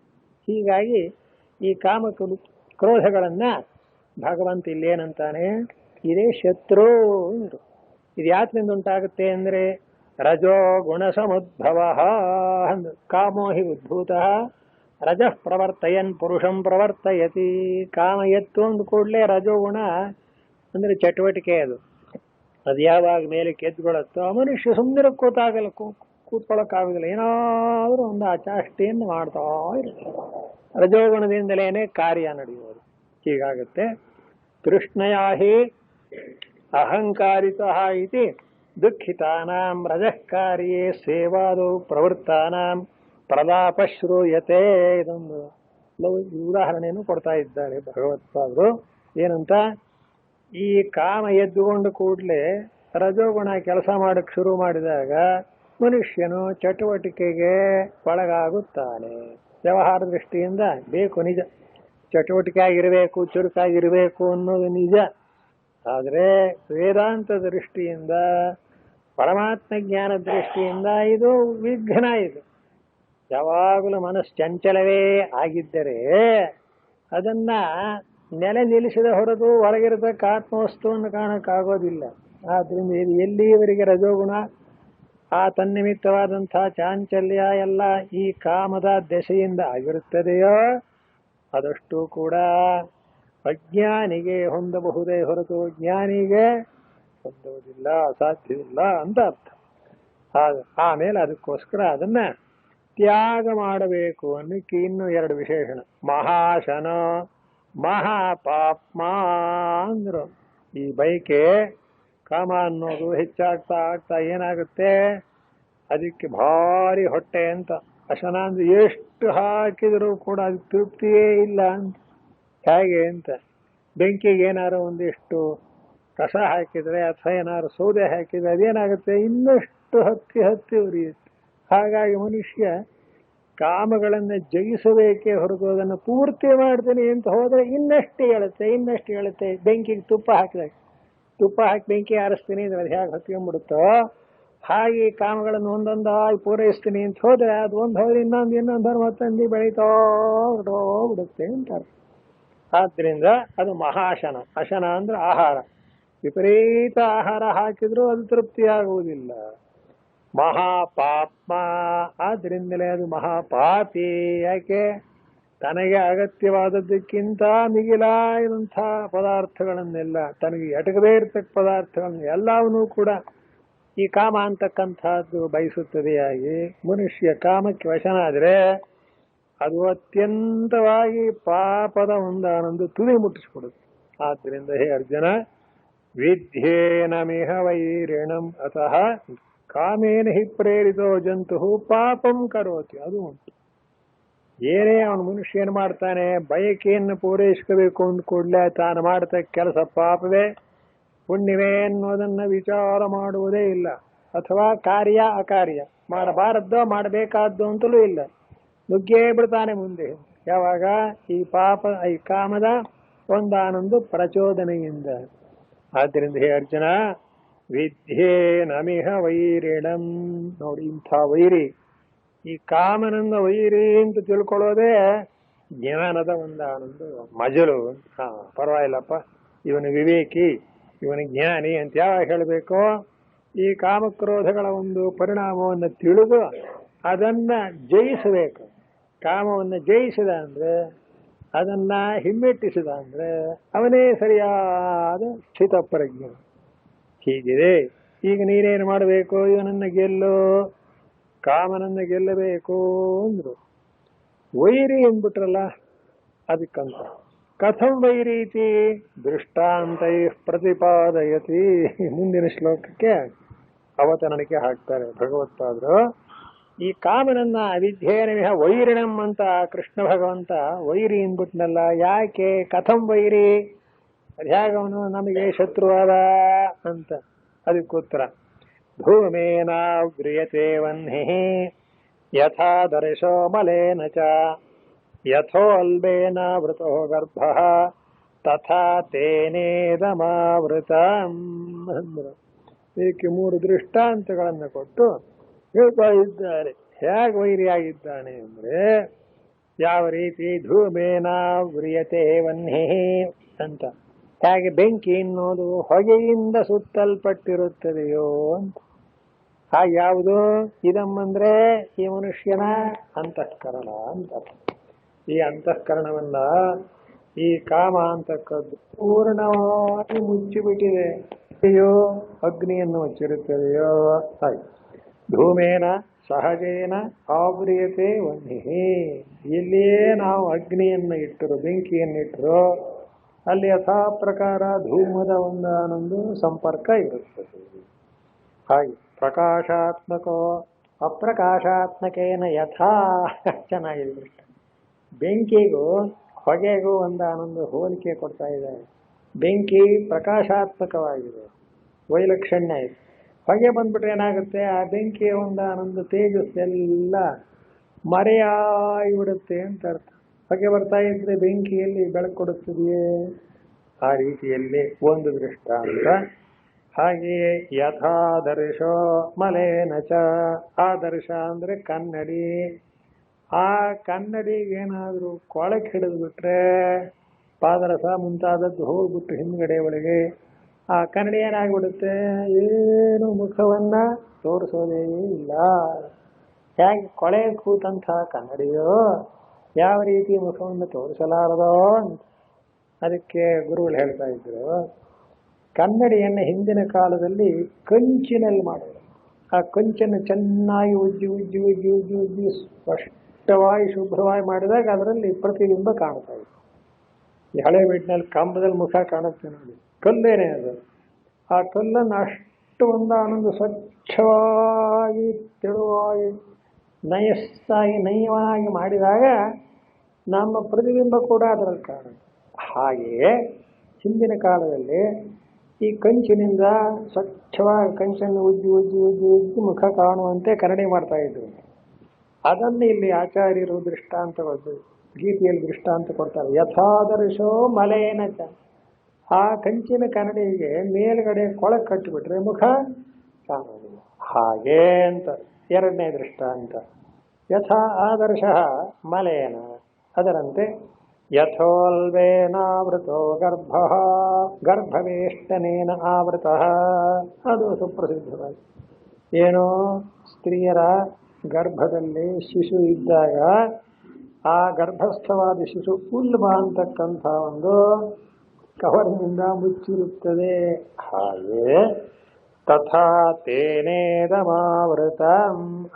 ಹೀಗಾಗಿ ಈ ಕಾಮ ಕ್ರೋಧಗಳನ್ನ ಭಗವಂತ ಇಲ್ಲೇನಂತಾನೆ, ಇದೇ ಶತ್ರು. ಇದು ಯಾತ್ರಿಂದ ಉಂಟಾಗುತ್ತೆ ಅಂದ್ರೆ, ರಜೋ ಗುಣ ಸಮುದ್ಭವ. ಕಾಮೋ ಹಿ ಉದ್ಭೂತ ರಜಃ ಪ್ರವರ್ತಯನ್ ಪುರುಷಂ ಪ್ರವರ್ತಯತಿ. ಕಾಮ ಎತ್ತು ಅಂದ ಕೂಡಲೇ ರಜೋಗುಣ ಅಂದ್ರೆ ಚಟುವಟಿಕೆ. ಅದು ಯಾವಾಗ ಮೇಲೆ ಕೆದ್ದುಕೊಳ್ಳುತ್ತೋ ಮನುಷ್ಯ ಸುಮ್ಮನೆ ಕೂತ್ಕೊಳ್ಳೋಕ್ಕಾಗೋದಿಲ್ಲ. ಏನಾದರೂ ಒಂದು ಆಚಾಷ್ಟೆಯನ್ನು ಮಾಡ್ತಾ ಇರುತ್ತೆ. ರಜೋಗುಣದಿಂದಲೇನೆ ಕಾರ್ಯ ನಡೆಯುವುದು. ಹೀಗಾಗುತ್ತೆ. ತೃಷ್ಣಯಾಹಿ ಅಹಂಕಾರಿತಃ ಇತಿ ದುಃಖಿತಾನಾಂ ರಜಃ ಕಾರ್ಯೇ ಸೇವಾದೌ ಪ್ರವೃತ್ತಾನಾಂ ಪ್ರಲಾಪಶ್ರೂಯತೆ. ಇದೊಂದು ಉದಾಹರಣೆಯನ್ನು ಕೊಡ್ತಾ ಇದ್ದಾರೆ ಭಗವತ್ಪಾದರು. ಏನಂತ, ಈ ಕಾಮ ಎದ್ದುಕೊಂಡು ಕೂಡಲೇ ರಜೋಗುಣ ಕೆಲಸ ಮಾಡಕ್ಕೆ ಶುರು ಮಾಡಿದಾಗ ಮನುಷ್ಯನು ಚಟುವಟಿಕೆಗೆ ಒಳಗಾಗುತ್ತಾನೆ. ವ್ಯವಹಾರ ದೃಷ್ಟಿಯಿಂದ ಬೇಕು, ನಿಜ, ಚಟುವಟಿಕೆ ಆಗಿರಬೇಕು, ಚುರುಕಾಗಿರಬೇಕು ಅನ್ನೋದು ನಿಜ. ಆದರೆ ವೇದಾಂತ ದೃಷ್ಟಿಯಿಂದ, ಪರಮಾತ್ಮ ಜ್ಞಾನ ದೃಷ್ಟಿಯಿಂದ ಇದು ವಿಘ್ನ. ಇದು ಯಾವಾಗಲೂ ಮನಸ್ಸು ಚಂಚಲವೇ ಆಗಿದ್ದರೆ ಅದನ್ನ ನೆಲೆ ನಿಲ್ಲಿಸಿದ ಹೊರತು ಒಳಗಿರತಕ್ಕ ಆತ್ಮವಸ್ತುವನ್ನು ಕಾಣಕ್ಕಾಗೋದಿಲ್ಲ. ಆದ್ರಿಂದ ಇದು ಎಲ್ಲಿಯವರೆಗೆ ರಜೋಗುಣ ಆ ತನ್ನಿಮಿತ್ತವಾದಂಥ ಚಾಂಚಲ್ಯ ಎಲ್ಲ ಈ ಕಾಮದ ದೆಸೆಯಿಂದ ಆಗಿರುತ್ತದೆಯೋ ಅದಷ್ಟು ಕೂಡ ಅಜ್ಞಾನಿಗೆ ಹೊಂದಬಹುದೇ ಹೊರತು ಜ್ಞಾನಿಗೆ ಹೊಂದುವುದಿಲ್ಲ, ಸಾಧ್ಯವಿಲ್ಲ ಅಂತ ಅರ್ಥ. ಆಮೇಲೆ ಅದಕ್ಕೋಸ್ಕರ ಅದನ್ನ ತ್ಯಾಗ ಮಾಡಬೇಕು ಅನ್ನಕ್ಕೆ ಇನ್ನೂ ಎರಡು ವಿಶೇಷಣ. ಮಹಾಶನ ಮಹಾಪಾಪ್ಮ ಅಂದ್ರು. ಈ ಬೈಕೆ ಕಾಮ ಅನ್ನೋದು ಹೆಚ್ಚಾಗ್ತಾ ಆಗ್ತಾ ಏನಾಗುತ್ತೆ, ಅದಕ್ಕೆ ಭಾರಿ ಹೊಟ್ಟೆ ಅಂತ. ಅಶನ ಅಂದ್ರೆ ಎಷ್ಟು ಹಾಕಿದರೂ ಕೂಡ ಅದಕ್ಕೆ ತೃಪ್ತಿಯೇ ಇಲ್ಲ ಅಂತ. ಹೇಗೆ ಅಂತ, ಬೆಂಕಿಗೆ ಏನಾರು ಒಂದಿಷ್ಟು ಕಸ ಹಾಕಿದರೆ ಅಥವಾ ಏನಾದ್ರು ಸೌದೆ ಹಾಕಿದರೆ ಅದೇನಾಗುತ್ತೆ, ಇನ್ನಷ್ಟು ಹತ್ತಿ ಹತ್ತಿ ಉರಿಯುತ್ತೆ. ಹಾಗಾಗಿ ಮನುಷ್ಯ ಕಾಮಗಳನ್ನು ಜಯಿಸಬೇಕೇ ಹೊರತು ಅದನ್ನು ಪೂರ್ತಿ ಮಾಡ್ತೀನಿ ಅಂತ ಹೋದರೆ ಇನ್ನಷ್ಟು ಹೇಳುತ್ತೆ. ಬೆಂಕಿಗೆ ತುಪ್ಪ ಹಾಕಿ ಬೆಂಕಿ ಆರಿಸ್ತೀನಿ ಅಂದ್ರೆ ಅದು ಹೇಗೆ ಹತ್ಕೊಂಡ್ಬಿಡುತ್ತೋ ಹಾಗೆ ಕಾಮಗಳನ್ನು ಒಂದೊಂದಾಗಿ ಪೂರೈಸ್ತೀನಿ ಅಂತ ಹೋದ್ರೆ ಅದು ಒಂದು ಹೋದ್ರೆ ಇನ್ನೊಂದು ಮತ್ತೊಂದು ಬೆಳೀತಾ ಬಿಡುತ್ತೆ ಅಂತಾರೆ. ಆದ್ರಿಂದ ಅದು ಮಹಾಶನ. ಅಶನ ಅಂದ್ರೆ ಆಹಾರ. ವಿಪರೀತ ಆಹಾರ ಹಾಕಿದ್ರೂ ಅದು ತೃಪ್ತಿಯಾಗುವುದಿಲ್ಲ. ಮಹಾಪಾಪ್ಮ, ಆದ್ರಿಂದಲೇ ಅದು ಮಹಾಪಾಪಿ. ಯಾಕೆ? ತನಗೆ ಅಗತ್ಯವಾದದ್ದಕ್ಕಿಂತ ಮಿಗಿಲಾದಂಥ ಪದಾರ್ಥಗಳನ್ನೆಲ್ಲ, ತನಗೆ ಎಟಕದೇ ಇರತಕ್ಕ ಪದಾರ್ಥಗಳನ್ನು ಎಲ್ಲವನ್ನೂ ಕೂಡ ಈ ಕಾಮ ಅಂತಕ್ಕಂಥದ್ದು ಬಯಸುತ್ತದೆಯಾಗಿ ಮನುಷ್ಯ ಕಾಮಕ್ಕೆ ವಶನಾದರೆ ಅದು ಅತ್ಯಂತವಾಗಿ ಪಾಪದ ಒಂದಾನೊಂದು ತುದಿ ಮುಟ್ಟಿಸ್ಕೊಡುತ್ತೆ. ಆದ್ದರಿಂದ ಹೇ ಅರ್ಜುನ, ವಿದ್ಯೇನ ಮಿಹ ವೈರಿಣಂ ಅತಃ ಕಾಮೇನ ಹಿ ಪ್ರೇರಿತೋ ಜಂತು ಪಾಪಂ ಕರೋತಿ. ಅದು ಉಂಟು. ಏನೇ ಅವನು ಮನುಷ್ಯ ಏನು ಮಾಡ್ತಾನೆ, ಬಯಕೆಯನ್ನು ಪೂರೈಸ್ಕೋಬೇಕು ಅಂದ ಕೂಡಲೇ ತಾನು ಮಾಡತಕ್ಕ ಕೆಲಸ ಪಾಪವೇ ಪುಣ್ಯವೇ ಅನ್ನೋದನ್ನು ವಿಚಾರ ಮಾಡುವುದೇ ಇಲ್ಲ. ಅಥವಾ ಕಾರ್ಯ ಅಕಾರ್ಯ, ಮಾಡಬಾರದ್ದೋ ಮಾಡಬೇಕಾದ್ದು ಅಂತಲೂ ಇಲ್ಲ, ನುಗ್ಗೇ ಬಿಡ್ತಾನೆ ಮುಂದೆ. ಯಾವಾಗ? ಈ ಕಾಮದ ಒಂದಾನೊಂದು ಪ್ರಚೋದನೆಯಿಂದ. ಆದ್ದರಿಂದ ಹೇ ಅರ್ಜುನ, ವಿದ್ಯೆ ನಮಿಹ ವೈರಿಣಂ. ನೋಡಿ, ಇಂಥ ವೈರಿ, ಈ ಕಾಮನನ್ನ ವೈರಿ ಅಂತ ತಿಳ್ಕೊಳ್ಳೋದೇ ಜ್ಞಾನದ ಒಂದಾನೊಂದು ಮಜಲು. ಪರವಾಗಿಲ್ಲಪ್ಪ, ಇವನು ವಿವೇಕಿ, ಇವನು ಜ್ಞಾನಿ ಅಂತ ಯಾವಾಗ ಹೇಳಬೇಕು? ಈ ಕಾಮಕ್ರೋಧಗಳ ಒಂದು ಪರಿಣಾಮವನ್ನು ತಿಳಿದು ಅದನ್ನ ಜಯಿಸಬೇಕು. ಕಾಮವನ್ನು ಜಯಿಸಿದ ಅಂದ್ರೆ, ಅದನ್ನ ಹಿಮ್ಮೆಟ್ಟಿಸಿದ ಅಂದ್ರೆ ಅವನೇ ಸರಿಯಾದ ಸ್ಥಿತಪ್ರಜ್ಞ. ಹೀಗಿದೆ. ಈಗ ನೀನೇನು ಮಾಡಬೇಕು? ಇವನನ್ನ ಗೆಲ್ಲು, ಕಾಮನನ್ನ ಗೆಲ್ಲಬೇಕು ಅಂದ್ರು. ವೈರಿ ಅಂದ್ಬಿಟ್ರಲ್ಲ, ಅದಕ್ಕಂತ ಕಥಂ ವೈರೀತಿ ದೃಷ್ಟಾಂತೈ ಪ್ರತಿಪಾದಯತಿ. ಮುಂದಿನ ಶ್ಲೋಕಕ್ಕೆ ಅವತರಣಿಕೆ ಹಾಕ್ತಾರೆ ಭಗವತ್ಪಾದರು. ಈ ಕಾಮನನ್ನ ಅವಿದ್ಯೇನ ವೈರಿಣಂ ಅಂತ ಕೃಷ್ಣ ಭಗವಂತ ವೈರಿ ಅಂದ್ಬಿಟ್ನಲ್ಲ. ಯಾಕೆ? ಕಥಂ ವೈರಿ, ಅದ್ಯಾಗವನು ನಮಗೆ ಶತ್ರುವಾದ ಅಂತ. ಅದಕ್ಕೋತ್ತರ, ಧೂಮೇನಾವ್ರಿಯತೆ ವಹ್ನಿ ಯಥಾ ದರ್ಶೋ ಮಲೇನ ಚ ಯಥೋಲ್ಬೇನ ವೃತೋ ಗರ್ಭಃ ತಥಾ ತೇನೇದಮಾವೃತ ಅಂದ್ರು. ಇದಕ್ಕೆ 3 ದೃಷ್ಟಾಂತಗಳನ್ನು ಕೊಟ್ಟು ಹೇಳ್ತಾ ಇದ್ದಾರೆ ಹೇಗೆ ವೈರಿಯಾಗಿದ್ದಾನೆ ಅಂದ್ರೆ. ಯಾವ ರೀತಿ? ಧೂಮೇನಾವ್ರಿಯತೆ ವಹ್ನಿ ಅಂತ, ಹೇಗೆ ಬೆಂಕಿ ಅನ್ನೋದು ಹೊಗೆಯಿಂದ ಸುತ್ತಲ್ಪಟ್ಟಿರುತ್ತದೆಯೋ ಅಂತ. ಹಾಗೆ ಯಾವುದು? ಇದಮ್ಮಂದ್ರೆ ಈ ಮನುಷ್ಯನ ಅಂತಃಕರಣ ಅಂತ. ಈ ಅಂತಃಕರಣವನ್ನ ಈ ಕಾಮ ಅಂತಕ್ಕದ್ದು ಪೂರ್ಣವಾಗಿ ಮುಚ್ಚಿಬಿಟ್ಟಿದೆ. ಅಯ್ಯೋ, ಅಗ್ನಿಯನ್ನು ಮುಚ್ಚಿರುತ್ತದೆಯೋ ಹಾಗೆ. ಧೂಮೇನ ಸಹಜೇನ ಆವ್ರಿಯತೆ ವಹ್ನಿ. ಇಲ್ಲಿಯೇ ನಾವು ಅಗ್ನಿಯನ್ನು ಇಟ್ಟರು, ಬೆಂಕಿಯನ್ನಿಟ್ಟರು, ಅಲ್ಲಿ ಯಥಾ ಪ್ರಕಾರ ಧೂಮದ ಒಂದಾನೊಂದು ಸಂಪರ್ಕ ಇರುತ್ತದೆ. ಹಾಗೆ ಪ್ರಕಾಶಾತ್ಮಕೋ ಅಪ್ರಕಾಶಾತ್ಮಕೇನ ಯಥಾ. ಚೆನ್ನಾಗಿದೆ ದೃಷ್ಟ. ಬೆಂಕಿಗೂ ಹೊಗೆಗೂ ಒಂದಾನೊಂದು ಹೋಲಿಕೆ ಕೊಡ್ತಾ ಇದ್ದಾರೆ. ಬೆಂಕಿ ಪ್ರಕಾಶಾತ್ಮಕವಾಗಿದೆ, ವೈಲಕ್ಷಣ್ಯ ಇದೆ. ಹೊಗೆ ಬಂದ್ಬಿಟ್ರೆ ಏನಾಗುತ್ತೆ? ಆ ಬೆಂಕಿಯ ಒಂದಾನೊಂದು ತೇಜಸ್ಸೆಲ್ಲ ಮರೆಯಾಗಿಬಿಡುತ್ತೆ ಅಂತ ಅರ್ಥ. ಹೊಗೆ ಬರ್ತಾ ಇದ್ರೆ ಬೆಂಕಿಯಲ್ಲಿ ಬೆಳಕು ಕೊಡುತ್ತದೆಯೇ? ಆ ರೀತಿಯಲ್ಲಿ ಒಂದು ದೃಷ್ಟಾಂತ. ಹಾಗೆಯೇ ಯಥಾದರ್ಶೋ ಮಲೇನ ಚ. ಆದರ್ಶ ಅಂದ್ರೆ ಕನ್ನಡಿ. ಆ ಕನ್ನಡಿಗೇನಾದ್ರೂ ಕೊಳಕ್ಕೆ ಹಿಡಿದು ಬಿಟ್ರೆ ಪಾದರಸ ಮುಂತಾದದ್ದು ಹೋಗ್ಬಿಟ್ಟು ಹಿಂದ್ಗಡೆ ಒಳಗೆ ಆ ಕನ್ನಡಿ ಏನಾಗ್ಬಿಡುತ್ತೆ? ಏನು ಮುಖವನ್ನ ತೋರಿಸೋದೇ ಇಲ್ಲ. ಹೇಗೆ ಕೊಳೆ ಕೂತಂಥ ಕನ್ನಡಿಯೋ ಯಾವ ರೀತಿ ಮುಖವನ್ನು ತೋರಿಸಲಾರದೋ ಅಂತ. ಅದಕ್ಕೆ ಗುರುಗಳು ಹೇಳ್ತಾ ಇದ್ರು, ಕನ್ನಡಿಯನ್ನು ಹಿಂದಿನ ಕಾಲದಲ್ಲಿ ಕಂಚಿನಲ್ಲಿ ಮಾಡೋದು. ಆ ಕಂಚನ್ನು ಚೆನ್ನಾಗಿ ಉಜ್ಜಿ ಸ್ಪಷ್ಟವಾಗಿ ಶುಭ್ರವಾಗಿ ಮಾಡಿದಾಗ ಅದರಲ್ಲಿ ಪ್ರತಿಬಿಂಬ ಕಾಣ್ತಾ ಇತ್ತು. ಈ ಹಳೆ ಬೀಟಿನಲ್ಲಿ ಕಂಬದಲ್ಲಿ ಮುಖ ಕಾಣುತ್ತೆ ನೋಡಿ, ಕಲ್ಲೇನೆ ಅದು. ಆ ಕಲ್ಲನ್ನು ಅಷ್ಟು ಒಂದಾನೊಂದು ಸ್ವಚ್ಛವಾಗಿ ತೆಳುವಾಗಿ ನಯಸ್ಸಾಗಿ ನಯವಾಗಿ ಮಾಡಿದಾಗ ನಮ್ಮ ಪ್ರತಿಬಿಂಬ ಕೂಡ ಅದರಲ್ಲಿ ಕಾಣುತ್ತೆ. ಹಾಗೆಯೇ ಹಿಂದಿನ ಕಾಲದಲ್ಲಿ ಈ ಕಂಚಿನಿಂದ ಸ್ವಚ್ಛವಾಗಿ ಕಂಚನ್ನು ಉಜ್ಜಿ ಮುಖ ಕಾಣುವಂತೆ ಕನ್ನಡಿ ಮಾಡ್ತಾ ಇದ್ರು. ಅದನ್ನು ಇಲ್ಲಿ ಆಚಾರ್ಯರು ದೃಷ್ಟಾಂತಗಳು ಗೀತೆಯಲ್ಲಿ ದೃಷ್ಟಾಂತ ಕೊಡ್ತಾರೆ. ಯಥಾದರ್ಶೋ ಮಲೇನ ಚ, ಆ ಕಂಚಿನ ಕನ್ನಡಿಗೆ ಮೇಲ್ಗಡೆ ಕೊಳಕ್ ಕಟ್ಟಿಬಿಟ್ರೆ ಮುಖ ಕಾಣೋದಿಲ್ಲ. ಹಾಗೇ ಅಂತ ಎರಡನೇ ದೃಷ್ಟಾಂತ. ಯಥಾ ಆದರ್ಶ ಮಲೇನ, ಅದರಂತೆ ಯಥೋಲ್ವೇನಾವೃತೋ ಗರ್ಭ ಗರ್ಭವೇಷ್ಟನೇನ ಆವೃತ, ಅದು ಸುಪ್ರಸಿದ್ಧವಾಗಿ. ಏನೋ ಸ್ತ್ರೀಯರ ಗರ್ಭದಲ್ಲಿ ಶಿಶು ಇದ್ದಾಗ ಆ ಗರ್ಭಸ್ಥವಾದ ಶಿಶು ಉಲ್ಬ ಅಂತಕ್ಕಂಥ ಒಂದು ಕವರ್ನಿಂದ ಮುಚ್ಚಿರುತ್ತದೆ. ಹಾಗೆ ತಥಾ ತೇನೇದಮಾವೃತ,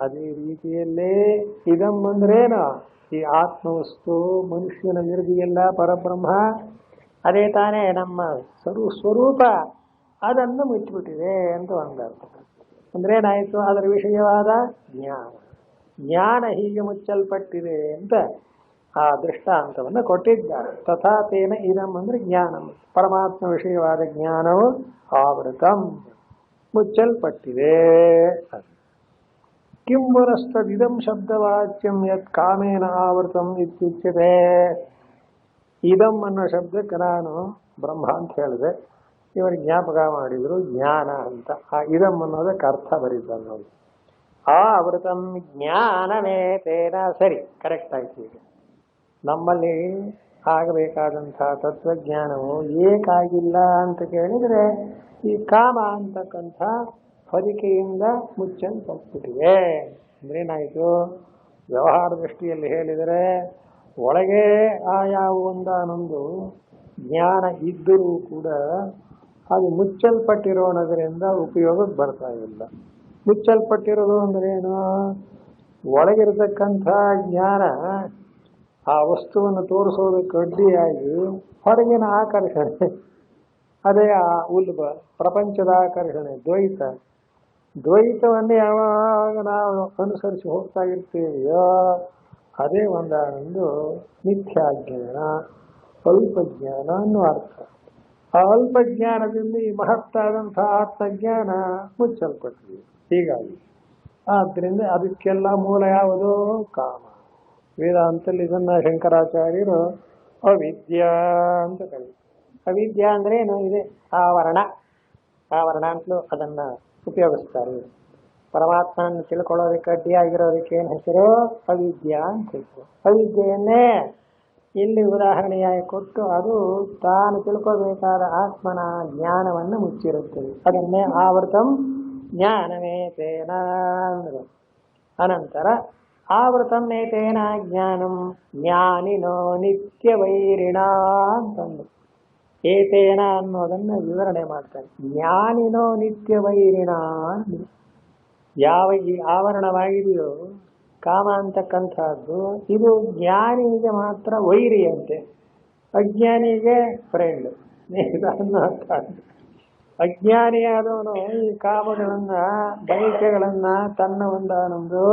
ಅದೇ ರೀತಿಯಲ್ಲೇ ಇದಂ ಅಂದ್ರೇನು, ಈ ಆತ್ಮವಸ್ತು ಮನುಷ್ಯನ ನಿರ್ದಿಯಲ್ಲ ಪರಬ್ರಹ್ಮ, ಅದೇ ತಾನೇ ನಮ್ಮ ಸ್ವರೂಪ, ಅದನ್ನು ಮುಚ್ಚಿಬಿಟ್ಟಿದೆ ಅಂತ ಒಂದರ್ಥ. ಅಂದ್ರೇನಾಯಿತು, ಅದರ ವಿಷಯವಾದ ಜ್ಞಾನ, ಜ್ಞಾನ ಹೀಗೆ ಮುಚ್ಚಲ್ಪಟ್ಟಿದೆ ಅಂತ ಆ ದೃಷ್ಟಾಂತವನ್ನು ಕೊಟ್ಟಿದ್ದಾರೆ. ತಥಾ ತೇನ ಇದಂ ಅಂದ್ರೆ ಜ್ಞಾನಂ, ಪರಮಾತ್ಮ ವಿಷಯವಾದ ಜ್ಞಾನವು ಆವೃತಂ ಮುಚ್ಚಲ್ಪಟ್ಟಿದೆ. ಕಿಂಬುರಸ್ತದಿದಂ ಶಬ್ದವಾಚ್ಯಂ ಯತ್ ಕಾಮೇನ ಆವೃತಂ ಇತ್ಯುಚ್ಯತೆ. ಇದಂ ಅನ್ನೋ ಶಬ್ದಕ್ಕೆ ನಾನು ಬ್ರಹ್ಮ ಅಂತ ಹೇಳಿದೆ, ಇವರು ಜ್ಞಾಪಕ ಮಾಡಿದ್ರು ಜ್ಞಾನ ಅಂತ. ಆ ಇದಂ ಅನ್ನೋದಕ್ಕೆ ಅರ್ಥ ಬರೀತಾರೆ ನೋಡಿ. ಆವೃತಂ ಜ್ಞಾನಮೇತೇನ, ಸರಿ, ಕರೆಕ್ಟ್ ಆಯ್ತು. ಈಗ ನಮ್ಮಲ್ಲಿ ಆಗಬೇಕಾದಂಥ ತತ್ವಜ್ಞಾನವು ಏಕಾಗಿಲ್ಲ ಅಂತ ಕೇಳಿದರೆ ಈ ಕಾಮ ಅಂತಕ್ಕಂಥ ಹೊದಿಕೆಯಿಂದ ಮುಚ್ಚಲ್ಪಟ್ಟಿದೆ. ಅಂದ್ರೇನಾಯಿತು, ವ್ಯವಹಾರ ದೃಷ್ಟಿಯಲ್ಲಿ ಹೇಳಿದರೆ ಒಳಗೆ ಆ ಯಾವ ಒಂದಾನೊಂದು ಜ್ಞಾನ ಇದ್ದರೂ ಕೂಡ ಅದು ಮುಚ್ಚಲ್ಪಟ್ಟಿರೋಣದ್ರಿಂದ ಉಪಯೋಗಕ್ಕೆ ಬರ್ತಾ ಇಲ್ಲ. ಮುಚ್ಚಲ್ಪಟ್ಟಿರೋದು ಅಂದ್ರೇನು, ಒಳಗಿರತಕ್ಕಂಥ ಜ್ಞಾನ ಆ ವಸ್ತುವನ್ನು ತೋರಿಸೋದಕ್ಕೆ ಅಡ್ಡಿಯಾಗಿ ಹೊರಗಿನ ಆಕರ್ಷಣೆ, ಅದೇ ಆ ಉಲ್ಬ ಪ್ರಪಂಚದ ಆಕರ್ಷಣೆ, ದ್ವೈತವನ್ನೇ ಯಾವಾಗ ನಾವು ಅನುಸರಿಸಿ ಹೋಗ್ತಾ ಇರ್ತೀವಿಯೋ ಅದೇ ಒಂದೊಂದು ಮಿಥ್ಯಾಜ್ಞಾನ, ಅಲ್ಪಜ್ಞಾನ ಅನ್ನೋ ಅರ್ಥ. ಆ ಅಲ್ಪಜ್ಞಾನದಿಂದ ಈ ಮಹತ್ತಾದಂಥ ಆತ್ಮಜ್ಞಾನ ಮುಚ್ಚಲ್ಪಟ್ಟಿದೆ. ಹೀಗಾಗಿ ಆದ್ದರಿಂದ ಅದಕ್ಕೆಲ್ಲ ಮೂಲ ಯಾವುದು, ಕಾಮ. ವೇದಾಂತಲ್ಲಿ ಇದನ್ನ ಶಂಕರಾಚಾರ್ಯರು ಅವಿದ್ಯಾ ಅಂತ ಕರೀತಾರೆ. ಅವಿದ್ಯಾ ಅಂದ್ರೆ ಏನು, ಇದೆ ಆವರಣ ಅಂತಲೂ ಅದನ್ನ ಉಪಯೋಗಿಸ್ತಾರೆ. ಪರಮಾತ್ಮನನ್ನು ತಿಳ್ಕೊಳ್ಳೋದಕ್ಕೆ ಅಡ್ಡಿಯಾಗಿರೋದಕ್ಕೆ ಏನು ಹೆಸರು, ಅವಿದ್ಯಾ ಅಂತ ಹೆಸರು. ಅವಿದ್ಯೆಯನ್ನೇ ಇಲ್ಲಿ ಉದಾಹರಣೆಯಾಗಿ ಕೊಟ್ಟು ಅದು ತಾನು ತಿಳ್ಕೋಬೇಕಾದ ಆತ್ಮನ ಜ್ಞಾನವನ್ನು ಮುಚ್ಚಿರುತ್ತದೆ. ಅದನ್ನೇ ಆವೃತಂ ಜ್ಞಾನಮೇತೇನ ಅಂದರು. ಅನಂತರ ಆವೃತಂ ನೇತೇನ ಜ್ಞಾನಂ ಜ್ಞಾನಿನೋ ನಿತ್ಯ ವೈರಿಣ ಅಂತಂದು ಏತೇನ ಅನ್ನೋದನ್ನು ವಿವರಣೆ ಮಾಡ್ತಾರೆ. ಜ್ಞಾನಿನೋ ನಿತ್ಯ ವೈರಿಣ ಅಂದರು. ಯಾವ ಈ ಆವರಣವಾಗಿದೆಯೋ ಕಾಮ ಅಂತಕ್ಕಂಥದ್ದು, ಇದು ಜ್ಞಾನಿಗೆ ಮಾತ್ರ ವೈರಿಯಂತೆ, ಅಜ್ಞಾನಿಗೆ ಫ್ರೆಂಡ್, ಅಜ್ಞಾನಿಯಾದವನು ಈ ಕಾಮಗಳನ್ನ ಬಯಕೆಗಳನ್ನ ತನ್ನ ಒಂದೊಂದು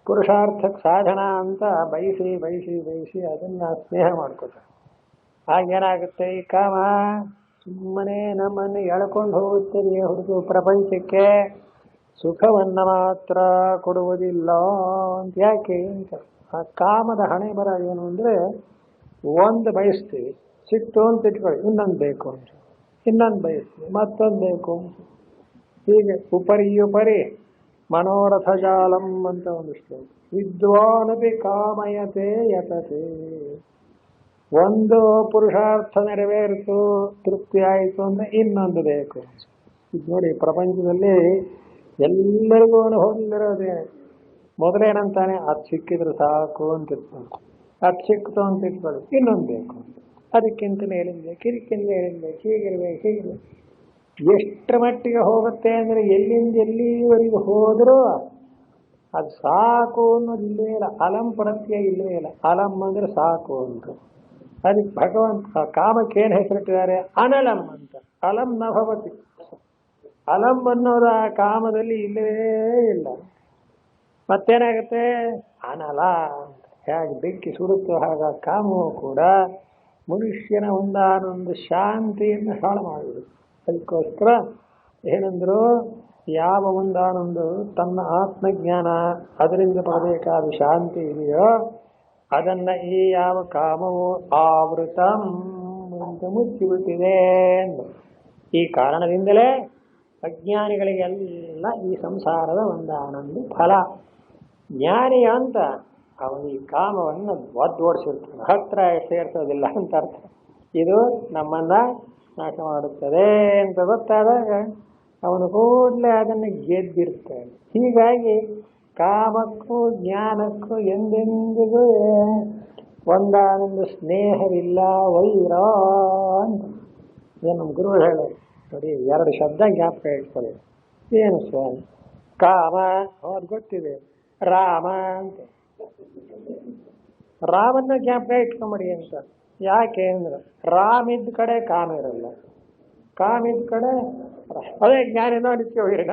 ಪುರುಷಾರ್ಥಕ್ಕೆ ಸಾಧನ ಅಂತ ಬಯಸಿ ಅದನ್ನ ಸ್ನೇಹ ಮಾಡ್ಕೋತಾರೆ. ಹಾಗೇನಾಗುತ್ತೆ, ಈ ಕಾಮ ಸುಮ್ಮನೆ ನಮ್ಮನ್ನು ಎಳ್ಕೊಂಡು ಹೋಗುತ್ತದೆ ಹೊರತು ಪ್ರಪಂಚಕ್ಕೆ ಸುಖವನ್ನ ಮಾತ್ರ ಕೊಡುವುದಿಲ್ಲ ಅಂತ. ಯಾಕೆ ಅಂತ, ಆ ಕಾಮದ ಹಣೆ ಬರ ಏನು ಅಂದ್ರೆ, ಒಂದು ಬಯಸ್ತೀವಿ, ಸಿಕ್ತು ಅಂತ ಇಟ್ಕೊಳ್ಳಿ, ಇನ್ನೊಂದು ಬೇಕು ಅಂತ, ಇನ್ನೊಂದು ಬಯಸ್ತೀವಿ, ಮತ್ತೊಂದು ಬೇಕು ಅಂತ. ಹೀಗೆ ಉಪರಿ ಮನೋರಥ ಜಾಲಂ ಅಂತ ಒಂದು ಶ್ಲೋಕ. ವಿದ್ವಾನಪಿ ಕಾಮಯತೆ ಯತತೆ. ಒಂದು ಪುರುಷಾರ್ಥ ನೆರವೇರಿತು, ತೃಪ್ತಿ ಆಯಿತು ಅಂದ್ರೆ ಇನ್ನೊಂದು ಬೇಕು. ಇದು ನೋಡಿ, ಪ್ರಪಂಚದಲ್ಲಿ ಎಲ್ಲರಿಗೂ ಅನುಭವದಲ್ಲಿರೋದೇ. ಮೊದಲೇನಂತಾನೆ, ಅದು ಸಿಕ್ಕಿದ್ರೆ ಸಾಕು ಅಂತ ಇರ್ತಾನೆ, ಅದು ಸಿಕ್ತು ಅಂತ ಇಟ್ಕೊಳ್ಳಿ, ಇನ್ನೊಂದು ಬೇಕು ಅಂತ, ಅದಕ್ಕಿಂತ ಹೇಳಿರ್ಬೇಕು, ಇದಕ್ಕಿಂತ ಹೇಳಿರ್ಬೇಕು, ಹೀಗಿರ್ಬೇಕು. ಎಷ್ಟರ ಮಟ್ಟಿಗೆ ಹೋಗುತ್ತೆ ಅಂದರೆ, ಎಲ್ಲಿಂದ ಎಲ್ಲಿವರೆಗೂ ಹೋದರೂ ಅದು ಸಾಕು ಅನ್ನೋದು ಇಲ್ಲವೇ ಇಲ್ಲ. ಅಲಂ ಪ್ರತ್ಯಯ ಇಲ್ಲವೇ ಇಲ್ಲ. ಅಲಂ ಅಂದರೆ ಸಾಕು ಅಂತ, ಅದಕ್ಕೆ ಭಗವಂತ ಕಾಮಕ್ಕೆ ಏನು ಹೆಸರಿಟ್ಟಿದ್ದಾರೆ? ಅನಲಂ ಅಂತ. ಅಲಂ ನ ಭವತಿ. ಅಲಂ ಅನ್ನೋದು ಆ ಕಾಮದಲ್ಲಿ ಇಲ್ಲವೇ ಇಲ್ಲ. ಮತ್ತೇನಾಗುತ್ತೆ? ಅನಲ ಅಂತ. ಹೇಗೆ ಬೆಂಕಿ ಸುಡುತ್ತೋ ಹಾಗ ಕಾಮವು ಕೂಡ ಮನುಷ್ಯನ ಒಂದಾನೊಂದು ಶಾಂತಿಯನ್ನು ಹಾಳು ಮಾಡಿಬಿಡುತ್ತೆ. ಅದಕ್ಕೋಸ್ಕರ ಏನಂದ್ರು, ಯಾವ ಒಂದಾನೊಂದು ತನ್ನ ಆತ್ಮಜ್ಞಾನ ಅದರಿಂದ ಪಡಬೇಕಾದ ಶಾಂತಿ ಇದೆಯೋ ಅದನ್ನ ಈ ಯಾವ ಕಾಮವು ಆವೃತಂ ಅಂತ ಮುಚ್ಚಿಬಿಟ್ಟಿದೆ. ಈ ಕಾರಣದಿಂದಲೇ ಅಜ್ಞಾನಿಗಳಿಗೆಲ್ಲ ಈ ಸಂಸಾರದ ಒಂದಾನೊಂದು ಫಲ. ಜ್ಞಾನಿ ಅಂತ ಅವನು ಈ ಕಾಮವನ್ನು ಒದ್ದೋಡಿಸಿರ್ತಾನೆ, ಹತ್ರ ಸೇರಿಸೋದಿಲ್ಲ ಅಂತ ಅರ್ಥ. ಇದು ನಮ್ಮನ್ನ ನಾಶ ಮಾಡುತ್ತದೆ ಅಂತ ಗೊತ್ತಾದಾಗ ಅವನು ಕೂಡಲೇ ಅದನ್ನು ಗೆದ್ದಿರ್ತಾನೆ. ಹೀಗಾಗಿ ಕಾಮಕ್ಕೂ ಜ್ಞಾನಕ್ಕೂ ಎಂದೆಂದಿಗೂ ಒಂದಾನೊಂದು ಸ್ನೇಹವಿಲ್ಲ, ವೈರ ಅಂತ ಏನು ನಮ್ಮ ಗುರುಗಳು ಹೇಳೋರು ನೋಡಿ. ಎರಡು ಶಬ್ದ ಜ್ಞಾಪಕ ಇಟ್ಕೊಳ್ಳಿ. ಏನು ಸ್ವಾಮಿ? ಕಾಮ, ಅದು ಗೊತ್ತಿದೆ. ರಾಮ ಅಂತ. ರಾಮನ್ನ ಜ್ಞಾಪಕ ಇಟ್ಕೊಂಬಿಡಿ ಅಂತ. ಯಾಕೆ ಅಂದ್ರೆ ರಾಮ್ ಇದ್ದ ಕಡೆ ಕಾಮ ಇರಲ್ಲ, ಕಾಮ್ ಇದ್ದ ಕಡೆ ಅದೇ ಜ್ಞಾನಿನೋ ನಿತ್ಯ ವೈರನ.